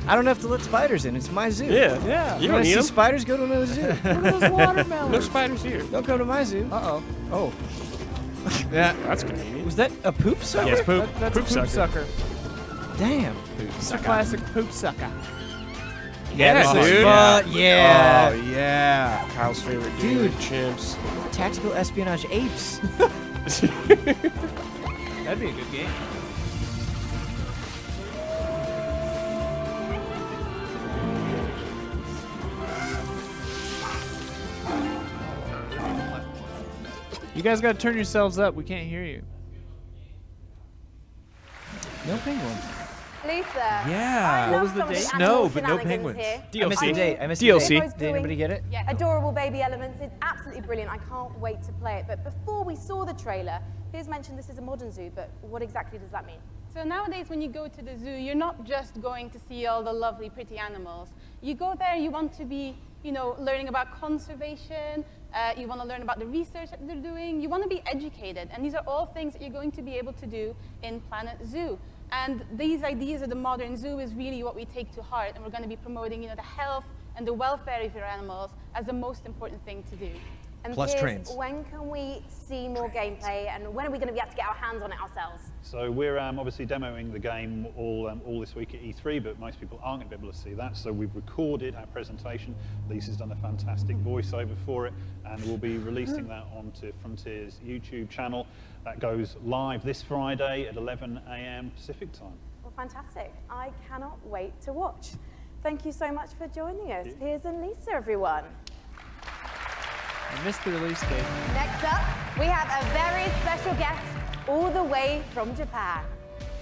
I don't have to let spiders in. It's my zoo. Yeah. You You don't want to need see them. spiders? Go to another zoo. Look at those watermelons. No spiders here. Don't come to my zoo. Uh-oh. Oh, Yeah, that's convenient. was that a poop sucker? Yes, poop. That's Poop a poop sucker. sucker. Damn. It's a classic poop sucker. Yeah, this is dude. fun. Yeah. Oh yeah. Kyle's favorite Dude. chimps. Tactical espionage apes. That'd be a good game. You guys gotta turn yourselves up. We can't hear you. No penguin. Lisa. Yeah. I What love was the some of date? the No, animal but no shenanigans penguins. here. I missed the date. I missed DLC. the date. Did anybody get it? Adorable baby elements. It's absolutely brilliant. I can't wait to play it. But before we saw the trailer, Piers mentioned this is a modern zoo, but what exactly does that mean? So nowadays, when you go to the zoo, you're not just going to see all the lovely, pretty animals. You go there, you want to be, learning about conservation. You want to learn about the research that they're doing. You want to be educated. And these are all things that you're going to be able to do in Planet Zoo. And these ideas of the modern zoo is really what we take to heart. And we're going to be promoting, the health and the welfare of your animals as the most important thing to do. And Plus Piers, trains. when can we see more gameplay, and when are we going to be able to get our hands on it ourselves? So we're obviously demoing the game all this week at E3, but most people aren't going to be able to see that. So we've recorded our presentation. Lisa's done a fantastic voiceover for it, and we'll be releasing that onto Frontier's YouTube channel. That goes live this Friday at 11 a.m. Pacific time. Well, fantastic. I cannot wait to watch. Thank you so much for joining us, Piers and Lisa, everyone. I missed the release date. Next up, we have a very special guest all the way from Japan.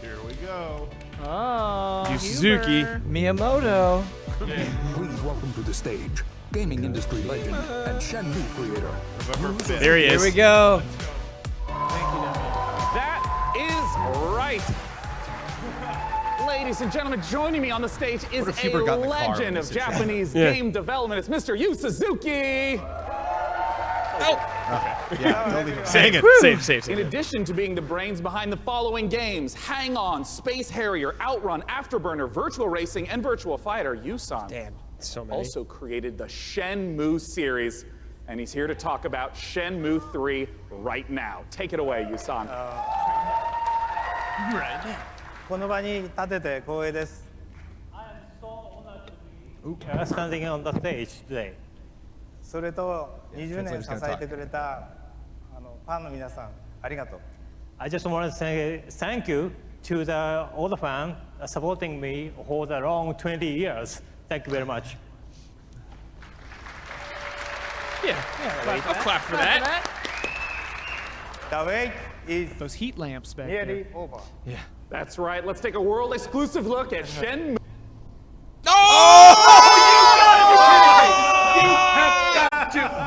Here we go. Oh, Yu Suzuki. Miyamoto. Please welcome to the stage gaming industry legend and Shenmue creator. November 5th. There he is. Here we go. That is right. Ladies and gentlemen, joining me on the stage is What if a Hubert got in the car legend when of this is Japanese Yeah. game development. It's Mr. Yu Suzuki. Yeah. Don't leave it. Saying it. Save. In addition to being the brains behind the following games, Hang On, Space Harrier, Outrun, Afterburner, Virtual Racing, and Virtual Fighter, Yusan Damn, so many. also created the Shenmue series, and he's here to talk about Shenmue 3 right now. Take it away, Yusan. Right now. この場に立てて光栄です。Standing on the stage today. それと20年支えてくれたファンの皆さんありがとう。I just want to say thank you to all the fans supporting me for the long 20 years. Thank you very much. Yeah. I'll clap for that. The wait is Those heat lamps back nearly there. over. Yeah. That's right, let's take a world exclusive look at Shenmue.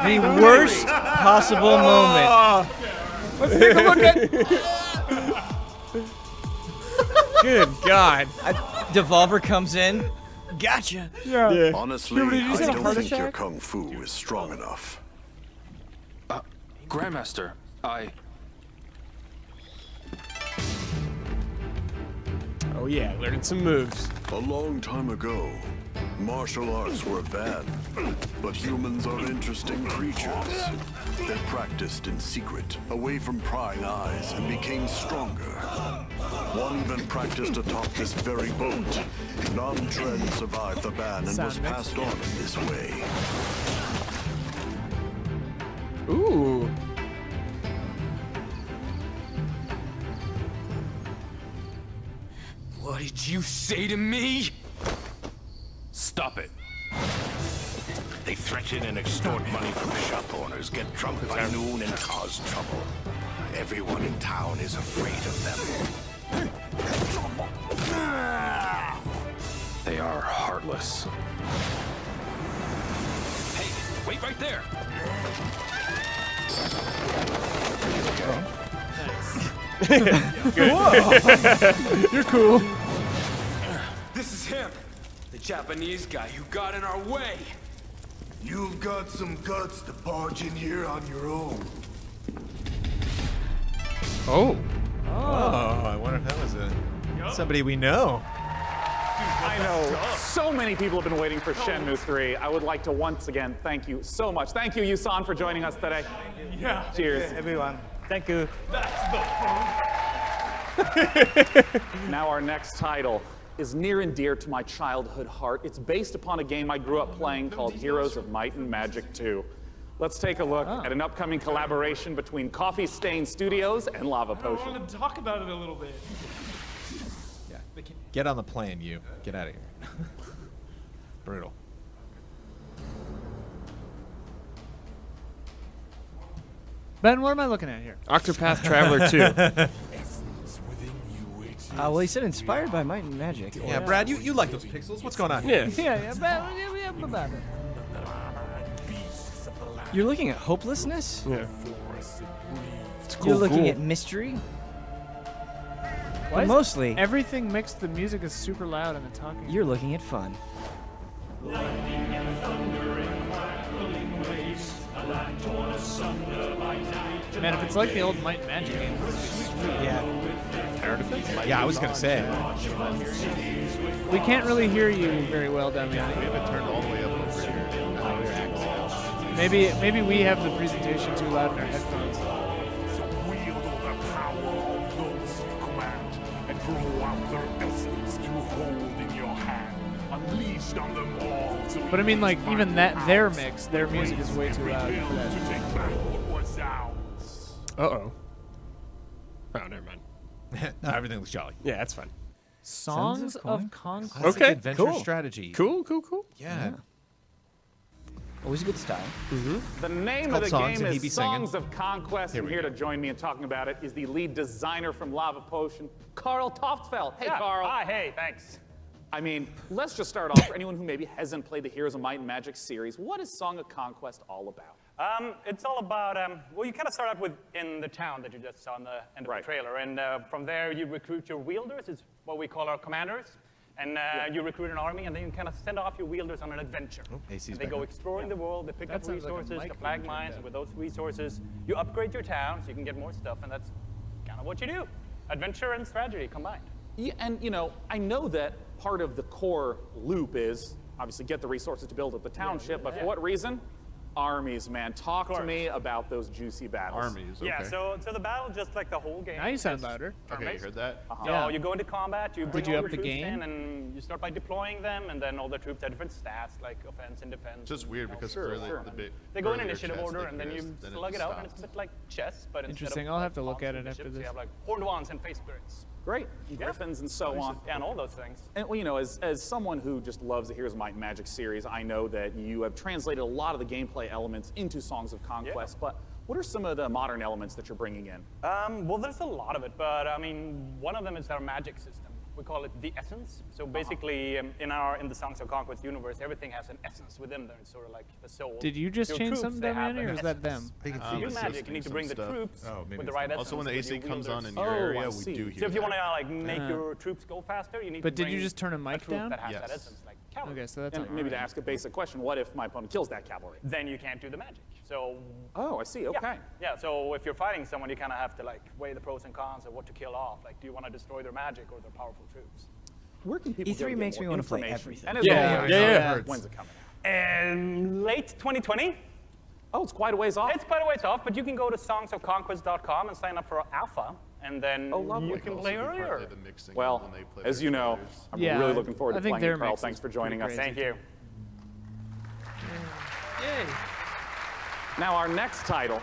The worst possible moment. Let's take a look at. Good God. Devolver comes in. Gotcha. Yeah. Honestly, Hubert, did you I say a don't heart think your attack? kung fu is strong enough. Grandmaster, Oh yeah, learning some moves. A long time ago, martial arts were bad, but humans are interesting creatures. They practiced in secret, away from prying eyes, and became stronger. One even practiced atop this very boat. Nam Tren survived the ban and was passed on in this way. Ooh. What did you say to me? Stop it. They threaten and extort money from shop owners, get drunk by noon, and cause trouble. Everyone in town is afraid of them. They are heartless. Hey, wait right there! Good. You're cool. This is him. The Japanese guy who got in our way. You've got some guts to barge in here on your own. Oh. I wonder if that was somebody we know. I know so many people have been waiting for Shenmue 3. I would like to once again thank you so much. Thank you, Yusan, for joining us today. Yeah. Cheers. Everyone. Thank you. Now our next title is near and dear to my childhood heart. It's based upon a game I grew up playing called Heroes of Might and Magic 2. Let's take a look at an upcoming collaboration between Coffee Stain Studios and Lava Potion. I want to talk about it a little bit. Get on the plane, you. Get out of here. Brutal. Ben, what am I looking at here? Octopath Traveler 2. Well, he said inspired by Might and Magic. Yeah, Brad, you like those pixels. What's going on? Yeah. You're looking at hopelessness? Yeah. You're looking at mystery? Why is mostly. Everything mixed, the music is super loud and the talking. You're looking at fun. Man, if it's like the old Might and Magic game, yeah. Tower defense? Yeah, I was gonna say. We can't really hear you very well, Damiani. We have it turned all the way up over here. Maybe we have the presentation too loud in our headphones. So wield the power of those you command and grow out their essence you hold in your hand. Unleashed on them all. But I mean, like, even their mix, their music is way too loud for that. Uh-oh. Oh, never mind. No, everything looks jolly. Yeah, that's fine. Songs of Conquest. Classic Okay, adventure cool. strategy. Cool. Yeah. Always a good style. The name called of the Songs game and he is be singing. Songs of Conquest, and here to join me in talking about it is the lead designer from Lava Potion, Carl Toftfeld. Hey, Carl. Hi, hey, thanks. I mean, let's just start off for anyone who maybe hasn't played the Heroes of Might and Magic series. What is Song of Conquest all about? It's all about, well, you kind of start out with in the town that you just saw in the end of the trailer, and from there you recruit your wielders. It's what we call our commanders. And you recruit an army, and then you kind of send off your wielders on an adventure. And they go exploring the world, they pick up resources, the flag mines, and with those resources, you upgrade your town so you can get more stuff, and that's kind of what you do. Adventure and strategy combined. Yeah, and you know, I know that part of the core loop is obviously get the resources to build up the township, but for what reason? Armies, man. Talk to me about those juicy battles. Armies, okay. Yeah, so the battle, just like the whole game. Now you sound is louder. Okay, you heard that? So Yeah. you go into combat, you bring Did you all up your the troops game? in, and you start by deploying them, and then all the troops have different stats, like offense and defense. It's just weird because Sure, early, sure. the big They go in earlier initiative chats, order, like and then this, you then slug it out, and it's a stops. bit like chess, but Interesting. instead of I'll have to look monsters at it and after ships, this. You have like horned ones and face spirits. Great. Griffins and so on. Yeah, and all those things. And well, you know, as someone who just loves the Heroes of Might and Magic series, I know that you have translated a lot of the gameplay elements into Songs of Conquest, but what are some of the modern elements that you're bringing in? Well, there's a lot of it, but I mean, one of them is our magic system. We call it the essence. So basically, in the Songs of Conquest universe, everything has an essence within there. It's sort of like the soul. Did you just Your change troops, something, they have Damiani, an or is that essence. them? To do magic, you need to bring the troops with the right essence. Also, when the with AC your comes on wielders. in your area, we do hear So if you that. want to like make your troops go faster, you need But to did you bring just turn a a mic troop down? that has that Yes. essence, like cavalry. Okay, so that's And not maybe to ask a basic question, what if my opponent kills that cavalry? Then you can't do the magic. So Oh, I see, okay. yeah, so if you're fighting someone, you kind of have to like weigh the pros and cons of what to kill off. Like, do you want to destroy their magic or their powerful troops? Where can people E3 go to get makes me more wanna play information? everything. And as Yeah, always, yeah. When's it coming out? And late 2020. Oh, it's quite a ways off. It's quite a ways off, but you can go to songsofconquest.com and sign up for alpha, and then lovely. you can play earlier. The mixing Well, when they play as their you know, trailers. I'm Yeah, really looking forward I to think playing their it, Carl. mix Thanks is for joining us. pretty Thank you. Yay. Now, our next title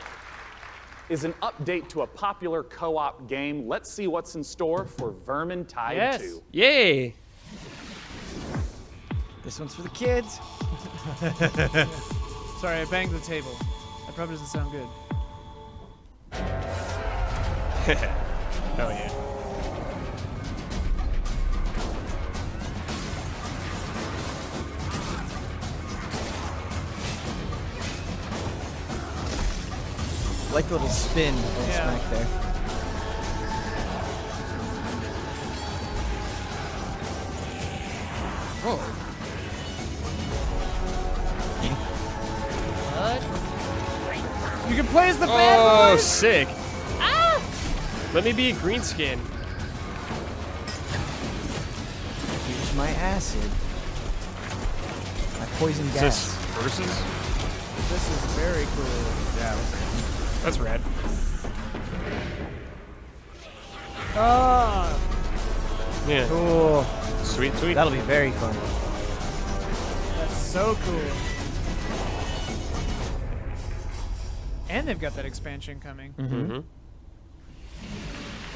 is an update to a popular co-op game. Let's see what's in store for Vermintide Yes. 2. Yay! This one's for the kids. Sorry, I banged the table. That probably doesn't sound good. Oh yeah. Like the little spin smack there. Oh. You can play as the bad Oh, boys. sick. Let me be a green skin. Here's my acid. My poison Is gas. this versus? This is very cool. Yeah. That's rad. Ah. Yeah. Cool. Sweet. That'll be very fun. That's so cool. And they've got that expansion coming. Mm-hmm.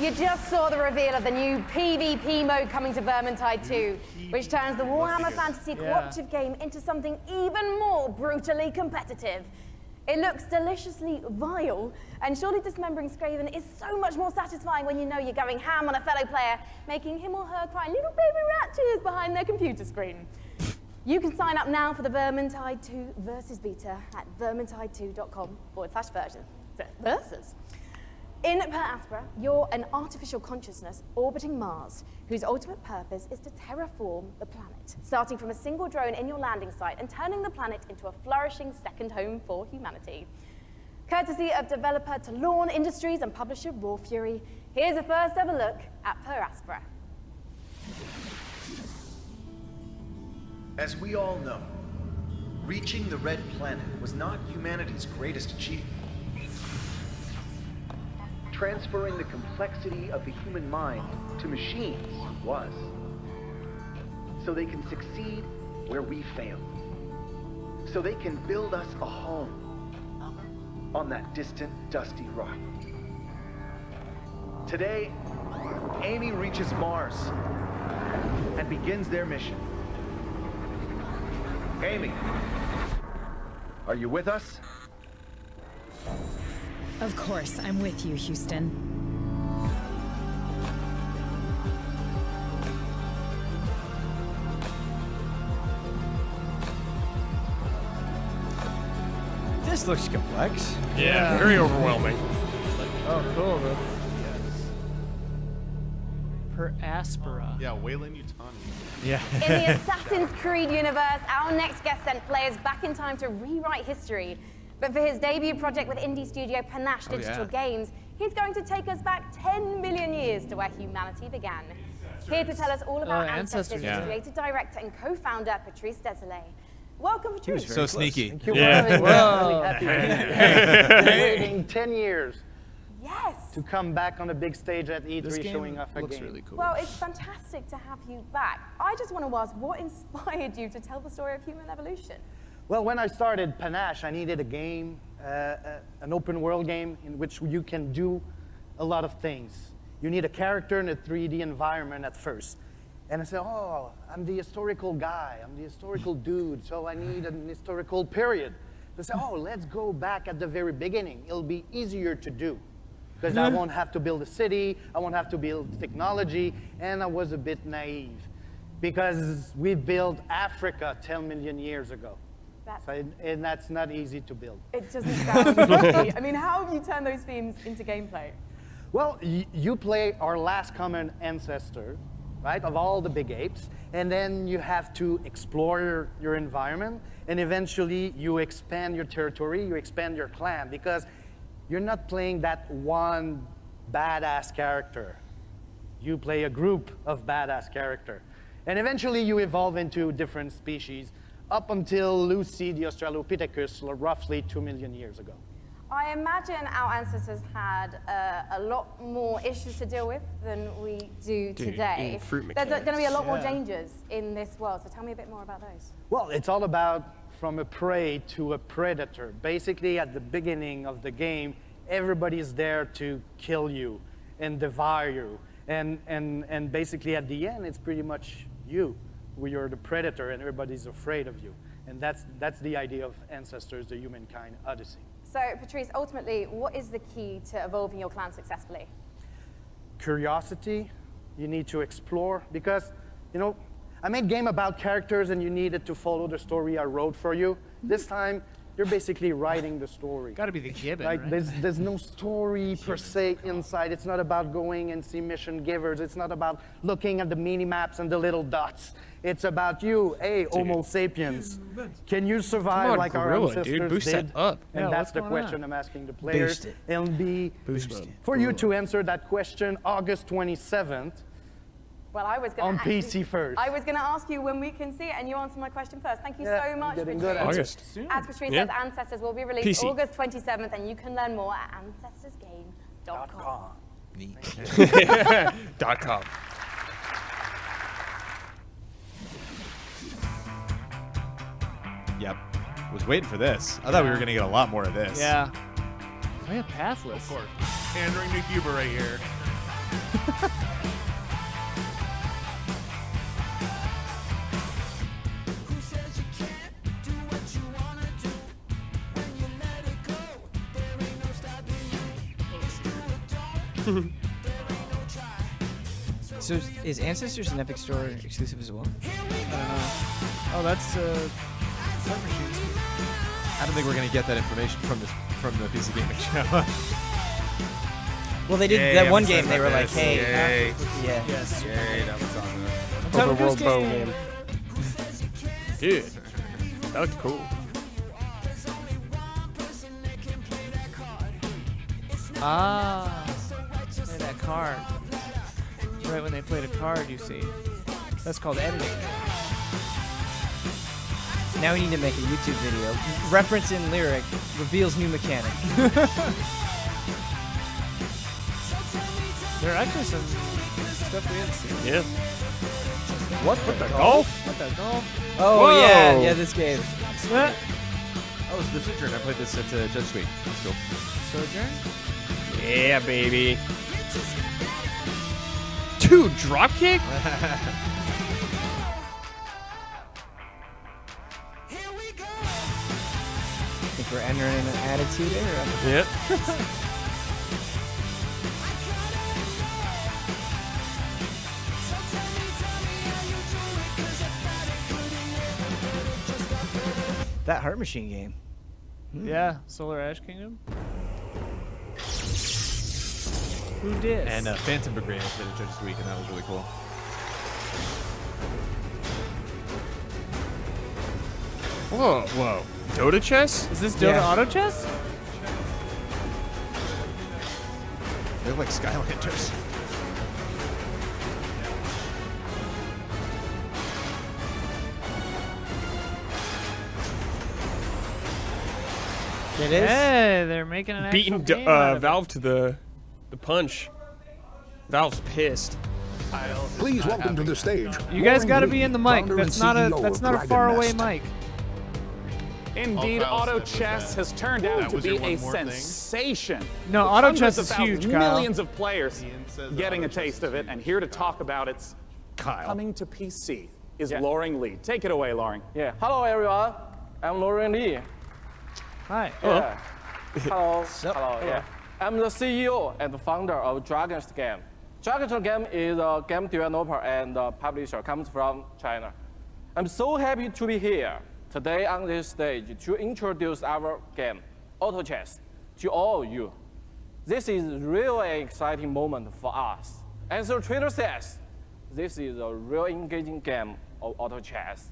You just saw the reveal of the new PvP mode coming to Vermintide 2, which turns the Warhammer Fantasy cooperative game into something even more brutally competitive. It looks deliciously vile, and surely dismembering Skaven is so much more satisfying when you know you're going ham on a fellow player, making him or her cry little baby rat tears behind their computer screen. You can sign up now for the Vermintide 2 Versus Beta at vermintide2.com/versus. In Per Aspera, you're an artificial consciousness orbiting Mars, whose ultimate purpose is to terraform the planet, starting from a single drone in your landing site and turning the planet into a flourishing second home for humanity. Courtesy of developer Talon Industries and publisher Raw Fury, here's a first ever look at Per Aspera. As we all know, reaching the Red Planet was not humanity's greatest achievement. Transferring the complexity of the human mind to machines was. So they can succeed where we failed. So they can build us a home on that distant, dusty rock. Today, Amy reaches Mars and begins their mission. Amy, are you with us? Of course, I'm with you, Houston. This looks complex. Yeah, very overwhelming. Oh, cool, though. Per Aspera. Yeah, Wayland Yutani. Yeah. In the Assassin's Creed universe, our next guest sent players back in time to rewrite history. But for his debut project with indie studio Panache Digital Games, he's going to take us back 10 million years to where humanity began. Here to tell us all about Ancestors is creative director and co-founder Patrice Desilets. Welcome, Patrice. So sneaky. Thank you for having me. I'm really happy to be here. Waiting 10 years to come back on a big stage at E3 showing off a game. Really cool. Well, it's fantastic to have you back. I just want to ask, what inspired you to tell the story of human evolution? Well, when I started Panache, I needed a game, an open world game in which you can do a lot of things. You need a character in a 3D environment at first. And I said, oh, I'm the historical guy, I'm the historical dude, so I need an historical period. They said, oh, let's go back at the very beginning. It'll be easier to do. Because I won't have to build a city, I won't have to build technology, and I was a bit naive. Because we built Africa 10 million years ago. And that's not easy to build. It doesn't sound easy. I mean, how have you turned those themes into gameplay? Well, you play our last common ancestor, right, of all the big apes, and then you have to explore your environment, and eventually you expand your territory, you expand your clan, because you're not playing that one badass character. You play a group of badass character. And eventually you evolve into different species, up until Lucy the Australopithecus roughly 2 million years ago. I imagine our ancestors had a lot more issues to deal with than we do today. There's going to be a lot more dangers in this world, so tell me a bit more about those. Well, it's all about from a prey to a predator. Basically, at the beginning of the game, everybody's there to kill you and devour you. And basically at the end, it's pretty much you. You're the predator and everybody's afraid of you. And that's the idea of Ancestors, the Humankind Odyssey. So, Patrice, ultimately, what is the key to evolving your clan successfully? Curiosity, you need to explore, because, you know, I made a game about characters and you needed to follow the story I wrote for you. This time, you're basically writing the story. Gotta be the gibbon, right? right? There's no story per se inside. It's not about going and see mission givers. It's not about looking at the mini maps and the little dots. It's about you, Homo sapiens. Can you survive on, like our Gorilla, ancestors dude. Boost did? that up. And Yeah, that's what's the going question on? I'm asking the players. Boost it. It'll be for you to answer that question August 27th. Well, I was going On to PC first. I was going to ask you when we can see it, and you answered my question first. Thank you so much, getting Patrice. good at it. August. As Patrice Yeah. says, Ancestors will be released PC. August 27th, and you can learn more at ancestorsgame.com. .com. Yep. Was waiting for this. I thought we were gonna get a lot more of this. Yeah. Oh, yeah, Pathless. Of course. Pandering to Huber right here. So is Ancestors an Epic Store exclusive as well? I don't know. Oh, that's Time Machines. I don't think we're gonna get that information from the PC Gaming Show. Well, they did Yay, that one I'm game. They were like, excited "Hey, about this. yeah, Yes. Yay, that was awesome. Overworld bow game. Dude, that looked cool. Ah, play that card. Right when they played a card, you see. That's called editing. Now we need to make a YouTube video. Reference in lyric reveals new mechanic." There are actually some stuff we haven't seen. Yeah. What the golf? What the golf? Oh Whoa. yeah, this game. Oh, it's the Sojourn. I played this at Judge Suite. That's cool. Sojourn? Yeah, baby. Dude, dropkick? Think we're entering an attitude era. Yep. That Heart Machine game. Yeah, Solar Ash Kingdom. Who did? And Phantom Brigade I played at Judge Suite, and that was really cool. Whoa. Dota chess? Is this Dota Yeah. Auto Chess? They look like Skylanders. It is. Hey, they're making an Beating actual game out of it. Valve to the punch. Valve's pissed. Please welcome to the stage. You guys Lauren got to Lee, be in the mic. founder and That's not a CEO that's of not a Dragon far away Nest. mic. Indeed, Kyle auto said was chess that- has turned out that to was be your one a more thing? sensation. No, With auto hundreds chess of is thousands, huge, Kyle. Millions of players Ian says getting a auto chess taste is of it, and here to talk about it's Kyle. coming to PC is Loring Lee. Take it away, Loring. Yeah. Hello, everyone. I'm Lauren Lee. Hi. Yeah. Hello. Hello. Yeah. I'm the CEO and founder of Dragon's Game. Dragon's Game is a game developer and publisher. Comes from China. I'm so happy to be here today on this stage to introduce our game, Auto Chess, to all of you. This is really an exciting moment for us. As the trailer says, this is a real engaging game of auto chess.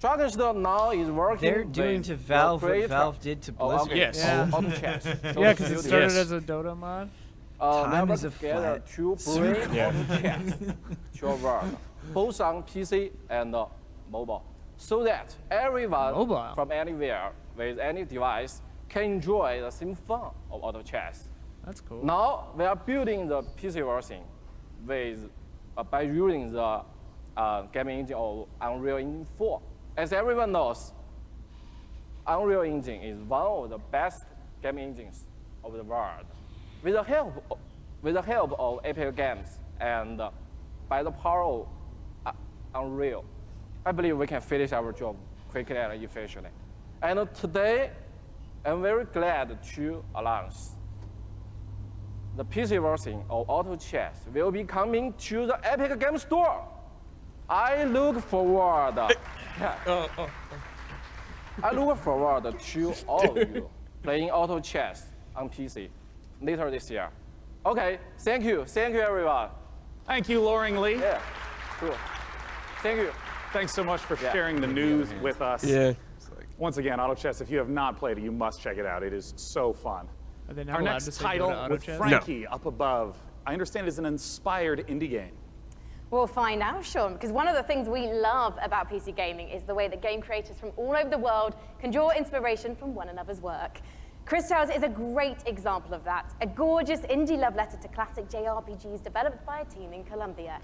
Dragon's Den now is working They're doing with to the Valve what creator Valve did to of Blizzard. our Yes. game, Yeah. Auto Chess. Yeah, because it started Yes. as a Dota mod. Time Never is a together flat to bring Yeah. auto chess to a world, both on PC and mobile, so that everyone Mobile. from anywhere with any device can enjoy the same fun of auto chess. That's cool. Now we are building the PC version with by using the gaming engine of Unreal Engine 4. As everyone knows, Unreal Engine is one of the best gaming engines of the world. With the help of Epic Games and by the power of Unreal, I believe we can finish our job quickly and efficiently. And today, I'm very glad to announce the PC version of Auto Chess will be coming to the Epic Game Store. I look forward. I look forward to all of you playing Auto Chess on PC later this year. Okay, thank you everyone. Thank you, Loring Lee. Yeah, cool. Thank you. thanks so much for sharing the news with us. Yeah. Once again, Auto Chess, if you have not played it, you must check it out. It is so fun. Are they not Our allowed next to say title go to Auto with Chess? Frankie up above, I understand is an inspired indie game. We'll find out, Sean, because one of the things we love about PC gaming is the way that game creators from all over the world can draw inspiration from one another's work. Chris Tales is a great example of that, a gorgeous indie love letter to classic JRPGs developed by a team in Colombia.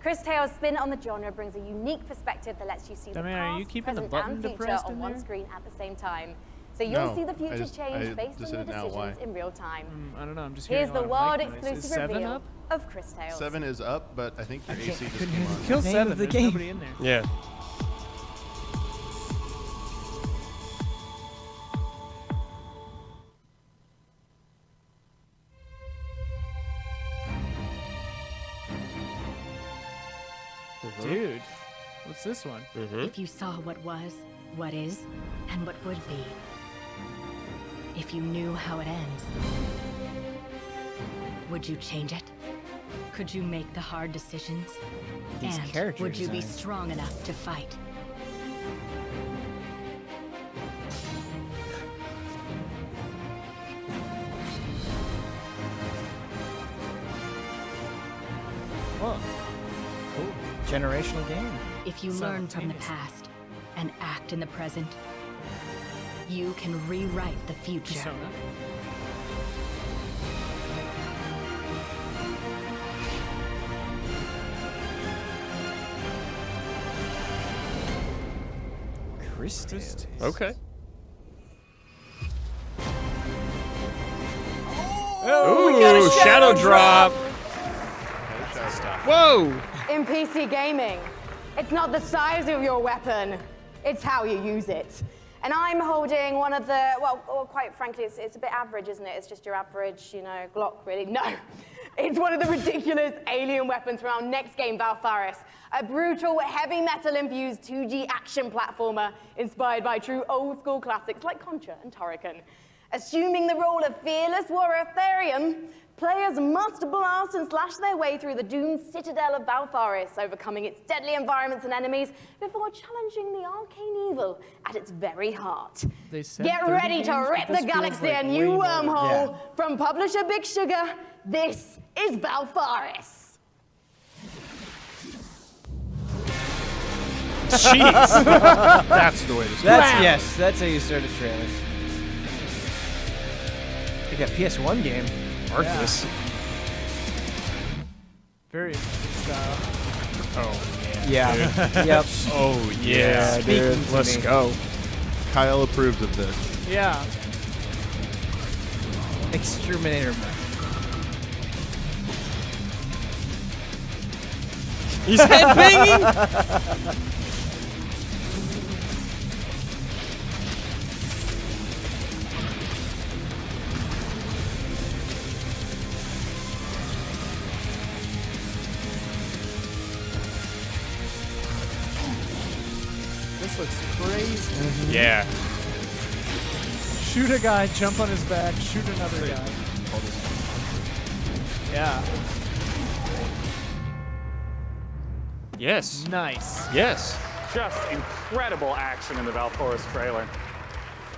Chris Tales' spin on the genre brings a unique perspective that lets you see the Damian, are you past, keeping the present, button and future depressed on in one there? screen at the same time. So you'll No, see the I future just change based on just your did it now. Why? decisions in real time. I don't know. I'm just Here's hearing the a lot of mic noise. Is world-exclusive 7 reveal up? of Chris Tales. 7 is up, but I think your AC just couldn't came hear on. Kill Name 7. of the There's game. nobody in there. Yeah. Dude, what's this one? If you saw what was, what is, and what would be. If you knew how it ends. Would you change it? Could you make the hard decisions? These And character would you be designs. strong enough to fight? Whoa. Cool. Generational game. If you learn from the past and act in the present, you can rewrite the future. Persona. Chris Tales. Okay. Oh, Ooh, shadow drop. Whoa. In PC gaming, it's not the size of your weapon, it's how you use it. And I'm holding one of the, well quite frankly, it's a bit average, isn't it? It's just your average, Glock, really. No, it's one of the ridiculous alien weapons from our next game, Valfaris, a brutal, heavy metal-infused 2G action platformer inspired by true old-school classics like Contra and Turrican. Assuming the role of fearless warrior Therion, players must blast and slash their way through the doomed citadel of Valfaris, overcoming its deadly environments and enemies before challenging the arcane evil at its very heart. They said Get 30 ready to games, but rip this the feels galaxy like a way new more than wormhole. that. From publisher Big Sugar, this is Valfaris. Jeez. That's the way to start. That's yes. That's how you start a trailer. Like a PS1 game. Arceus. Very interesting style. Oh, Yeah. Yep. Oh, yeah, Speaking dude. to Let's me. go. Kyle approves of this. Yeah. Exterminator. He's headbanging? This looks crazy. Yeah. Shoot a guy, jump on his back, shoot another guy. Yeah. Yes. Nice. Yes. Just incredible action in the Valfaris trailer.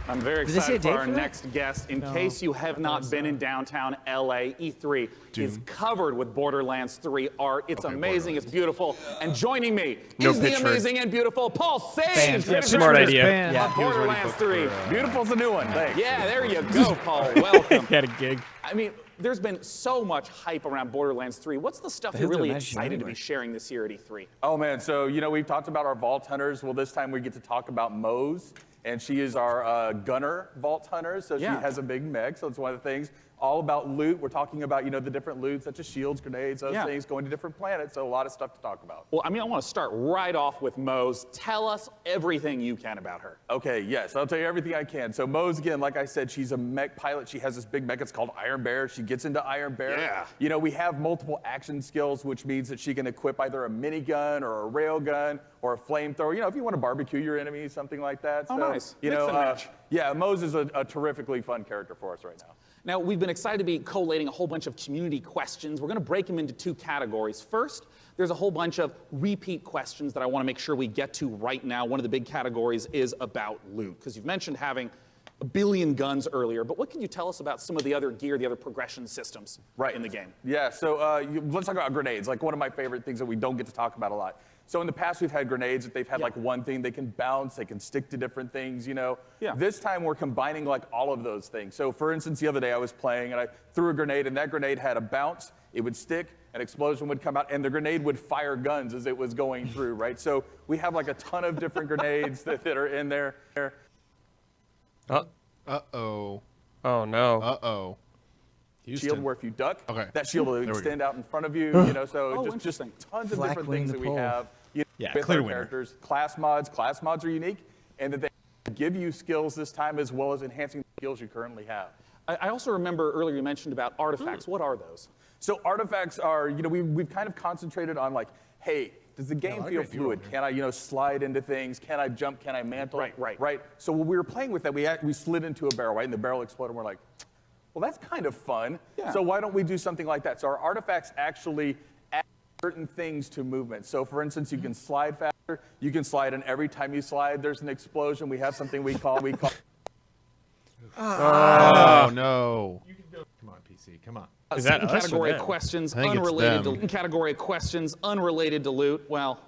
I'm very Did they say a excited for date our for that? next guest. In No, case you have not been in downtown LA, E3 is covered with Borderlands 3 art. It's amazing, it's beautiful. And joining me No is the Pitchford. amazing and beautiful Paul Sage. Banned. creative Smart director idea. Banned. of He was already Borderlands booked 3. for, Beautiful's the new one. Thanks. Yeah, there you go, Paul. Welcome. He had a gig. I mean, there's been so much hype around Borderlands 3. What's the stuff They you're have to really imagine excited to anywhere. be sharing this year at E3? Oh man, so we've talked about our Vault Hunters. Well, this time we get to talk about Mose, and she is our gunner Vault Hunter. So Yeah. she has a big mech. So it's one of the things. All about loot. We're talking about the different loot, such as shields, grenades, those Yeah. things, going to different planets. So a lot of stuff to talk about. Well, I mean, I want to start right off with Mose. Tell us everything you can about her. Okay, yes, I'll tell you everything I can. So Mose, again, like I said, she's a mech pilot. She has this big mech. It's called Iron Bear. She gets into Iron Bear. Yeah. We have multiple action skills, which means that she can equip either a minigun or a railgun, or a flamethrower. You know, if you want to barbecue your enemies, something like that. Oh, So, nice. You Mix know, and match. yeah, Moze is a terrifically fun character for us right now. Now, we've been excited to be collating a whole bunch of community questions. We're going to break them into 2 categories. First, there's a whole bunch of repeat questions that I want to make sure we get to right now. One of the big categories is about loot, because you've mentioned having a billion guns earlier, but what can you tell us about some of the other gear, the other progression systems in the game? Yeah, so let's talk about grenades, like one of my favorite things that we don't get to talk about a lot. So in the past, we've had grenades that they've had like one thing. They can bounce, they can stick to different things, you know. Yeah. This time, we're combining like all of those things. So for instance, the other day I was playing and I threw a grenade, and that grenade had a bounce, it would stick, an explosion would come out, and the grenade would fire guns as it was going through, right? So we have like a ton of different grenades that are in there. Uh-oh. Oh, no. Uh-oh. Shield where if you duck, that shield will There we extend go. out in front of you, you know, so just tons of Flak different winning things the that we poll. have. You know, Yeah, with clear our winner. characters. Class mods are unique, and that they give you skills this time as well as enhancing the skills you currently have. I also remember earlier you mentioned about artifacts. What are those? So artifacts are, you know, we've kind of concentrated on like, hey, does the game feel fluid? Can I, you know, slide into things? Can I jump? Can I mantle? Right. So when we were playing with that, we slid into a barrel, right? And the barrel exploded, and we're like, well, that's kind of fun. Yeah. So why don't we do something like that? So our artifacts actually add certain things to movement. So for instance, you can slide faster. You can slide, and every time you slide, there's an explosion. We have something we call. Oh, no. Come on, PC. Come on. Second category of questions I think it's unrelated them. to category of questions unrelated to loot. Well,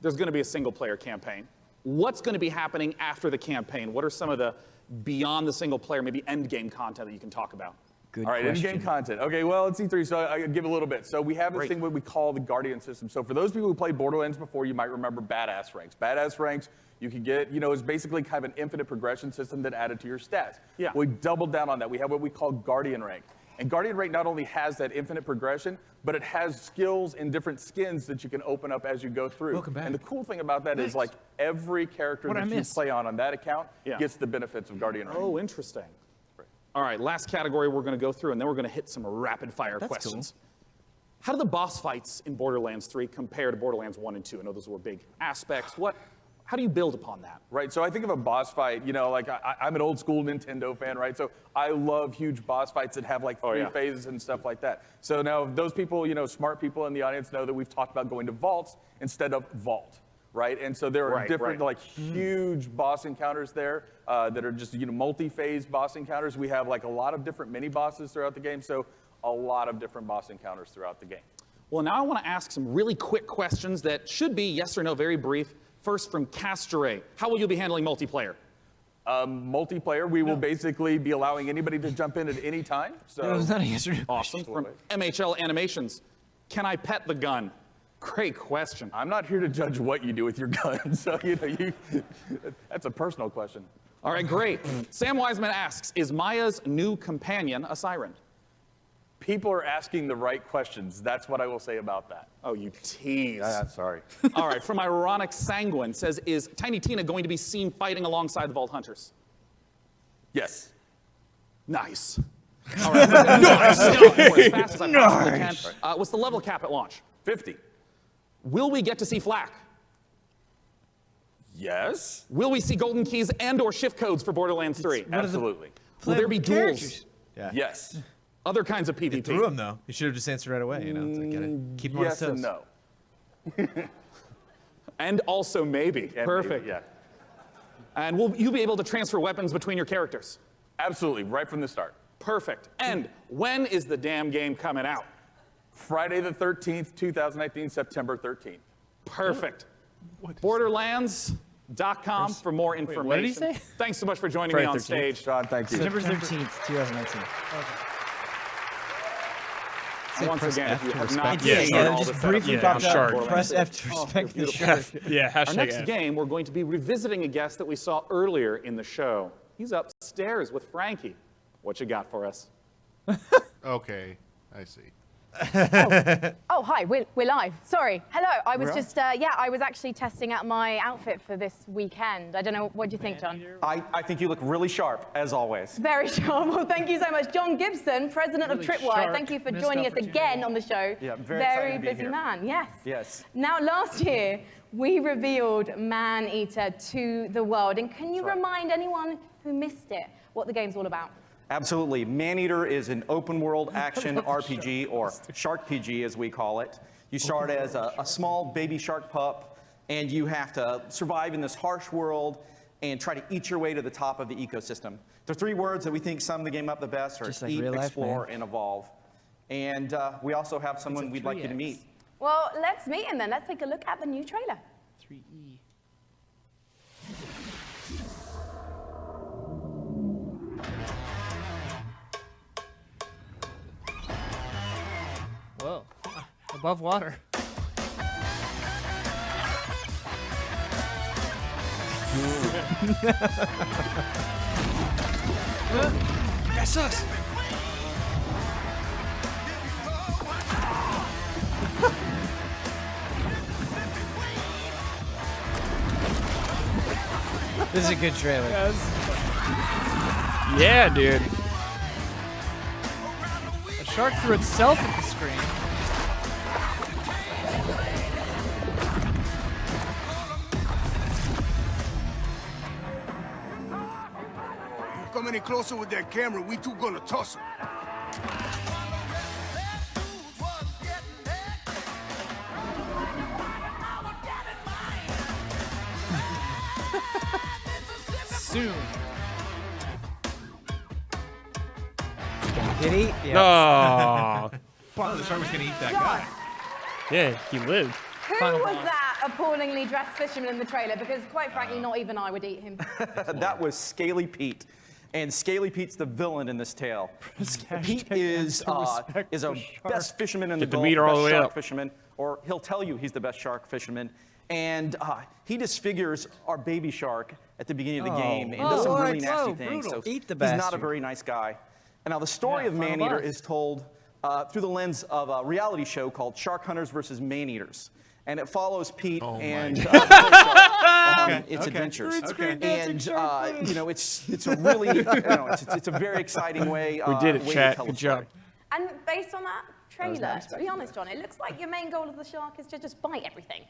there's going to be a single player campaign. What's going to be happening after the campaign? What are some of the beyond the single player, maybe end game content that you can talk about? All right, in-game content. Okay, well, it's E3, so I give a little bit. So we have this thing what we call the Guardian system. So for those people who played Borderlands before, you might remember Badass Ranks. Badass Ranks, you can get, you know, is basically kind of an infinite progression system that added to your stats. Yeah. We doubled down on that. We have what we call Guardian Rank. And Guardian Rank not only has that infinite progression, but it has skills and different skins that you can open up as you go through. Welcome back. And the cool thing about that is like every character What'd that I you miss? play on that account gets the benefits of Guardian Rank. Oh, interesting. All right, last category we're going to go through, and then we're going to hit some rapid fire questions. How do the boss fights in Borderlands 3 compare to Borderlands 1 and 2? I know those were big aspects. How do you build upon that? Right, so I think of a boss fight, you know, like I'm an old school Nintendo fan, right? So I love huge boss fights that have like 3 phases and stuff like that. So now those people, you know, smart people in the audience know that we've talked about going to vaults instead of vault, right? And so there are different like huge boss encounters there that are just, you know, multi-phase boss encounters. We have like a lot of different mini bosses throughout the game, so a lot of different boss encounters throughout the game. Well, now I want to ask some really quick questions that should be yes or no, very brief. First from Castoray, how will you be handling multiplayer? Multiplayer, we will basically be allowing anybody to jump in at any time. So That was not a yes or no. Awesome. From MHL Animations, can I pet the gun? Great question. I'm not here to judge what you do with your gun, so you know, that's a personal question. All right, great. Sam Wiseman asks, is Maya's new companion a siren? People are asking the right questions. That's what I will say about that. Oh, you tease. Sorry. All right, from Ironic Sanguine says, is Tiny Tina going to be seen fighting alongside the Vault Hunters? Yes. Nice. All right, nice. As fast as I possibly can. What's the level cap at launch? 50. Will we get to see Flak? Yes. Will we see golden keys and or shift codes for Borderlands 3? Absolutely. Will there be duels? Yeah. Yes. Other kinds of PvP? You threw him, though. You should have just answered right away, you know, to get it. Keep him on his Yes and toes. no. And also maybe. And Perfect. maybe, yeah. And will you be able to transfer weapons between your characters? Absolutely, right from the start. Perfect. And when is the damn game coming out? Friday the 13th, 2019, September 13th. Perfect. Borderlands.com for more information. what did he say? Thanks so much for joining Friday me on 13th. stage. John, thank you. September 13th, 2019. Once again, if you have not Yeah, seen yeah, all just the setup briefly of popped Shark up. Borderlands Press 3. F to respect the beautiful. shark. Yeah, Our hashtag next F. game, we're going to be revisiting a guest that we saw earlier in the show. He's upstairs with Frankie. What you got for us? Okay, I see. Oh, hi, we're live. Sorry. Hello, I was We're on? just, I was actually testing out my outfit for this weekend. I don't know, what do you think, John? I think you look really sharp, as always. Very sharp. Well, thank you so much. John Gibson, president of Really Tripwire, sharp thank you for missed joining us opportunity. again on the show. Yeah, very excited to be busy here. man, yes. Yes. Now, last year, we revealed Man-Eater to the world. And can you remind anyone who missed it what the game's all about? Absolutely. Man-Eater is an open-world action RPG, or Shark PG as we call it. You start as a small baby shark pup, and you have to survive in this harsh world and try to eat your way to the top of the ecosystem. The 3 words that we think sum the game up the best are Just like eat, real life, explore, man. and evolve. And we also have someone we'd like you to meet. Well, let's meet him then. Let's take a look at the new trailer. 3E. Whoa. Above water. That's us. This is a good trailer. Yeah, dude. A shark threw itself at the screen. You come any closer with that camera, we two gonna tussle. Soon. Did he? Yeah. Oh. Oh, the shark was gonna eat that guy. Yeah, he lived. Who was that appallingly dressed fisherman in the trailer? Because quite frankly, not even I would eat him. That was Scaly Pete. And Scaly Pete's the villain in this tale. Pete is a best fisherman in the Get the Gulf, meter all best the way shark up. fisherman, or he'll tell you he's the best shark fisherman. And he disfigures our baby shark at the beginning of the game and does some really nasty things. So Eat the he's not a bastard. very nice guy. And now the story of final Man-Eater boss. is told through the lens of a reality show called Shark Hunters versus Man-Eaters. And it follows Pete and its adventures. And you know, it's a really it's a very exciting way. We did it, way chat. to tell a Good job. story. And based on that trailer, to be honest, John, it looks like your main goal of the shark is to just bite everything.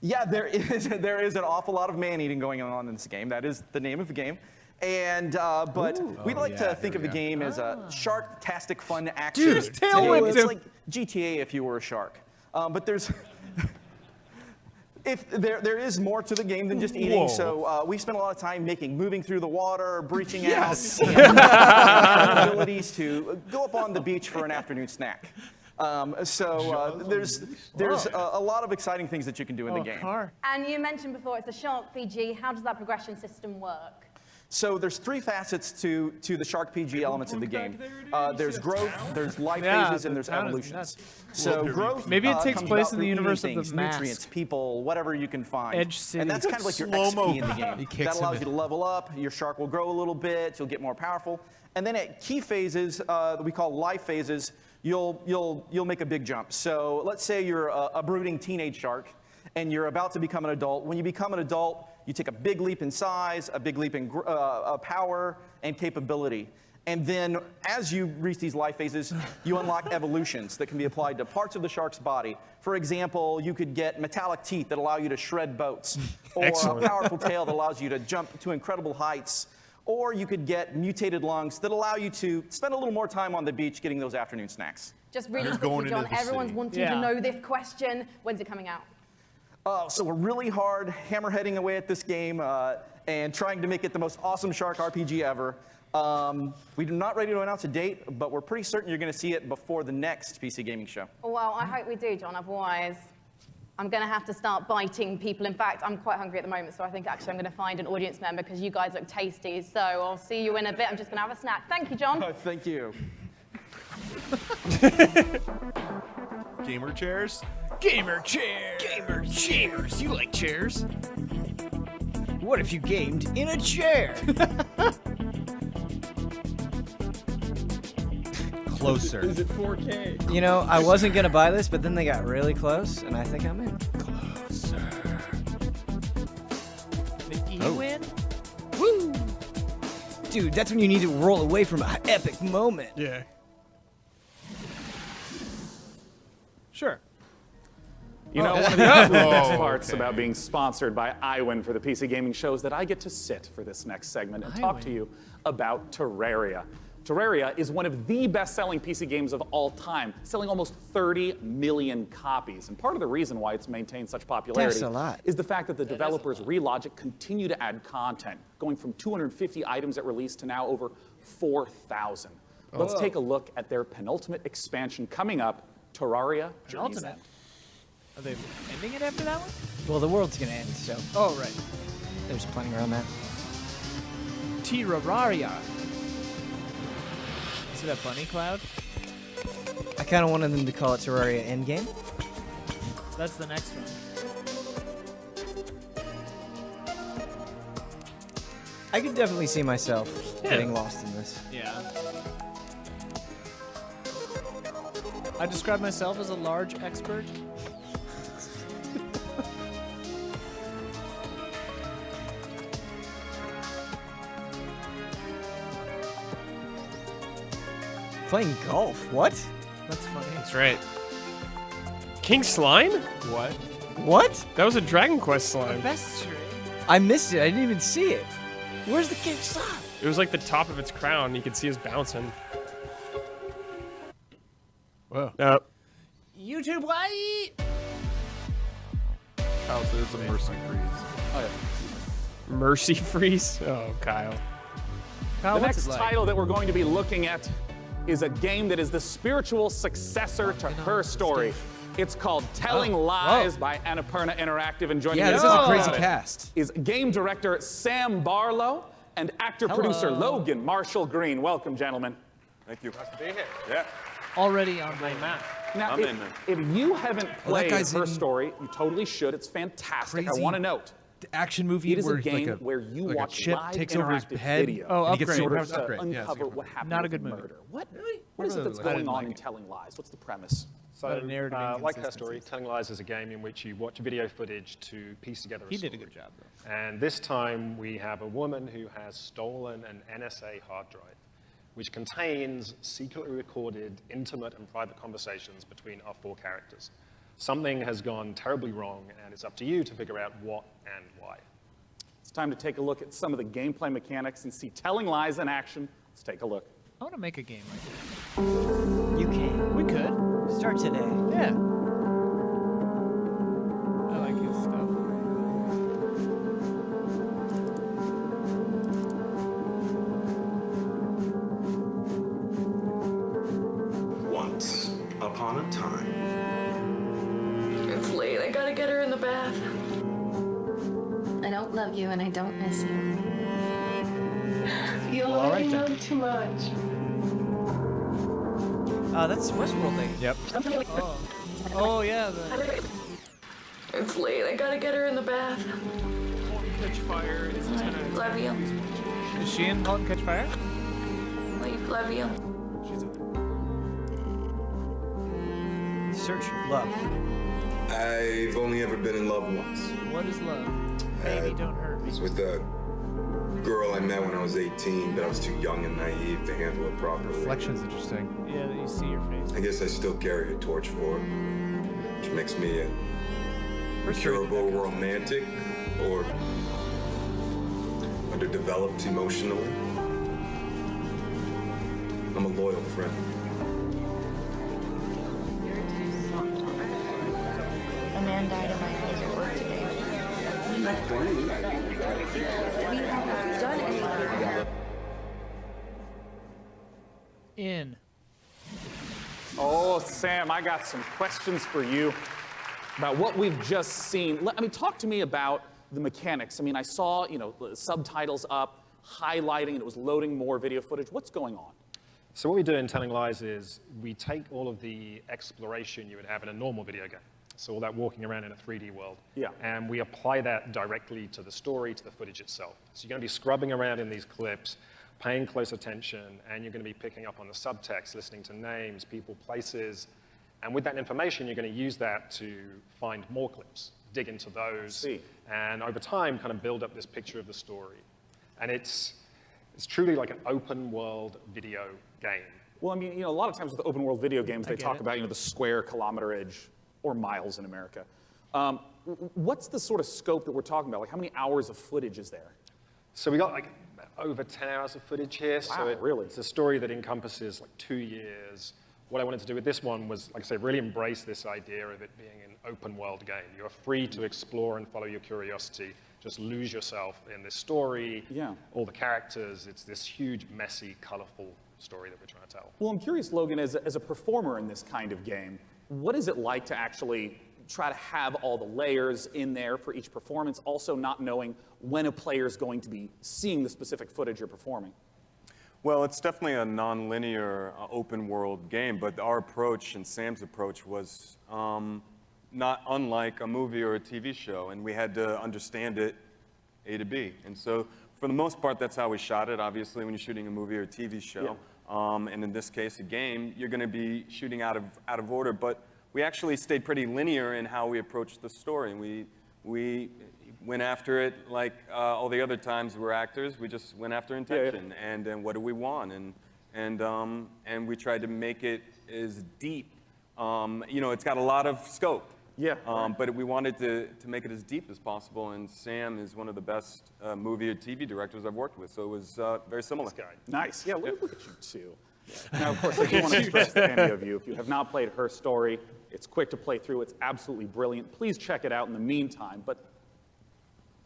Yeah, there is an awful lot of man-eating going on in this game. That is the name of the game. And but we'd like to think of the game as a shark-tastic fun action. Dude, just tailwind It's him. like GTA if you were a shark. But there's there is more to the game than just eating. Whoa. So we spent a lot of time moving through the water, breaching out, and abilities to go up on the beach for an afternoon snack. There's a lot of exciting things that you can do in the game. And you mentioned before it's a shark PG. How does that progression system work? So there's 3 facets to the Shark PG elements of the game. There's growth, there's life Yeah, phases, and the there's town is evolutions. nuts. So growth Maybe it takes comes place about in the through universe eating of the things, Mask. nutrients, people, whatever you can find. Edge City. And that's kind of like your Slow-mo. XP in the game. He kicks That allows him you to level up. Your shark will grow a little bit. You'll get more powerful. And then at key phases that we call life phases, you'll make a big jump. So let's say you're a brooding teenage shark, and you're about to become an adult. When you become an adult, you take a big leap in size, a big leap in power and capability. And then as you reach these life phases, you unlock evolutions that can be applied to parts of the shark's body. For example, you could get metallic teeth that allow you to shred boats, or Excellent. a powerful tail that allows you to jump to incredible heights, or you could get mutated lungs that allow you to spend a little more time on the beach getting those afternoon snacks. Just really You're going quickly, into John, the everyone's city. wanting to know this question. When's it coming out? So we're really hard hammerheading away at this game and trying to make it the most awesome shark RPG ever. We're not ready to announce a date, but we're pretty certain you're going to see it before the next PC gaming show. Well, I hope we do, John. Otherwise, I'm going to have to start biting people. In fact, I'm quite hungry at the moment, so I think actually I'm going to find an audience member because you guys look tasty. So I'll see you in a bit. I'm just going to have a snack. Thank you, John. Thank you. Gamer chairs? Gamer chairs. Gamer chairs. You like chairs? What if you gamed in a chair? Closer. Is it 4K? You know, I wasn't gonna buy this, but then they got really close, and I think I'm in. You win? Woo! Dude, that's when you need to roll away from an epic moment. Yeah. Sure. You know, one of the best parts about being sponsored by iWin for the PC Gaming Show is that I get to sit for this next segment and talk to you about Terraria. Terraria is one of the best-selling PC games of all time, selling almost 30 million copies. And part of the reason why it's maintained such popularity That's a lot. is the fact that the developers Relogic continue to add content, going from 250 items at release to now over 4,000. Let's take a look at their penultimate expansion coming up, Terraria Journey's End. Are they ending it after that one? Well, the world's gonna end, so. Oh, right. There's plenty around that. Terraria. See that bunny cloud? I kind of wanted them to call it Terraria Endgame. That's the next one. I could definitely see myself getting lost in this. Yeah. I describe myself as a large expert. Playing golf? What? That's funny. That's right. King Slime? What? What? That was a Dragon Quest slime. Best tree. I missed it. I didn't even see it. Where's the king slime? It was like the top of its crown. You could see us bouncing. Whoa. YouTube, why? Kyle said it's a mercy freeze. Oh, yeah. Mercy freeze? Oh, Kyle. The next title that we're going to be looking at is a game that is the spiritual successor to Her Story. It's called Telling Lies by Annapurna Interactive, and joining me this is a crazy cast. is game director Sam Barlow and actor-producer Logan Marshall Green. Welcome, gentlemen. Thank you. Nice to be here. Yeah. Already on my map. Now, I'm in. if you haven't played guy's Her in- Story, you totally should. It's fantastic. I Crazy want to note. The action movie It is where a game like where you like watch a chip live takes over his interactive head video and he gets upgrade. superpowers. to Upgrade. Yeah, uncover super. what happened Not a with good the movie. murder. What is it that's I didn't going on like in it. Telling Lies? What's the premise? So, Lot of narrative like Her Story, inconsistencies. Telling Lies is a game in which you watch video footage to piece together a He story. did a good job, though. And this time we have a woman who has stolen an NSA hard drive, which contains secretly recorded intimate and private conversations between our four characters. Something has gone terribly wrong, and it's up to you to figure out what and why. It's time to take a look at some of the gameplay mechanics and see Telling Lies in action. Let's take a look. I want to make a game like that. You can. We could. Start today. Yeah. I like his stuff. Once upon a time. It's late. I gotta get her in the bath. I don't love you and I don't miss you. You already know too much. That's Westworld thing. Yep. Oh yeah. It's late. I gotta get her in the bath. Catch Fire is I love you. Is she in Halt and Catch Fire? Love you. Search love. I've only ever been in love once. What is love? Baby, don't hurt It me. was with a girl I met when I was 18, but I was too young and naive to handle it properly. Reflection's interesting. Yeah, you see your face. I guess I still carry a torch for her, which makes me a incurable romantic or underdeveloped emotionally. I'm a loyal friend. A man died in my house at work today. We haven't done anything. In. Oh, Sam, I got some questions for you about what we've just seen. Talk to me about the mechanics. I saw, the subtitles up, highlighting, and it was loading more video footage. What's going on? So what we do in Telling Lies is we take all of the exploration you would have in a normal video game. So all that walking around in a 3D world. Yeah. And we apply that directly to the story, to the footage itself. So you're going to be scrubbing around in these clips, paying close attention, and you're going to be picking up on the subtext, listening to names, people, places. And with that information, you're going to use that to find more clips, dig into those, and over time kind of build up this picture of the story. And it's truly like an open world video game. Well, a lot of times with open world video games, they talk about, the square kilometerage or miles in America. What's the sort of scope that we're talking about? Like, how many hours of footage is there? So we got like over 10 hours of footage here. Wow, so really? It's a story that encompasses like 2 years. What I wanted to do with this one was, like I say, really embrace this idea of it being an open world game. You're free to explore and follow your curiosity. Just lose yourself in this story, all the characters. It's this huge, messy, colorful story that we're trying to tell. Well, I'm curious, Logan, as a performer in this kind of game, what is it like to actually try to have all the layers in there for each performance, also not knowing when a player is going to be seeing the specific footage you're performing? Well, it's definitely a non-linear open world game, but our approach and Sam's approach was not unlike a movie or a TV show, and we had to understand it A to B. And so for the most part, that's how we shot it. Obviously, when you're shooting a movie or a TV show, and in this case, a game, you're gonna be shooting out of order, but we actually stayed pretty linear in how we approached the story. We went after it like all the other times we're actors. We just went after intention and then what do we want, and we tried to make it as deep. You know, it's got a lot of scope. But we wanted to make it as deep as possible, and Sam is one of the best movie or TV directors I've worked with, so it was very similar. Nice. Yeah, look at you two. Now, of course, I do want to stress to any of you, if you have not played Her Story, it's quick to play through. It's absolutely brilliant. Please check it out in the meantime. But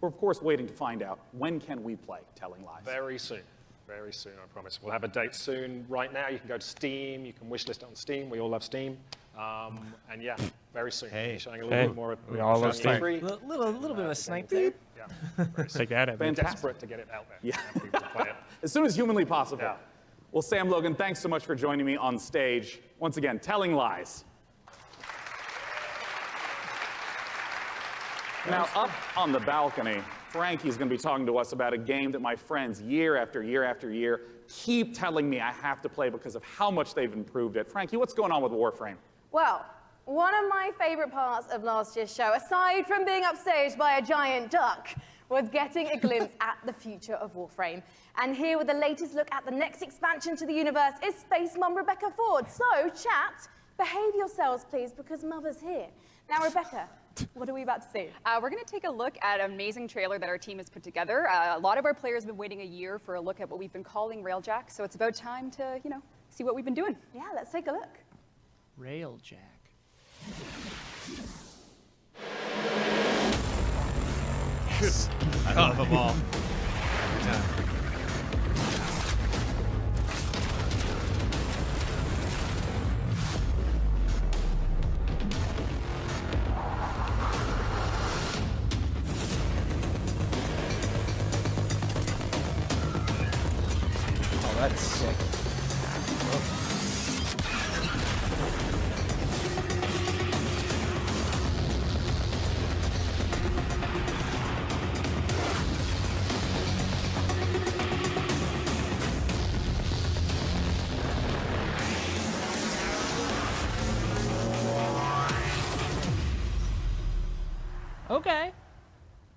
we're, of course, waiting to find out, when can we play Telling Lies? Very soon. Very soon, I promise. We'll have a date soon. Right now, you can go to Steam. You can wishlist it on Steam. We all love Steam. And yeah, very soon. Hey. Showing a little bit more. We all love Steam. Little bit of a snipe. Take that. We're desperate to get it out there. Yeah. And people to play it. As soon as humanly possible. Well, Sam, Logan, thanks so much for joining me on stage. Once again, Telling Lies. Now, up on the balcony, Frankie's going to be talking to us about a game that my friends, year after year after year, keep telling me I have to play because of how much they've improved it. Frankie, what's going on with Warframe? Well, one of my favorite parts of last year's show, aside from being upstaged by a giant duck, was getting a glimpse at the future of Warframe. And here with the latest look at the next expansion to the universe is Space Mum Rebecca Ford. So, chat, behave yourselves, please, because Mother's here. Now, Rebecca, what are we about to see? We're going to take a look at an amazing trailer that our team has put together. A lot of our players have been waiting a year for a look at what we've been calling Railjack, so it's about time to, you know, see what we've been doing. Yeah, let's take a look. Railjack. I love them all. Every time. Oh, that's sick. Okay.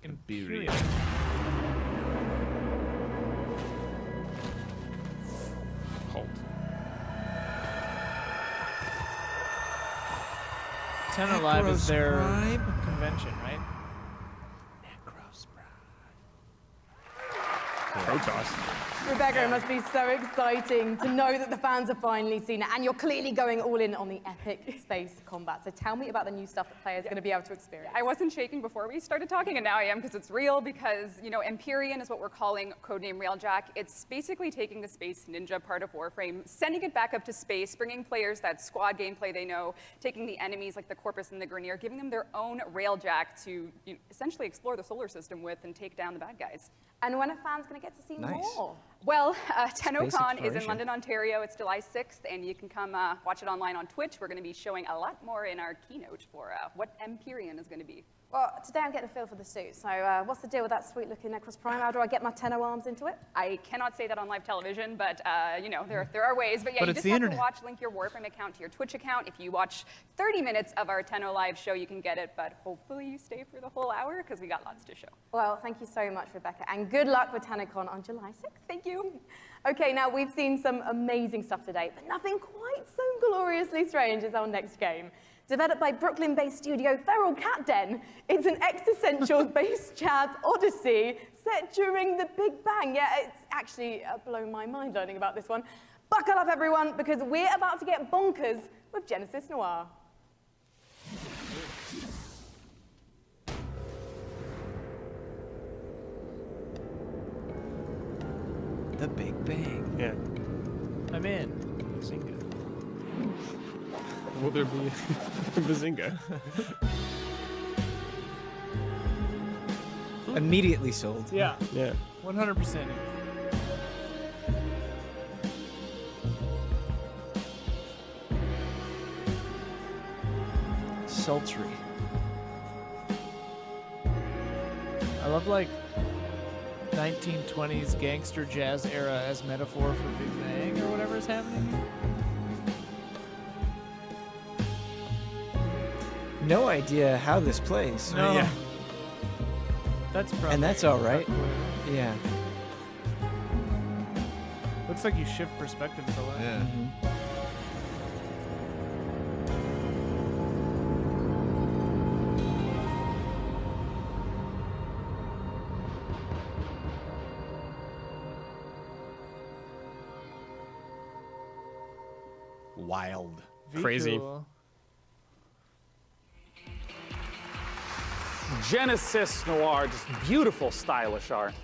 Imperial. Hold. Ten Alive is their convention, right? Protoss. Rebecca, it must be so exciting to know that the fans have finally seen it, and you're clearly going all in on the epic space combat. So tell me about the new stuff that players are going to be able to experience. I wasn't shaking before we started talking, and now I am because it's real, because, you know, Empyrean is what we're calling codename Railjack. It's basically taking the space ninja part of Warframe, sending it back up to space, bringing players that squad gameplay they know, taking the enemies like the Corpus and the Grineer, giving them their own Railjack to essentially explore the solar system with and take down the bad guys. And when are fans going to get to see more? Well, TennoCon is in London, Ontario. It's July 6th, and you can come watch it online on Twitch. We're going to be showing a lot more in our keynote for what Empyrean is going to be. Well, today I'm getting a feel for the suit. So what's the deal with that sweet-looking Necros Prime? How do I get my Tenno arms into it? I cannot say that on live television, but you know, there are ways. But yeah, But you it's just the have internet. to watch, link your Warframe account to your Twitch account. If you watch 30 minutes of our Tenno live show, you can get it. But hopefully you stay for the whole hour because we got lots to show. Well, thank you so much, Rebecca, and good luck with TennoCon on July 6th. Thank you. Okay, now we've seen some amazing stuff today, but nothing quite so gloriously strange as our next game. Developed by Brooklyn-based studio Feral Cat Den, it's an existential-based jazz odyssey set during the Big Bang. Yeah, it's actually blown my mind learning about this one. Buckle up, everyone, because we're about to get bonkers with Genesis Noir. The Big Bang. Yeah. I'm in. Bazinga. Will there be Bazinga? Immediately sold. Yeah. Yeah. 100%. Sultry. I love like 1920s gangster jazz era as metaphor for Big Bang or whatever is happening. No idea how this plays. No. Yeah. That's probably. And that's all right. Yeah. Looks like you shift perspectives a lot. Yeah. Wild. Crazy. Cool. Genesis Noir, just beautiful, stylish art.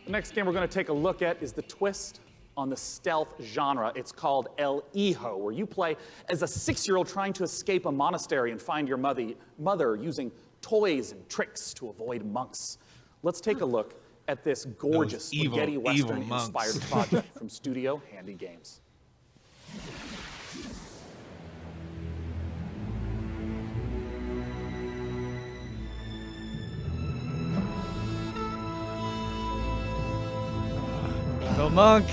The next game we're going to take a look at is the twist on the stealth genre. It's called El Hijo, where you play as a 6-year-old trying to escape a monastery and find your mother using toys and tricks to avoid monks. Let's take a look at this gorgeous spaghetti western-inspired project from Studio Handy Games. The monk.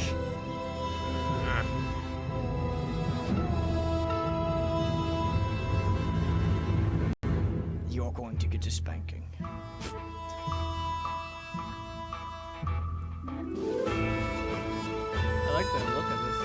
You're going to get a spanking. I like the look of this.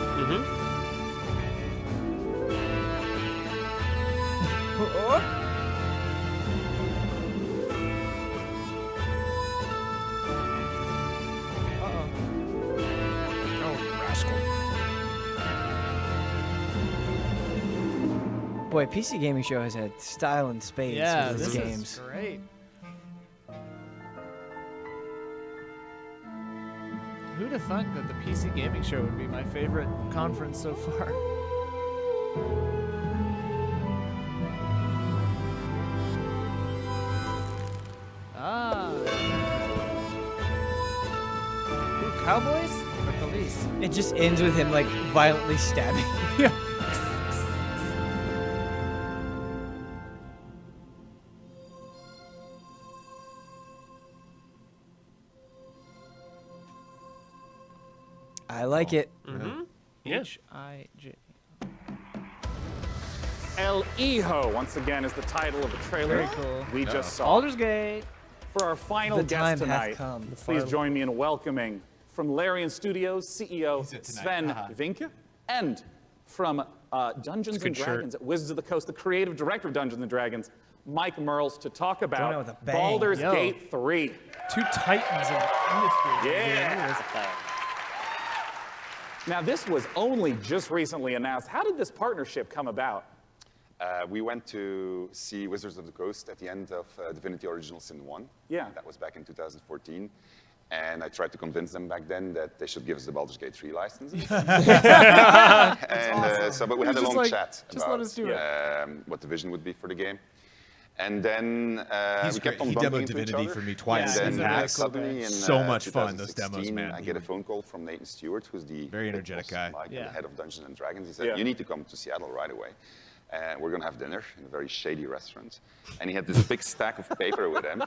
Boy, PC Gaming Show has had style and spades Yeah, with this its games. is great. Who'd have thought that the PC Gaming Show would be my favorite conference so far? Ah. Ooh, cowboys or police? It just ends with him like violently stabbing. Yeah. I like it. H-I-J. El Hijo, once again, is the title of the trailer Very cool. we just saw. Baldur's Gate. For our final The guest time hath tonight, come. The please final- join me in welcoming from Larian Studios CEO Sven Vinke, and from Dungeons It's a and good Dragons at Wizards of the Coast, the creative director of Dungeons and Dragons, Mike Merles, to talk Going out about with a bang. Baldur's Yo. Gate 3. Two titans of industry. Yeah. Now, this was only just recently announced. How did this partnership come about? We went to see Wizards of the Coast at the end of Divinity Original Sin 1. Yeah. That was back in 2014. And I tried to convince them back then that they should give us the Baldur's Gate 3 licenses. But we had a long chat just about let us do it. what the vision would be for the game. And then He's we kept great. on He bumping demoed into each Divinity other. for me twice. And He's then a really cool suddenly guy. in So much fun, those 2016, demos, man. I get a phone call from Nathan Stewart, who's the Very energetic big boss, guy. Mike, and Yeah. the head of Dungeons and Dragons. He said, Yeah. "You need to come to Seattle right away. We're going to have dinner in a very shady restaurant." And he had this big stack of paper with him.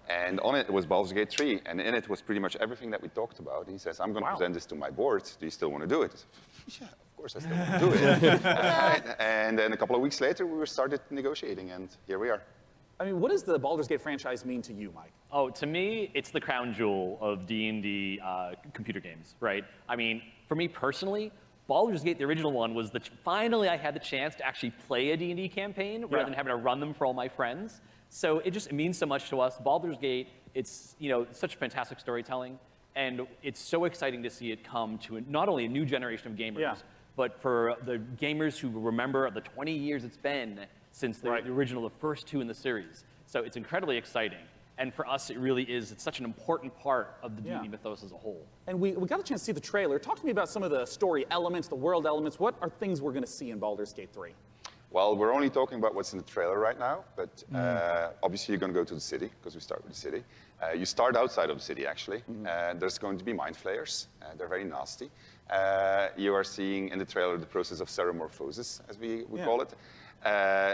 And on it was Baldur's Gate 3. And in it was pretty much everything that we talked about. And he says, "I'm going to present this to my board. Do you still want to do it?" I said, "Yeah, of course I still want to do it." And then a couple of weeks later, we started negotiating. And here we are. I mean, what does the Baldur's Gate franchise mean to you, Mike? Oh, to me, it's the crown jewel of D&D computer games, right? I mean, for me personally, Baldur's Gate, the original one, was finally I had the chance to actually play a D&D campaign rather than having to run them for all my friends. So it means so much to us. Baldur's Gate, it's such fantastic storytelling, and it's so exciting to see it come to not only a new generation of gamers, but for the gamers who remember the 20 years it's been since the original, the first two in the series. So it's incredibly exciting. And for us, it's such an important part of the D&D mythos as a whole. And we got a chance to see the trailer. Talk to me about some of the story elements, the world elements. What are things we're going to see in Baldur's Gate 3? Well, we're only talking about what's in the trailer right now, but obviously you're going to go to the city, because we start with the city. You start outside of the city, actually. There's going to be mind flayers. They're very nasty. You are seeing in the trailer the process of ceremorphosis, as we call it.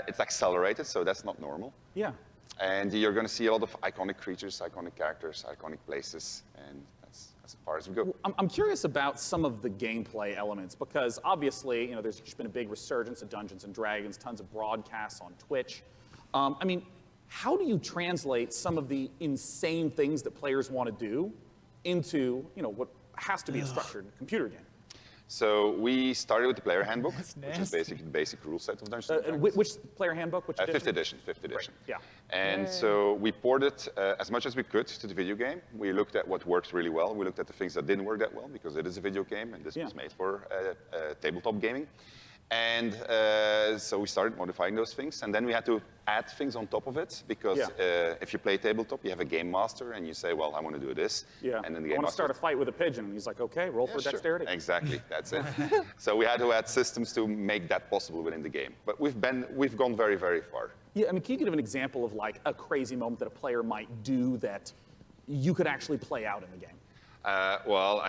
It's accelerated, so that's not normal. Yeah. And you're going to see a lot of iconic creatures, iconic characters, iconic places, and that's as far as we go. I'm curious about some of the gameplay elements, because obviously, there's just been a big resurgence of Dungeons and Dragons, tons of broadcasts on Twitch. I mean, how do you translate some of the insane things that players want to do into, what has to be a structured computer game? So we started with the player handbook, which is basically the basic rule set of Dungeons & Dragons. Which player handbook? Which edition? 5th edition. 5th edition. Right. Yeah. And so we ported as much as we could to the video game. We looked at what works really well. We looked at the things that didn't work that well, because it is a video game, and this was made for tabletop gaming. And so we started modifying those things, and then we had to add things on top of it, because if you play tabletop, you have a game master, and you say, well, I want to do this. Yeah. And then the I game want to start a fight with a pigeon. And he's like, okay, roll for dexterity. Sure. Exactly, that's it. So we had to add systems to make that possible within the game. But we've gone very, very far. Yeah, I mean, can you give an example of like a crazy moment that a player might do that you could actually play out in the game? Well,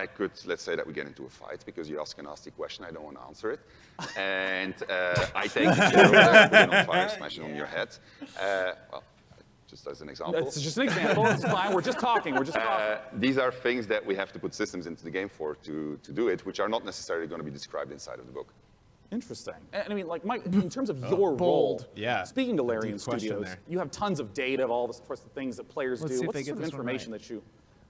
let's say that we get into a fight because you ask a nasty question, I don't want to answer it. And I take the chair over there, put it on fire, smash it on your head. Well, just as an example. It's just an example, it's fine, we're just talking, These are things that we have to put systems into the game for to do it, which are not necessarily going to be described inside of the book. Interesting. And I mean, like, Mike, in terms of your role, speaking to Larian Deep question Studios, there. you have tons of data of all the sorts of things that players Let's do. see if What's they the get sort of this one information right. that you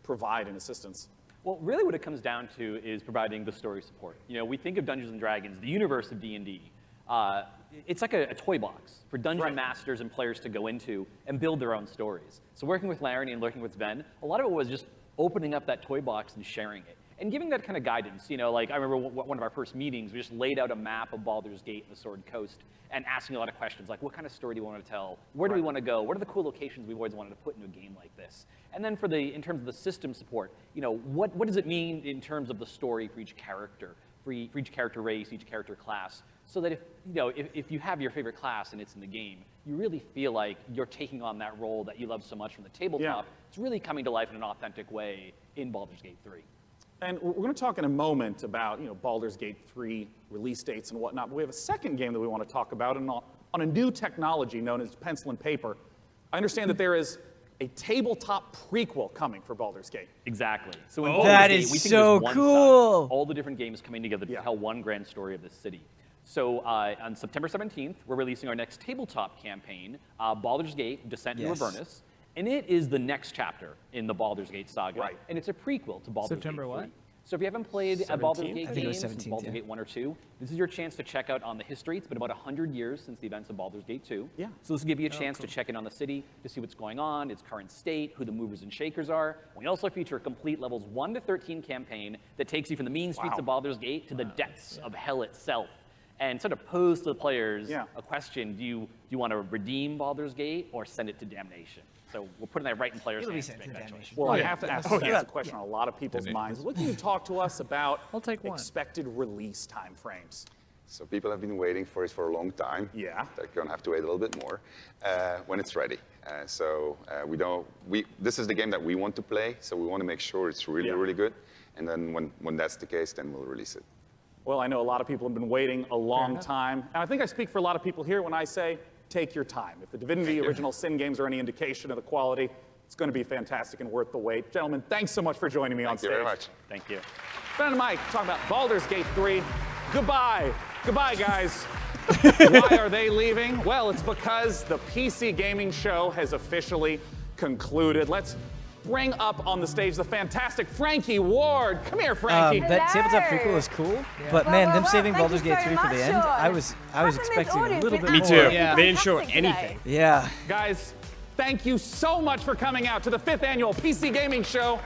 provide in assistance? Well, really what it comes down to is providing the story support. We think of Dungeons & Dragons, the universe of D&D. It's like a toy box for dungeon masters and players to go into and build their own stories. So working with Larry and working with Sven, a lot of it was just opening up that toy box and sharing it. And giving that kind of guidance. Like I remember one of our first meetings, we just laid out a map of Baldur's Gate and the Sword Coast and asking a lot of questions like, what kind of story do you want to tell? Where do we want to go? What are the cool locations we've always wanted to put into a game like this? And then in terms of the system support, what does it mean in terms of the story for each character, for each character race, each character class, so that if you have your favorite class and it's in the game, you really feel like you're taking on that role that you love so much from the tabletop. It's really coming to life in an authentic way in Baldur's Gate 3. And we're going to talk in a moment about Baldur's Gate 3 release dates and whatnot, but we have a second game that we want to talk about on a new technology known as pencil and paper. I understand that there is a tabletop prequel coming for Baldur's Gate. Exactly. So in That Baldur's Gate, is we think so there's one cool. side, all the different games coming together to tell one grand story of this city. So on September 17th, we're releasing our next tabletop campaign, Baldur's Gate: Descent into Avernus. And it is the next chapter in the Baldur's Gate saga. Right. And it's a prequel to Baldur's September Gate 3. what? So if you haven't played a Baldur's Gate I think it was game since 17th, Baldur's yeah. Gate 1 or 2, this is your chance to check out on the history. It's been about 100 years since the events of Baldur's Gate 2. Yeah. So this will give you a chance to check in on the city, to see what's going on, its current state, who the movers and shakers are. We also feature a complete levels 1 to 13 campaign that takes you from the mean streets of Baldur's Gate to the depths of hell itself. And sort of pose to the players a question: do you want to redeem Baldur's Gate or send it to damnation? So we're putting that right in players' It'll be hands sent to to make that choice. damnation. Well, I have to ask a question on a lot of people's minds. What can you talk to us about expected release time frames? So people have been waiting for it for a long time. Yeah. They're going to have to wait a little bit more when it's ready. This is the game that we want to play, so we want to make sure it's really, really good. And then when that's the case, then we'll release it. Well, I know a lot of people have been waiting a long time. And I think I speak for a lot of people here when I say, take your time. If the Divinity Original Sin games are any indication of the quality, it's going to be fantastic and worth the wait. Gentlemen, thanks so much for joining me on stage. Thank you very much. Thank you. Ben and Mike talking about Baldur's Gate 3. Goodbye. Goodbye, guys. Why are they leaving? Well, it's because the PC gaming show has officially concluded. Let's bring up on the stage the fantastic Frankie Ward. Come here, Frankie. That tabletop prequel is cool, but man, them saving Baldur's Gate 3 for the end, I was expecting a little bit Me more. too. Yeah. They didn't show anything. Yeah. Guys, thank you so much for coming out to the 5th annual PC Gaming Show.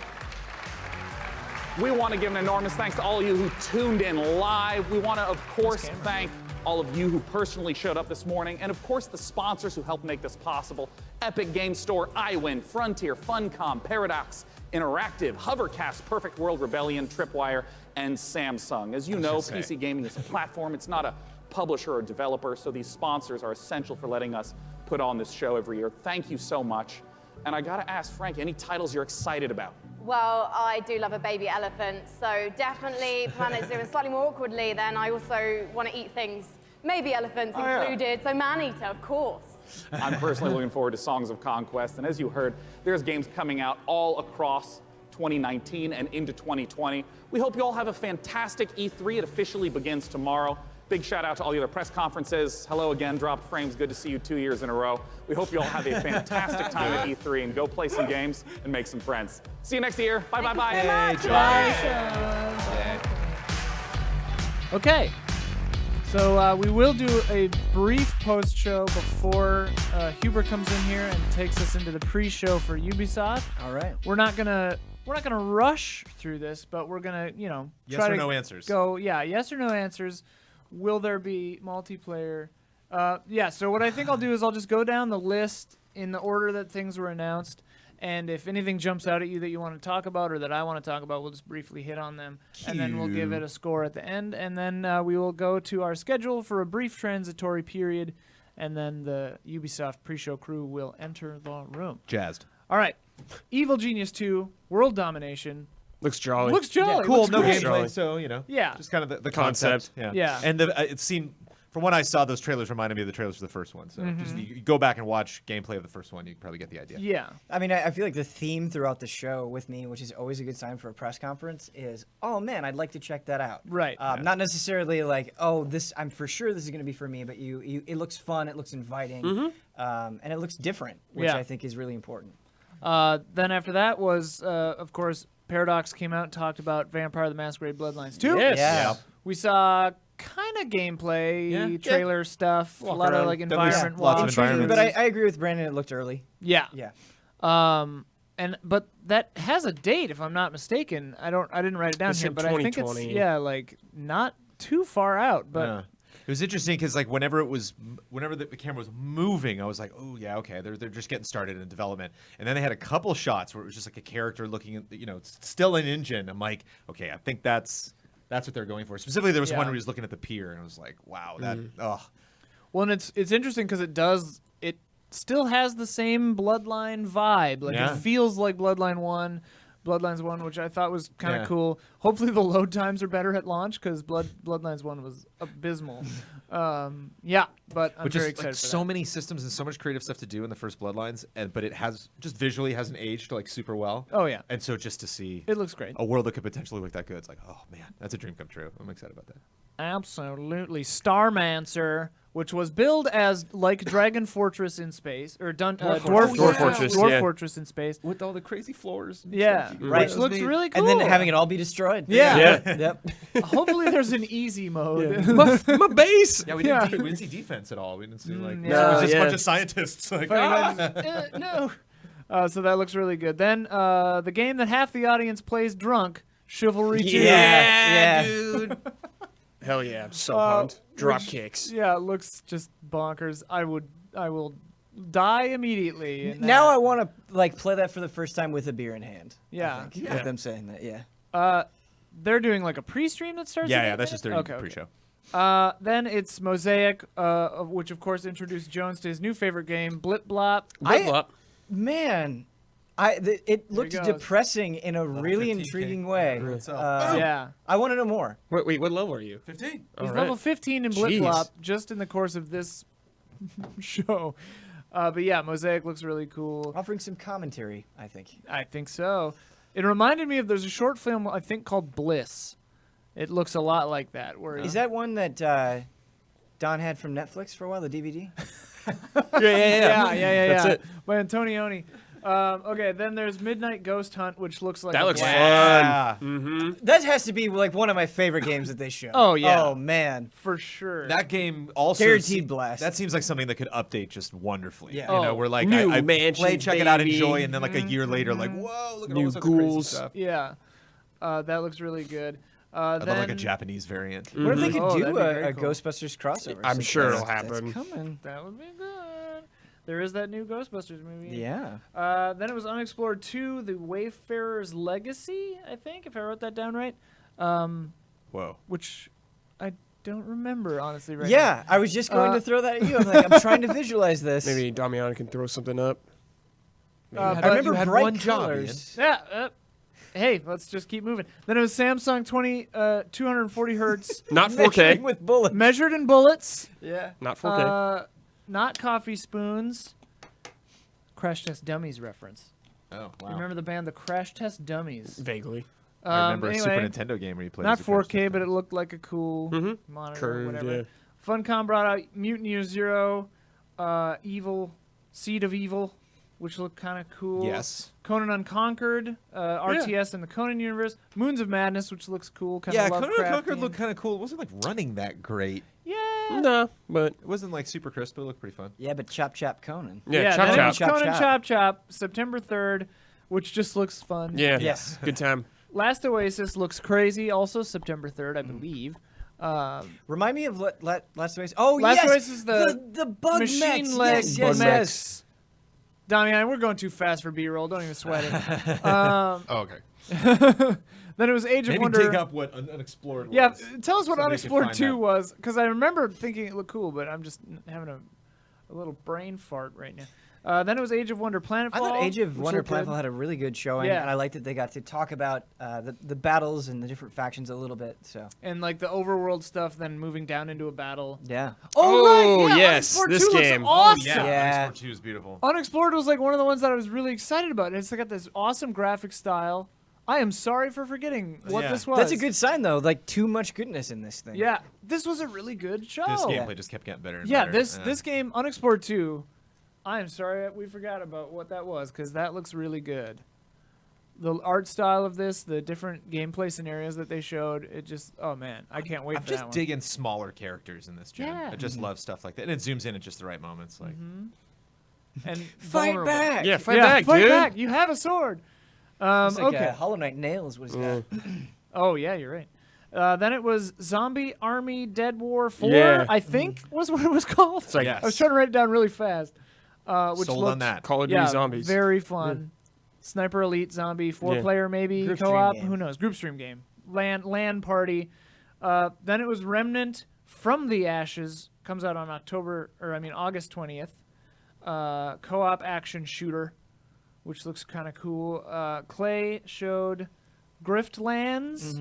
We want to give an enormous thanks to all of you who tuned in live. We want to, of course, thank all of you who personally showed up this morning, and of course the sponsors who helped make this possible. Epic Game Store, iWin, Frontier, Funcom, Paradox, Interactive, Hovercast, Perfect World, Rebellion, Tripwire, and Samsung. As you know, PC Gaming is a platform. It's not a publisher or developer, so these sponsors are essential for letting us put on this show every year. Thank you so much. And I gotta ask Frank, any titles you're excited about? Well, I do love a baby elephant, so definitely Planet Zoo. And slightly more awkwardly, then I also want to eat things, maybe elephants included. So Maneater, of course. I'm personally looking forward to Songs of Conquest, and as you heard, there's games coming out all across 2019 and into 2020. We hope you all have a fantastic E3. It officially begins tomorrow. Big shout out to all the other press conferences. Hello again, Dropped Frames. Good to see you 2 years in a row. We hope you all have a fantastic time at E3 and go play some games and make some friends. See you next year. Bye, bye, bye. Okay. So we will do a brief post-show before Huber comes in here and takes us into the pre-show for Ubisoft. All right. We're not gonna rush through this, but we're gonna, Yes try or to no answers. Go, yes or no answers. Will there be multiplayer? So what I think I'll do is I'll just go down the list in the order that things were announced, and if anything jumps out at you that you want to talk about or that I want to talk about, we'll just briefly hit on them, and then we'll give it a score at the end, and then we will go to our schedule for a brief transitory period, and then the Ubisoft pre-show crew will enter the room. Jazzed. All right. Evil Genius 2, World Domination. Looks jolly. Looks jolly. Yeah, cool. Looks No great. gameplay, so Yeah. just kind of the Concept. concept. Yeah. And it seemed, from what I saw, those trailers reminded me of the trailers for the first one. So just you go back and watch gameplay of the first one, you probably get the idea. Yeah. I mean, I feel like the theme throughout the show with me, which is always a good sign for a press conference, is, oh man, I'd like to check that out. Right. Not necessarily like, oh, I'm for sure this is going to be for me, but it looks fun, it looks inviting, and it looks different, which I think is really important. Then after that was, of course, Paradox came out and talked about Vampire the Masquerade Bloodlines 2. Yes. Yeah. We saw kind of gameplay, trailer stuff, Walk a lot around. of like environment lots of walks. environments. But I agree with Brandon, it looked early. Yeah. Yeah. But that has a date, if I'm not mistaken. I didn't write it down It's here, in but I think it's 2020. like not too far out. But Yeah. It was interesting because like whenever the camera was moving, I was like, oh yeah, okay, they're just getting started in development. And then they had a couple shots where it was just like a character looking at, still an engine. I'm like, okay, I think that's what they're going for. Specifically, there was one where he was looking at the pier, and I was like, wow, that Well, and it's interesting because it still has the same Bloodline vibe. Like it feels like Bloodlines 1, which I thought was kind of cool. Hopefully the load times are better at launch because Bloodlines 1 was abysmal. But I'm very excited like for so that. many systems and so much creative stuff to do in the first Bloodlines, but it has just visually hasn't aged like super well. Oh yeah, and so just to see it looks great. A world that could potentially look that good, it's like, oh man, that's a dream come true. I'm excited about that. Absolutely. Starmancer, which was billed as like Dragon Fortress in space, or Dwarf Fortress in space. With all the crazy floors. And Yeah, stuff. Right. which looks really cool. And then having it all be destroyed. Yeah. Yep. Hopefully there's an easy mode. my base. Yeah, we didn't see defense at all. We didn't see like Mm, it was just yeah. a bunch of scientists. Like, No. So that looks really good. Then the game that half the audience plays drunk, Chivalry 2. Yeah, dude. Hell yeah, I'm so pumped. Drop kicks. Yeah, it looks just bonkers. I will die immediately. in Now that. I want to play that for the first time with a beer in hand. Yeah. I think, with them saying that. Yeah. They're doing like a pre-stream that starts. yeah, at yeah, that's just their okay, pre-show. Then it's Mosaic, which of course introduced Jones to his new favorite game, Blip Blop. Man, it looked goes. depressing in a really intriguing way. Yeah. I want to know more. Wait, what level are you? 15. He's level 15 in Blip Jeez. Blop just in the course of this show. But yeah, Mosaic looks really cool. Offering some commentary, I think. I think so. It reminded me of there's a short film I think called Bliss. It looks a lot like that. Where Is that one that Don had from Netflix for a while, the DVD? Yeah. That's it. By Antonioni. Okay, then there's Midnight Ghost Hunt, which looks like That a looks blast. fun. Mm-hmm. That has to be like one of my favorite games that they show. Oh, yeah. Oh man. For sure. That game also Guaranteed blast. That seems like something that could update just wonderfully. Yeah. You know, we're like New I mansions, play, check it out, baby. enjoy, and then like a year later, like whoa, look at all New this other crazy ghouls. stuff. Yeah. That looks really good. I'd Then, love like a Japanese variant. What if they could Oh, do that'd be very a cool. Ghostbusters crossover? I'm Since sure that's- it'll happen. That's coming. That would be good. There is that new Ghostbusters movie. Yeah. Then it was Unexplored 2, The Wayfarer's Legacy, I think, if I wrote that down right. Whoa. Which I don't remember, honestly, right Yeah, now. I was just going to throw that at you. I'm like, I'm trying to visualize this. Maybe Damian can throw something up. I remember you had bright one job, colors. Yeah. Hey, let's just keep moving. Then it was Samsung 240 hertz. Not 4K. Measuring with bullets. Measured in bullets. Yeah. Not 4K. Not coffee spoons. Crash Test Dummies reference. Oh You wow. remember the band The Crash Test Dummies? Vaguely. I remember a Super anyway, Nintendo game where you played. Not as a Crash 4K, Test but it looked like a cool Mm-hmm. monitor, Curved, whatever. yeah. Funcom brought out Mutant Year Zero, Evil, Seed of Evil, which looked kind of cool. Yes. Conan Unconquered, RTS in the Conan universe. Moons of Madness, which looks cool. Kind Yeah, of Conan Lovecraftian. Conquered looked kind of cool. It wasn't like running that great. Yeah. No, but It wasn't like super crisp, but it looked pretty fun. Yeah, but Chop Chop Conan. yeah, then it chop was chop. Conan Chop Chop, September 3rd, which just looks fun. Yeah. Yes. Good time. Last Oasis looks crazy, also September 3rd, I believe. Remind me of Last Oasis. Oh, Last yes. Oasis, the bug machine mechs. leg Yes, yes, bug yes. Damian, we're going too fast for B-roll. Don't even sweat it. Oh, okay. Then it was Age of Maybe Wonder. dig up what Unexplored was. Yeah, tell us what so they can Unexplored find 2 that. was, because I remember thinking it looked cool, but I'm just having a little brain fart right now. Then it was Age of Wonder I Planetfall. thought Age of which Wonder looked good. Planetfall had a really good showing, Yeah. and I liked that they got to talk about the battles and the different factions a little bit. So And like the overworld stuff, then moving down into a battle. yeah. Oh, right, yeah, yes, Unexplored this 2 looks game. awesome. Yeah, Yeah. Unexplored 2 is beautiful. Unexplored was like one of the ones that I was really excited about. And it's got this awesome graphic style. I am sorry for forgetting what Yeah. this was. That's a good sign, though. Like too much goodness in this thing. Yeah, this was a really good show. This gameplay just kept getting better and Yeah, better. this game, Unexplored 2, I am sorry we forgot about what that was, because that looks really good. The art style of this, the different gameplay scenarios that they showed, it just, oh man, I can't wait I'm for just that one. digging smaller characters in this gen. Yeah. I just love stuff like that. And it zooms in at just the right moments. Like And Fight vulnerable. back. Yeah, fight back, fight dude. back. You have a sword. It's like Okay. Hollow Knight nails what he's got. Oh yeah, you're right. Then it was Zombie Army Dead War 4, Yeah. I think was what it was called. like- I was trying to write it down really fast. Which Sold looked, on that. Call of Duty yeah, Zombies. very fun. Sniper Elite Zombie, 4-player maybe, Group stream co-op, game. who knows? Group stream game. LAN party. Then it was Remnant from the Ashes, comes out on August 20th. Co-op action shooter, which looks kind of cool. Clay showed Griftlands.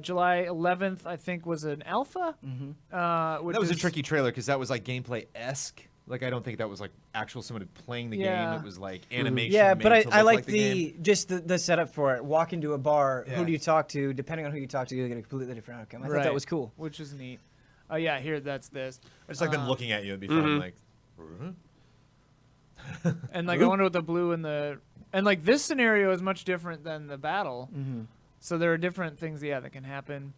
July 11th, I think, was an alpha. Which that was a is- tricky trailer because that was like gameplay-esque. Like I don't think that was like actual someone playing the Yeah. game. It was like animation. Yeah, made but to I look like like the game. just the setup for it. Walk into a bar. Yeah. Who do you talk to? Depending on who you talk to, you get a completely different outcome. I thought that was cool. Which is neat. Oh yeah, here that's this. I just like them looking at you. It'd be fun. Like, And like I wonder what the blue and like this scenario is much different than the battle. So there are different things, that can happen.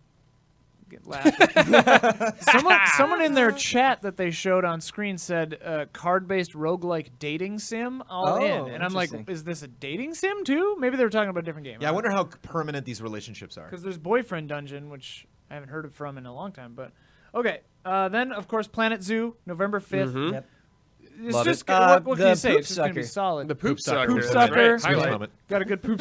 Get laughed. someone in their chat that they showed on screen said card-based roguelike dating sim all in. And I'm like, interesting. is this a dating sim too? Maybe they were talking about a different game. yeah, I wonder how permanent these relationships are. Because there's Boyfriend Dungeon, which I haven't heard from in a long time. But okay, then of course Planet Zoo, November 5th. Yep. It's Love just it. what can the you say? poop It's just gonna be sucker. solid. The poop sucker. Poop That's sucker. right. Highlight. moment. Got a good poop.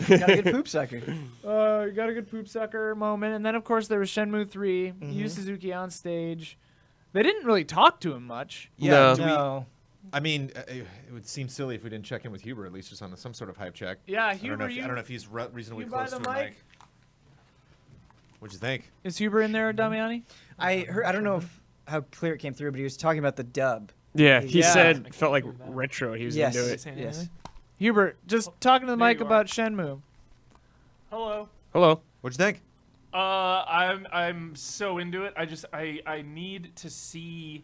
Got a good poop sucker. You got a good poop sucker moment, and then of course there was Shenmue 3. Yu Suzuki on stage. They didn't really talk to him much. Yeah. No. do we- No. I mean, it would seem silly if we didn't check in with Huber at least just on some sort of hype check. Yeah, I don't know Huber, if, I don't know if he's reasonably you buy close the to a mic? mic. What'd you think? Is Huber in there, Damiani? I heard. I don't know how clear it came through, but he was talking about the dub. Yeah, he Yeah. said it felt like retro. He was Yes. into it. Yes. Hubert, just talking to the There mic you are. about Shenmue. Hello. Hello. What'd you think? I'm so into it. I need to see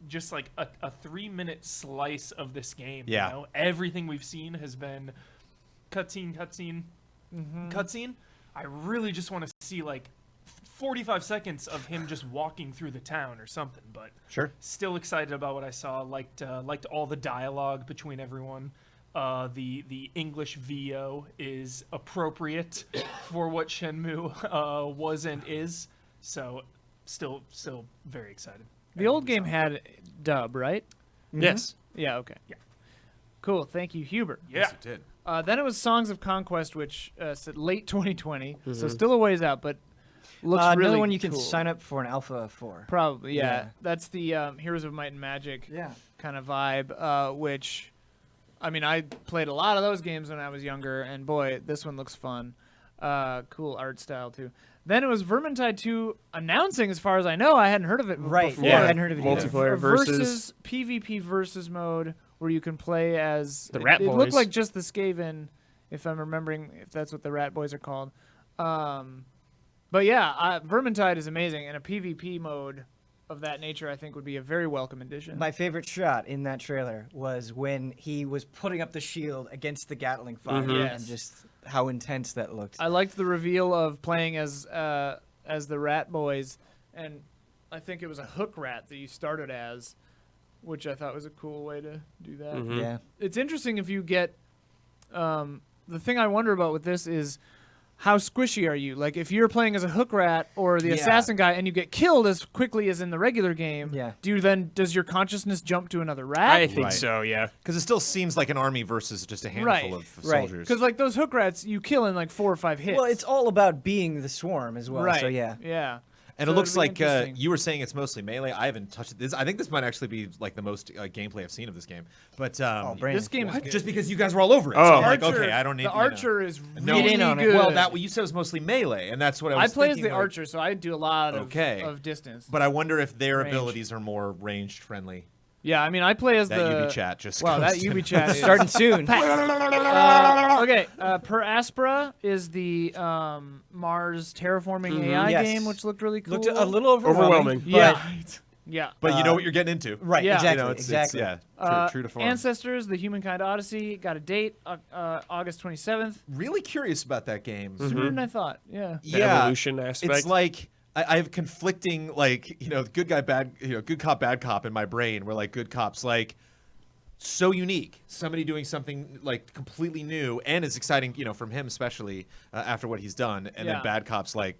just like a 3-minute slice of this game. Yeah. You know? Everything we've seen has been cutscene. I really just want to see like 45 seconds of him just walking through the town or something. But Sure. still excited about what I saw. Liked all the dialogue between everyone. The English VO is appropriate for what Shenmue was and is. So still very excited. The old game had dub, right? Yes. Yeah. Okay. Yeah. Cool. Thank you, Hubert. Yeah. it did. Then it was Songs of Conquest, which said late 2020, so Mhm. still a ways out, but looks really another one you can cool. sign up for an alpha for. Probably, yeah. Yeah. That's the Heroes of Might and Magic Yeah. kind of vibe, which, I mean, I played a lot of those games when I was younger, and boy, this one looks fun. Cool art style, too. Then it was Vermintide 2 announcing, as far as I know, I hadn't heard of it Right, before. yeah, I hadn't heard of it either. Multiplayer versus PvP versus mode, where you can play as... The Rat It Boys. looked like just the Skaven, if I'm remembering, if that's what the Rat Boys are called. But yeah, Vermintide is amazing, and a PvP mode of that nature, I think, would be a very welcome addition. My favorite shot in that trailer was when he was putting up the shield against the Gatling fire, Mhm. Yes. and just how intense that looked. I liked the reveal of playing as the Rat Boys, and I think it was a hook rat that you started as, which I thought was a cool way to do that. Mhm. Yeah. It's interesting if you get the thing I wonder about with this is how squishy are you? Like, if you're playing as a hook rat or the Yeah. assassin guy and you get killed as quickly as in the regular game, Yeah. does your consciousness jump to another rat? I think Right. so, yeah. Because it still seems like an army versus just a handful Right. of Right. soldiers. Because like those hook rats, you kill in like 4 or 5 hits. Well, it's all about being the swarm as well. right. So yeah. Yeah. And So it looks it'll be like interesting. you were saying it's mostly melee. I haven't touched this. I think this might actually be like the most gameplay I've seen of this game. But Brandon. This game is just because you guys were all over it. Oh. So I'm like, Archer- okay, I don't need the Archer is No, really in on it. good. Well, that you said it was mostly melee, and that's what I I was play as thinking, the like, Archer, so I do a lot of, Okay. of distance. But I wonder if their Range. abilities are more ranged friendly. Yeah, I mean, I play as That the UB chat just Wow, that ghosted. UB chat is Starting soon. Okay, Per Aspera is the Mars terraforming AI Yes. game, which looked really cool. Looked a little overwhelming. Yeah, yeah. But you know what you're getting into. Right. Yeah. Exactly. You know, exactly. yeah, true to form. Ancestors, the Humankind Odyssey, got a date, August 27th. Really curious about that game. Sooner than I thought. Yeah. The evolution aspect. It's like I have conflicting, like, good guy, bad, good cop, bad cop in my brain, where like good cop's like so unique, somebody doing something like completely new and is exciting, from him especially after what he's done, and Yeah. then bad cop's like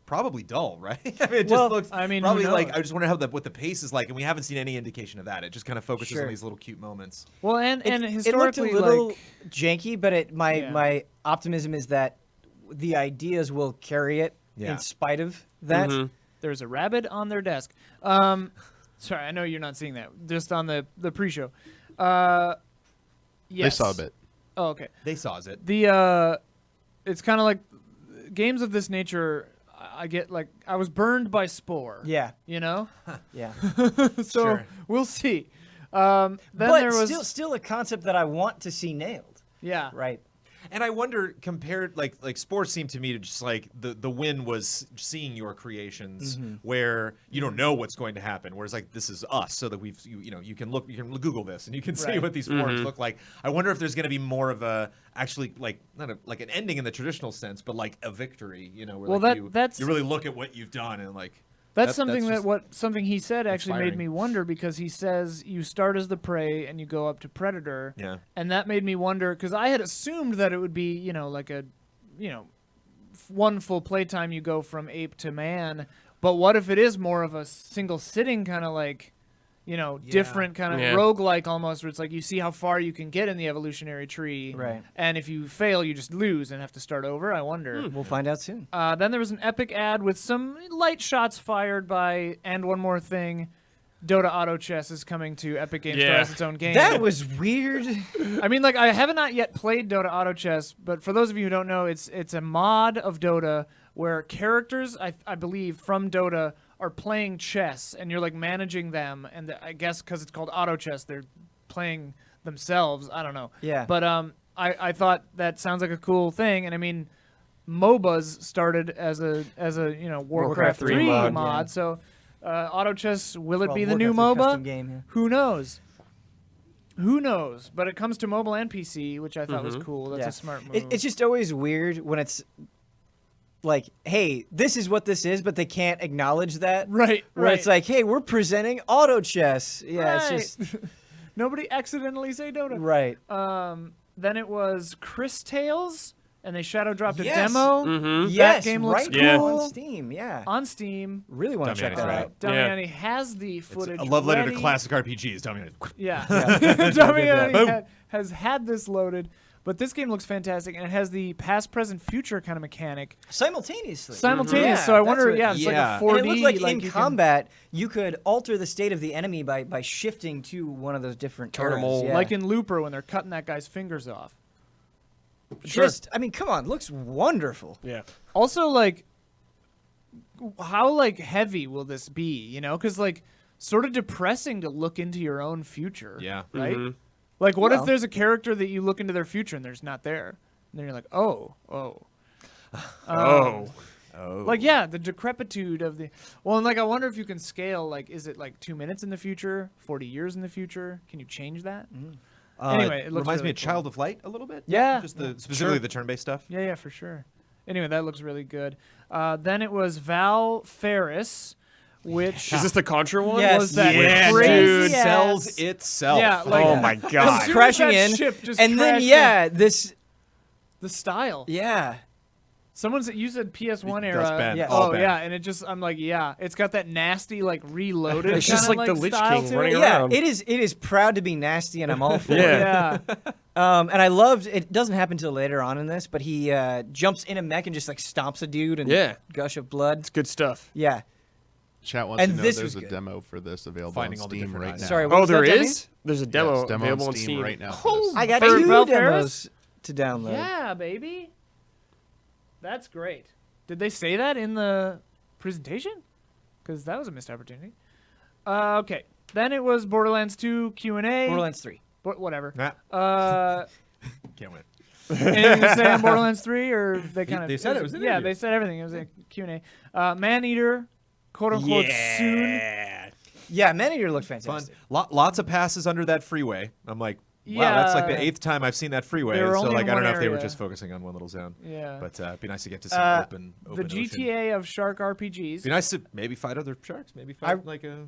probably dull, right? I mean, it just Well, looks I mean, who probably like knows? I just wonder what the pace is like, and we haven't seen any indication of that. It just kind of focuses Sure. on these little cute moments. Well, and It looked a historically, little like, janky, but my Yeah. my optimism is that the ideas will carry it Yeah. in spite of that. there's a rabbit on their desk. Sorry, I know you're not seeing that. Just on the pre-show. Yes. They saw a bit. Oh, okay. They saws it. The it's kind of like games of this nature. I get like I was burned by Spore. Yeah. You know. Yeah. So Sure. we'll see. Then But there was still a concept that I want to see nailed. yeah. Right. And I wonder, compared, like sports seemed to me to just like the win was seeing your creations where you don't know what's going to happen. Whereas like this is us, so that you can Google this and you can see Right. what these forums look like. I wonder if there's going to be more of a actually like not like an ending in the traditional sense, but like a victory. Where Well, like that's you really look at what you've done and like. That's something just something he said actually made inspiring. me wonder, because he says you start as the prey and you go up to predator. Yeah. And that made me wonder, because I had assumed that it would be, like a, one full playtime you go from ape to man. But what if it is more of a single sitting kind of like, different kind of roguelike almost, where it's like you see how far you can get in the evolutionary tree. Right. And if you fail, you just lose and have to start over. I wonder. We'll find out soon. Then there was an epic ad with some light shots fired by, and one more thing, Dota Auto Chess is coming to Epic Games Store as its own game. That was weird. I mean, like, I have not yet played Dota Auto Chess, but for those of you who don't know, it's a mod of Dota where characters, I believe, from Dota are playing chess, and you're like managing them, and I guess because it's called auto chess, they're playing themselves. I don't know. Yeah. But I thought that sounds like a cool thing, and I mean, MOBAs started as a Warcraft 3 mod, yeah. so Auto chess, will it Well, be the look, new that's a MOBA? custom game, yeah. Who knows? Who knows? But it comes to mobile and PC, which I thought was cool. That's Yeah. a smart move. It's just always weird when it's like, hey, this is what this is, but they can't acknowledge that. Right, Where it's right. like, hey, we're presenting auto chess. Yeah, Right. it's just Nobody accidentally say Dota. right. Then it was Chris Tales, and they shadow dropped a Yes. demo. Mm-hmm. That Yes, game looks right cool. now on Steam. Yeah, On Steam. really want to check that out. Damiani has the footage. A love letter to ready. classic RPGs. Damiani. Yeah. Yeah. Damiani has had this loaded. But this game looks fantastic, and it has the past, present, future kind of mechanic. Simultaneously. Simultaneous. Yeah, So I that's wonder, what- it's like a 4D. And it looked like, in you can- combat, you could alter the state of the enemy by shifting to one of those different Turn 'em eras. all. Yeah. Like in Looper when they're cutting that guy's fingers off. Just, I mean, come on, looks wonderful. Yeah. Also, like, how like heavy will this be? You know, because like sort of depressing to look into your own future. Yeah. Right. Mhm. Like, what if Well. there's a character that you look into their future and there's not there, and then you're like, oh. Like, yeah, the decrepitude of the. Well, and like, I wonder if you can scale. Like, is it like 2 minutes in the future, 40 years in the future? Can you change that? Anyway, it looks reminds me really of cool. Child of Light a little bit. Yeah. Just specifically the turn-based stuff. Yeah, for sure. Anyway, that looks really good. Then it was Val Ferris, which Is this the Contra one? Yes. was that Yeah, crazy dude. ass- Sells itself. Yeah, like, Oh my as god. soon as crashing that in, ship just and then crashed in, this, the style. yeah. You said PS1 The era. dustpan, Yes. all Oh bad. yeah, and it just I'm like, yeah, it's got that nasty like reloaded. It's just kinda, like the Lich style King to running it. Yeah, around. it is proud to be nasty, and I'm all for it. Yeah. Yeah. And I loved it. Doesn't happen till later on in this, but he jumps in a mech and just like stomps a dude and Yeah. gush of blood. It's good stuff. Yeah. Chat wants And to know this there's was a good. demo for this available Finding on all the Steam different right items. now. Sorry, what Oh, was there that, Demi? is? There's a demo Yes, demo available on on Steam Steam right now. Oh, for this. I got For 2 Val demos to download. Yeah, baby. That's great. Did they say that in the presentation? Because that was a missed opportunity. Okay. Then it was Borderlands 2 Q&A. Borderlands 3. Whatever. Nah. Can't wait. Anything to say on Borderlands 3, or they kind of? They said it was an Yeah, interview. they said everything. It was a Q&A. Maneater, quote unquote, soon. Yeah, Maneater looked Fun. fantastic. Lots of passes under that freeway. I'm like, wow, that's like the Yeah. 8th time I've seen that freeway. They were So only like, in I don't know one if they were area. just focusing on one little zone. Yeah. But it'd be nice to get to see open The ocean. GTA of shark RPGs. Be nice to maybe fight other sharks. Maybe fight like a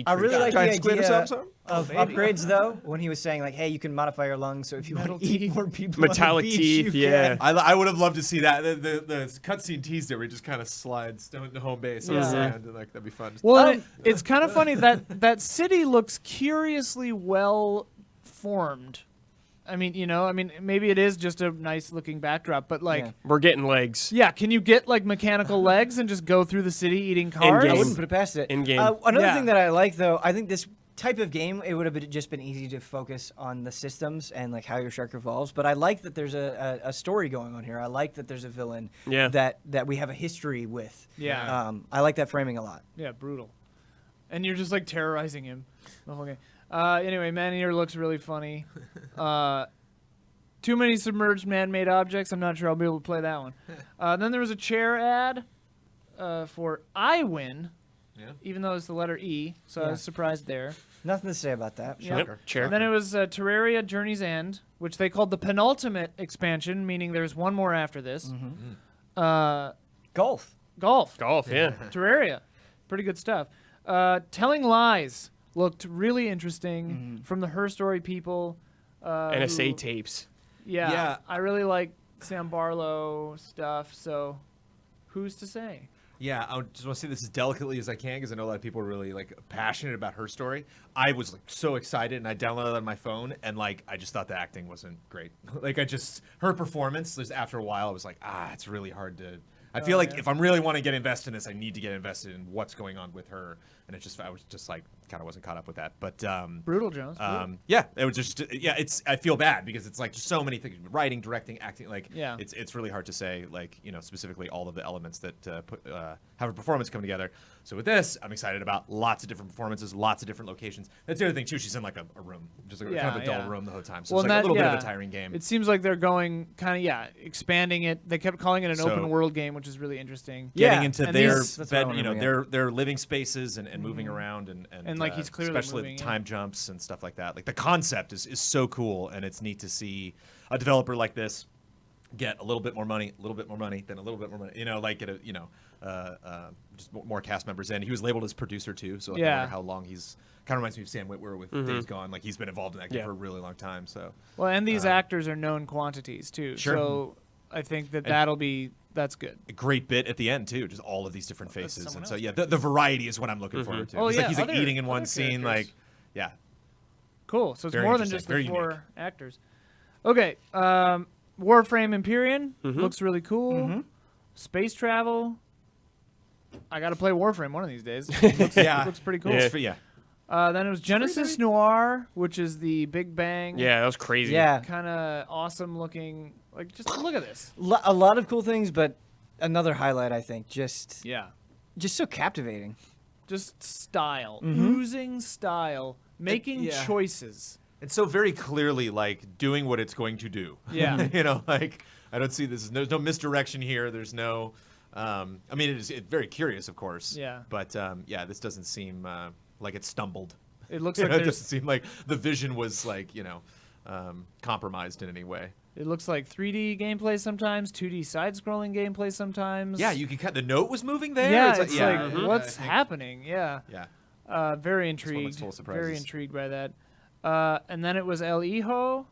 I really like the giant squid or idea something. of maybe. upgrades, though, when he was saying, like, hey, you can modify your lungs, so if you want Metal to eat teeth. more people Metallic on the beach, teeth, you yeah. can. I would have loved to see that. The cutscene tease there where he just kind of slides down to home base on the Yeah. sand, and like that'd be fun. Well, and it's kind of funny that that city looks curiously well formed. I mean, maybe it is just a nice looking backdrop, but like, Yeah. We're getting legs. yeah, can you get like mechanical legs and just go through the city eating cars? In-game. I wouldn't put it past it. In-game. Another Yeah. thing that I like, though, I think this type of game, it would have just been easy to focus on the systems and like how your shark evolves. But I like that there's a story going on here. I like that there's a villain Yeah. that we have a history with. Yeah. I like that framing a lot. Yeah, brutal. And you're just like terrorizing him the whole game. Anyway, Maneater looks really funny. Too many submerged man-made objects. I'm not sure I'll be able to play that one. Then there was a chair ad for I Win, even though it's the letter E, so I Yeah. was surprised there. Nothing to say about that. Yeah. Yep, chair. And then it was Terraria Journey's End, which they called the penultimate expansion, meaning there's one more after this. Golf. Golf. Yeah. Terraria. Pretty good stuff. Telling Lies looked really interesting from the Her Story people. NSA who- tapes. Yeah, Yeah. I really like Sam Barlow stuff, so who's to say? Yeah, I just want to say this as delicately as I can because I know a lot of people are really like passionate about Her Story. I was like so excited and I downloaded it on my phone and like I just thought the acting wasn't great. Like her performance, just after a while I was like, it's really hard to. I feel like if I'm really want to get invested in this, I need to get invested in what's going on with her. And I was just like, kind of wasn't caught up with that. But Brutal, Jones. Brutal. yeah, it was just I feel bad because it's like just so many things: writing, directing, acting. Like Yeah. it's really hard to say like specifically all of the elements that have a performance come together. So with this, I'm excited about lots of different performances, lots of different locations. That's the other thing too. She's in like a room, just like kind of a dull room the whole time. So it's like a little bit of a tiring game. It seems like they're going kind of expanding it. They kept calling it an So- open world game, which is really interesting. Getting into And their these- bed, their living spaces and moving around and like he's clearly especially moving, time jumps and stuff like that. Like the concept is so cool, and it's neat to see a developer like this get a little bit more money, then a little bit more money. Get a just more cast members in. He was labeled as producer too, so I wonder how long he's. Kind of reminds me of Sam Witwer with Days Gone. Like he's been involved in that game for a really long time. So well, and these actors are known quantities too. Sure. So I think that's good. A great bit at the end too, just all of these different faces, and so the variety is what I'm looking forward to. Oh, He's like other- eating in one other scene, characters. Cool. So it's Very more than interesting, just the very 4 actors. Okay. Warframe Empyrean looks really cool. Space travel. I got to play Warframe one of these days. Looks pretty cool. Then it was Genesis Noir, which is the Big Bang. Yeah, that was crazy. Yeah. Kind of awesome looking. Like, just look at this. A lot of cool things, but another highlight, I think, just so captivating. Just style, oozing style, making choices. It's so very clearly like doing what it's going to do. Yeah. Like I don't see this. There's no misdirection here. There's no. I mean, it's very curious, of course. Yeah. But this doesn't seem like it stumbled. It looks It like doesn't seem like the vision was like compromised in any way. It looks like 3D gameplay sometimes, 2D side-scrolling gameplay sometimes. Yeah, you can cut. The note was moving there. Yeah, it's like what's happening? Yeah. Yeah. Very This one looks intrigued. full of surprises. Very intrigued by that. And then it was El Hijo.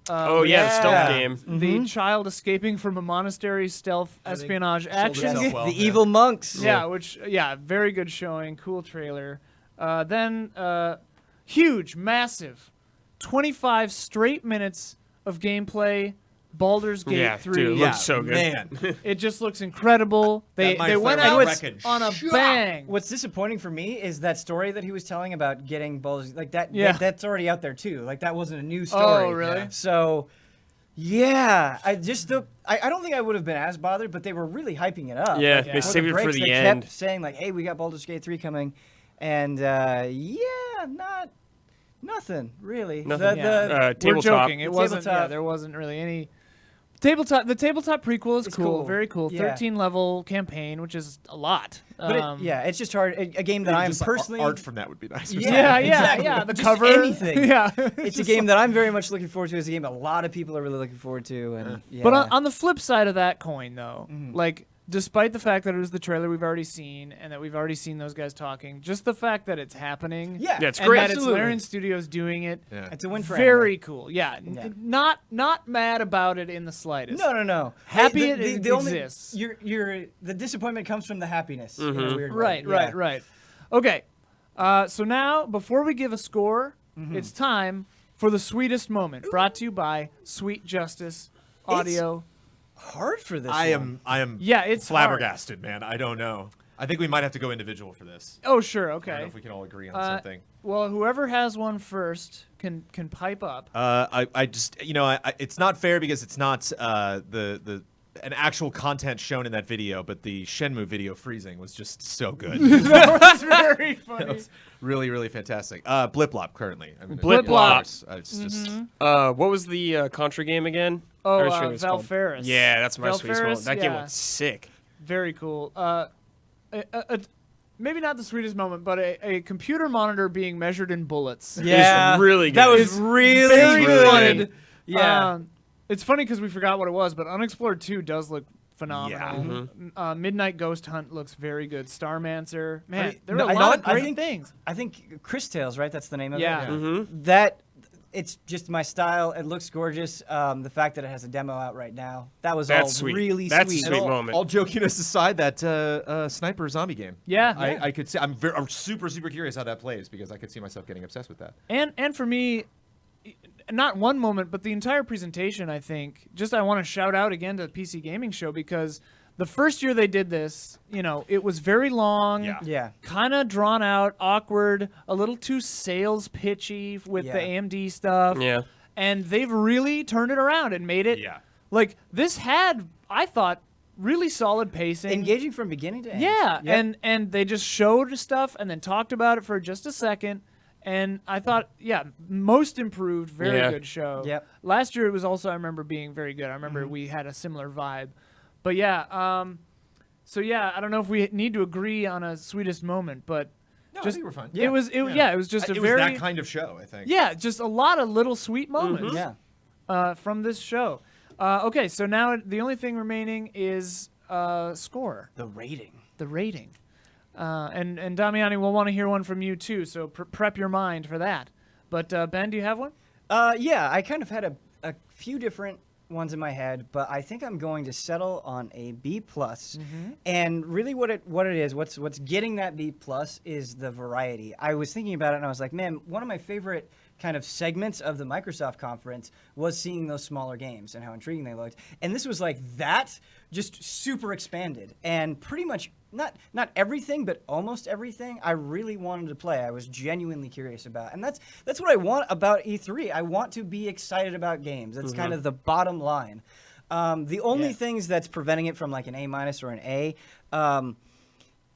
The stealth game. The child escaping from a monastery stealth espionage action game. The evil monks. Yeah, very good showing. Cool trailer. Then huge, massive, 25 straight minutes of gameplay. Baldur's Gate 3. Dude, it looks so good. Man. It just looks incredible. They went out on a bang. What's disappointing for me is that story that he was telling about getting Baldur's like that. Yeah. That's already out there too. Like that wasn't a new story. Oh, really? Yeah. So, yeah, I don't think I would have been as bothered, but they were really hyping it up. Yeah, Like, they before saved it for breaks, the they end. kept saying like, "Hey, we got Baldur's Gate 3 coming," and nothing really. Nothing. We're tabletop. joking. It wasn't. Tabletop. Yeah, there wasn't really any. Tabletop. The tabletop prequel is It's cool. cool. Very cool. Yeah. 13 level campaign, which is a lot. But it's just hard. A game that I'm Just personally art from that would be nice. Yeah, exactly. The Just cover. anything. Yeah. It's a game that I'm very much looking forward to. It's a game a lot of people are really looking forward to. And But on the flip side of that coin, though, like, despite the fact that it was the trailer we've already seen and that we've already seen those guys talking, just the fact that it's happening. Yeah, it's and great. that Absolutely. it's Larian Studios doing it. Yeah. it's a win for Very cool. Yeah. Yeah. Not mad about it in the slightest. No. Happy Hey, it only- exists. the disappointment comes from the happiness. In a weird Right, way. right. Okay. So now, before we give a score, it's time for the sweetest moment, brought to you by Sweet Justice Audio. Hard for this. I one. am. Yeah, it's flabbergasted, man. I don't know. I think we might have to go individual for this. Oh, sure. I Okay. don't know if we can all agree on something. Well, whoever has one first can pipe up. I just it's not fair because it's not an actual content shown in that video, but the Shenmue video freezing was just so good. That was very funny. That was really, really fantastic. Bliplop currently. I mean, Bliplop. It's just What was the Contra game again? Oh, I always forget what it's called. Valferis. Yeah, that's my sweet spot. Valferis, That game yeah. was sick. Very cool. Maybe not the sweetest moment, but a computer monitor being measured in bullets. Yeah, It's really good. That was It's really very good. good. Yeah. It's funny because we forgot what it was, but Unexplored 2 does look phenomenal. Yeah. Midnight Ghost Hunt looks very good. Starmancer. Man, there no, were a I lot of don't- I great think- things. I think Chris Tales, right? That's the name of Yeah. it. Mm-hmm. That it's just my style. It looks gorgeous. The fact that it has a demo out right now, that was That's all sweet. really That's a sweet. sweet moment. all jokiness aside, that sniper zombie game. Yeah. I could see. I'm super curious how that plays because I could see myself getting obsessed with that. And for me, not one moment, but the entire presentation, I think, I want to shout out again to the PC Gaming Show because the first year they did this, it was very long, Yeah. kind of drawn out, awkward, a little too sales pitchy with the Yeah. AMD stuff. Yeah. And they've really turned it around and made it, like, this had, I thought, really solid pacing. Engaging from beginning to end. Yeah, Yep. and they just showed stuff and then talked about it for just a second. And I thought, most improved, very good show. Yep. Last year it was also, I remember, being very good. I remember we had a similar vibe. But yeah, So yeah, I don't know if we need to agree on a sweetest moment, but No, I just think we're fine. It was it was just a it very was that kind of show, I think. Yeah, just a lot of little sweet moments. From this show. Okay, so now the only thing remaining is score. The rating. The rating. And Damiani, we'll want to hear one from you too, so prep your mind for that. But Ben, do you have one? Yeah, I kind of had a few different ones in my head, but I think I'm going to settle on a B+. And really what it is, what's getting that B+ is the variety. I was thinking about it and I was like, man, one of my favorite kind of segments of the Microsoft conference was seeing those smaller games and how intriguing they looked. And this was like that, just super expanded. And pretty much, not everything, but almost everything I really wanted to play. I was genuinely curious about. And that's what I want about E3. I want to be excited about games. That's kind of the bottom line. The only things that's preventing it from like an A- or an A,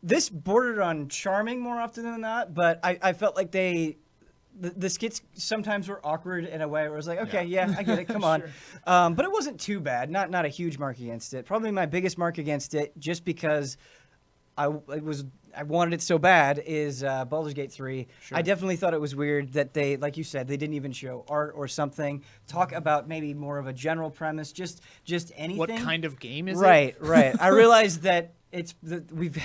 this bordered on charming more often than not, but I felt like the skits sometimes were awkward in a way where it was like, okay, yeah I get it, come on. But it wasn't too bad, not a huge mark against it. Probably my biggest mark against it, just because I wanted it so bad, is Baldur's Gate 3. I definitely thought it was weird that they, like you said, they didn't even show art or something, talk about maybe more of a general premise, just anything. What kind of game is it? Right. I realized that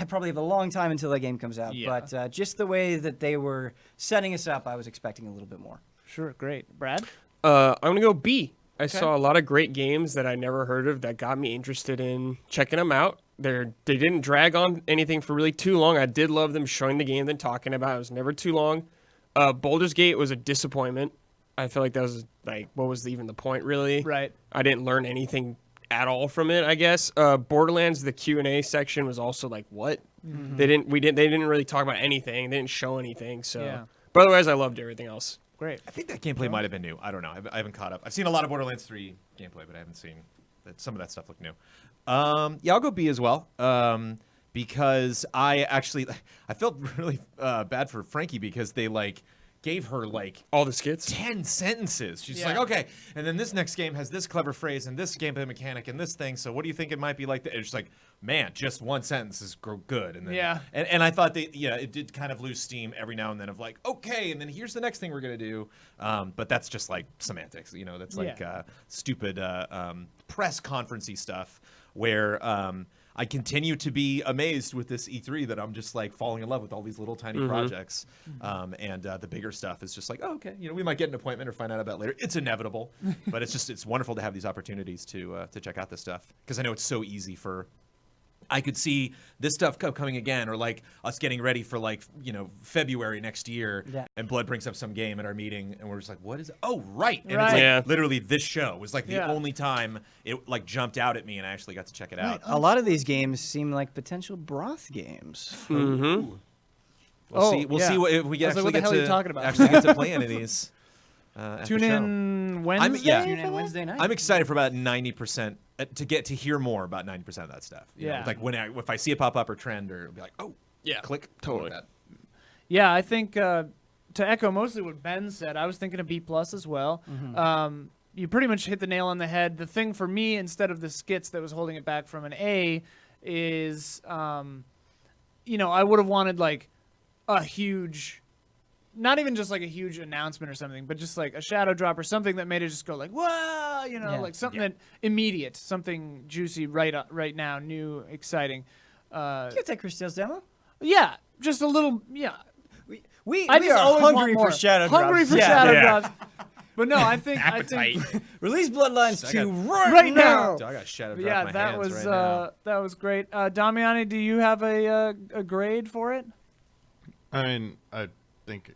probably have a long time until that game comes out, but just the way that they were setting us up, I was expecting a little bit more. Sure, great. Brad? I'm going to go B. I saw a lot of great games that I never heard of that got me interested in checking them out. They didn't drag on anything for really too long. I did love them showing the game and talking about it. It was never too long. Baldur's Gate was a disappointment. I feel like that was like, what was even the point, really? Right. I didn't learn anything at all from it, I guess. Borderlands, the Q&A section was also like, what? They didn't really talk about anything. They didn't show anything. So, Yeah. But otherwise, I loved everything else. Great. I think that gameplay might have been new. I don't know. I haven't caught up. I've seen a lot of Borderlands 3 gameplay, but I haven't seen that. Some of that stuff looked new. Yeah, I'll go B as well. Because I felt really bad for Frankie, because they gave her all the skits, 10 sentences. She's like, okay, and then this next game has this clever phrase and this gameplay mechanic and this thing. So what do you think it might be like? It's just like, man, just one sentence is good. And then, and I thought it did kind of lose steam every now and then of like, okay, and then here's the next thing we're gonna do. But that's just like semantics, that's like stupid press conferencey stuff where I continue to be amazed with this E3 that I'm just like falling in love with all these little tiny projects. And the bigger stuff is just like, oh, okay, we might get an appointment or find out about it later. It's inevitable, but it's wonderful to have these opportunities to check out this stuff, because I know it's so easy for. I could see this stuff coming again, or like us getting ready for February next year, and Blood brings up some game at our meeting, and we're just like, what is it? Oh, right. And it's like literally this show was like the only time it like jumped out at me and I actually got to check it out. A lot of these games seem like potential broth games. We'll see if we actually get to play any of these. Tune in Wednesday. Tune in Wednesday night. I'm excited for about 90% to get to hear more about 90% of that stuff. You know, like if I see it pop up or trend, or it'll be like, oh yeah, click totally. Like that. Yeah, I think to echo mostly what Ben said, I was thinking of B+ as well. You pretty much hit the nail on the head. The thing for me, instead of the skits that was holding it back from an A, is I would have wanted like a huge. Not even just like a huge announcement or something, but just like a shadow drop or something that made it just go like, whoa, like something that immediate, something juicy right now, new, exciting. You could take Christelle's demo. Yeah, just a little, yeah. We I just are always hungry want for shadow drops. Hungry for shadow drops. But no, I think release Bloodlines 2 right now. I got shadow drop Yeah, my that hands was right now. that was great. Damiani, do you have a grade for it? I mean, I think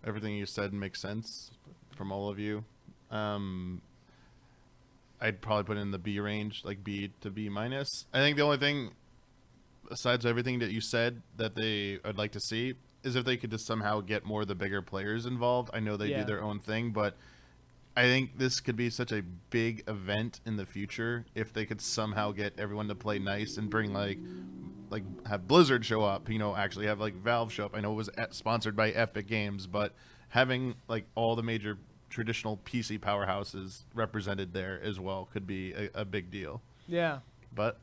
everything you said makes sense from all of you. I'd probably put it in the B range, like B to B minus. I think the only thing, besides everything that you said, that I'd like to see is if they could just somehow get more of the bigger players involved. I know they do their own thing, but I think this could be such a big event in the future if they could somehow get everyone to play nice and bring like have Blizzard show up, actually have like Valve show up. I know it was sponsored by Epic Games, but having like all the major traditional PC powerhouses represented there as well could be a big deal. Yeah. But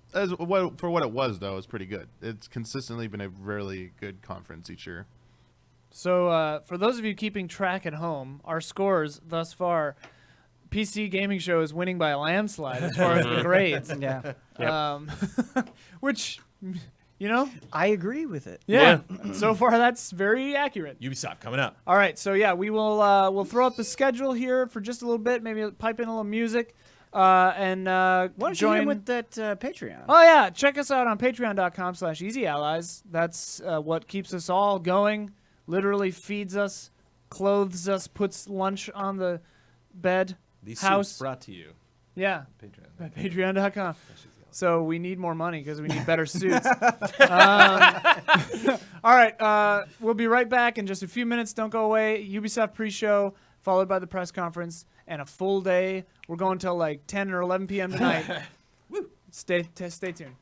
for what it was, though, it's pretty good. It's consistently been a really good conference each year. So for those of you keeping track at home, our scores thus far, PC Gaming Show is winning by a landslide as far as the grades. Yeah. Which, you know, I agree with it. Yeah. So far, that's very accurate. Ubisoft coming up. All right. So yeah, we will we'll throw up the schedule here for just a little bit. Maybe pipe in a little music. And Why don't you join hit him with that Patreon? Oh yeah, check us out on patreon.com/easyallies. That's what keeps us all going. Literally feeds us, clothes us, puts lunch on the bed. These house suits brought to you. Yeah. Patreon. Patreon.com. So we need more money because we need better suits. All right. We'll be right back in just a few minutes. Don't go away. Ubisoft pre-show, followed by the press conference, and a full day. We're going till like 10 or 11 p.m. tonight. Stay tuned.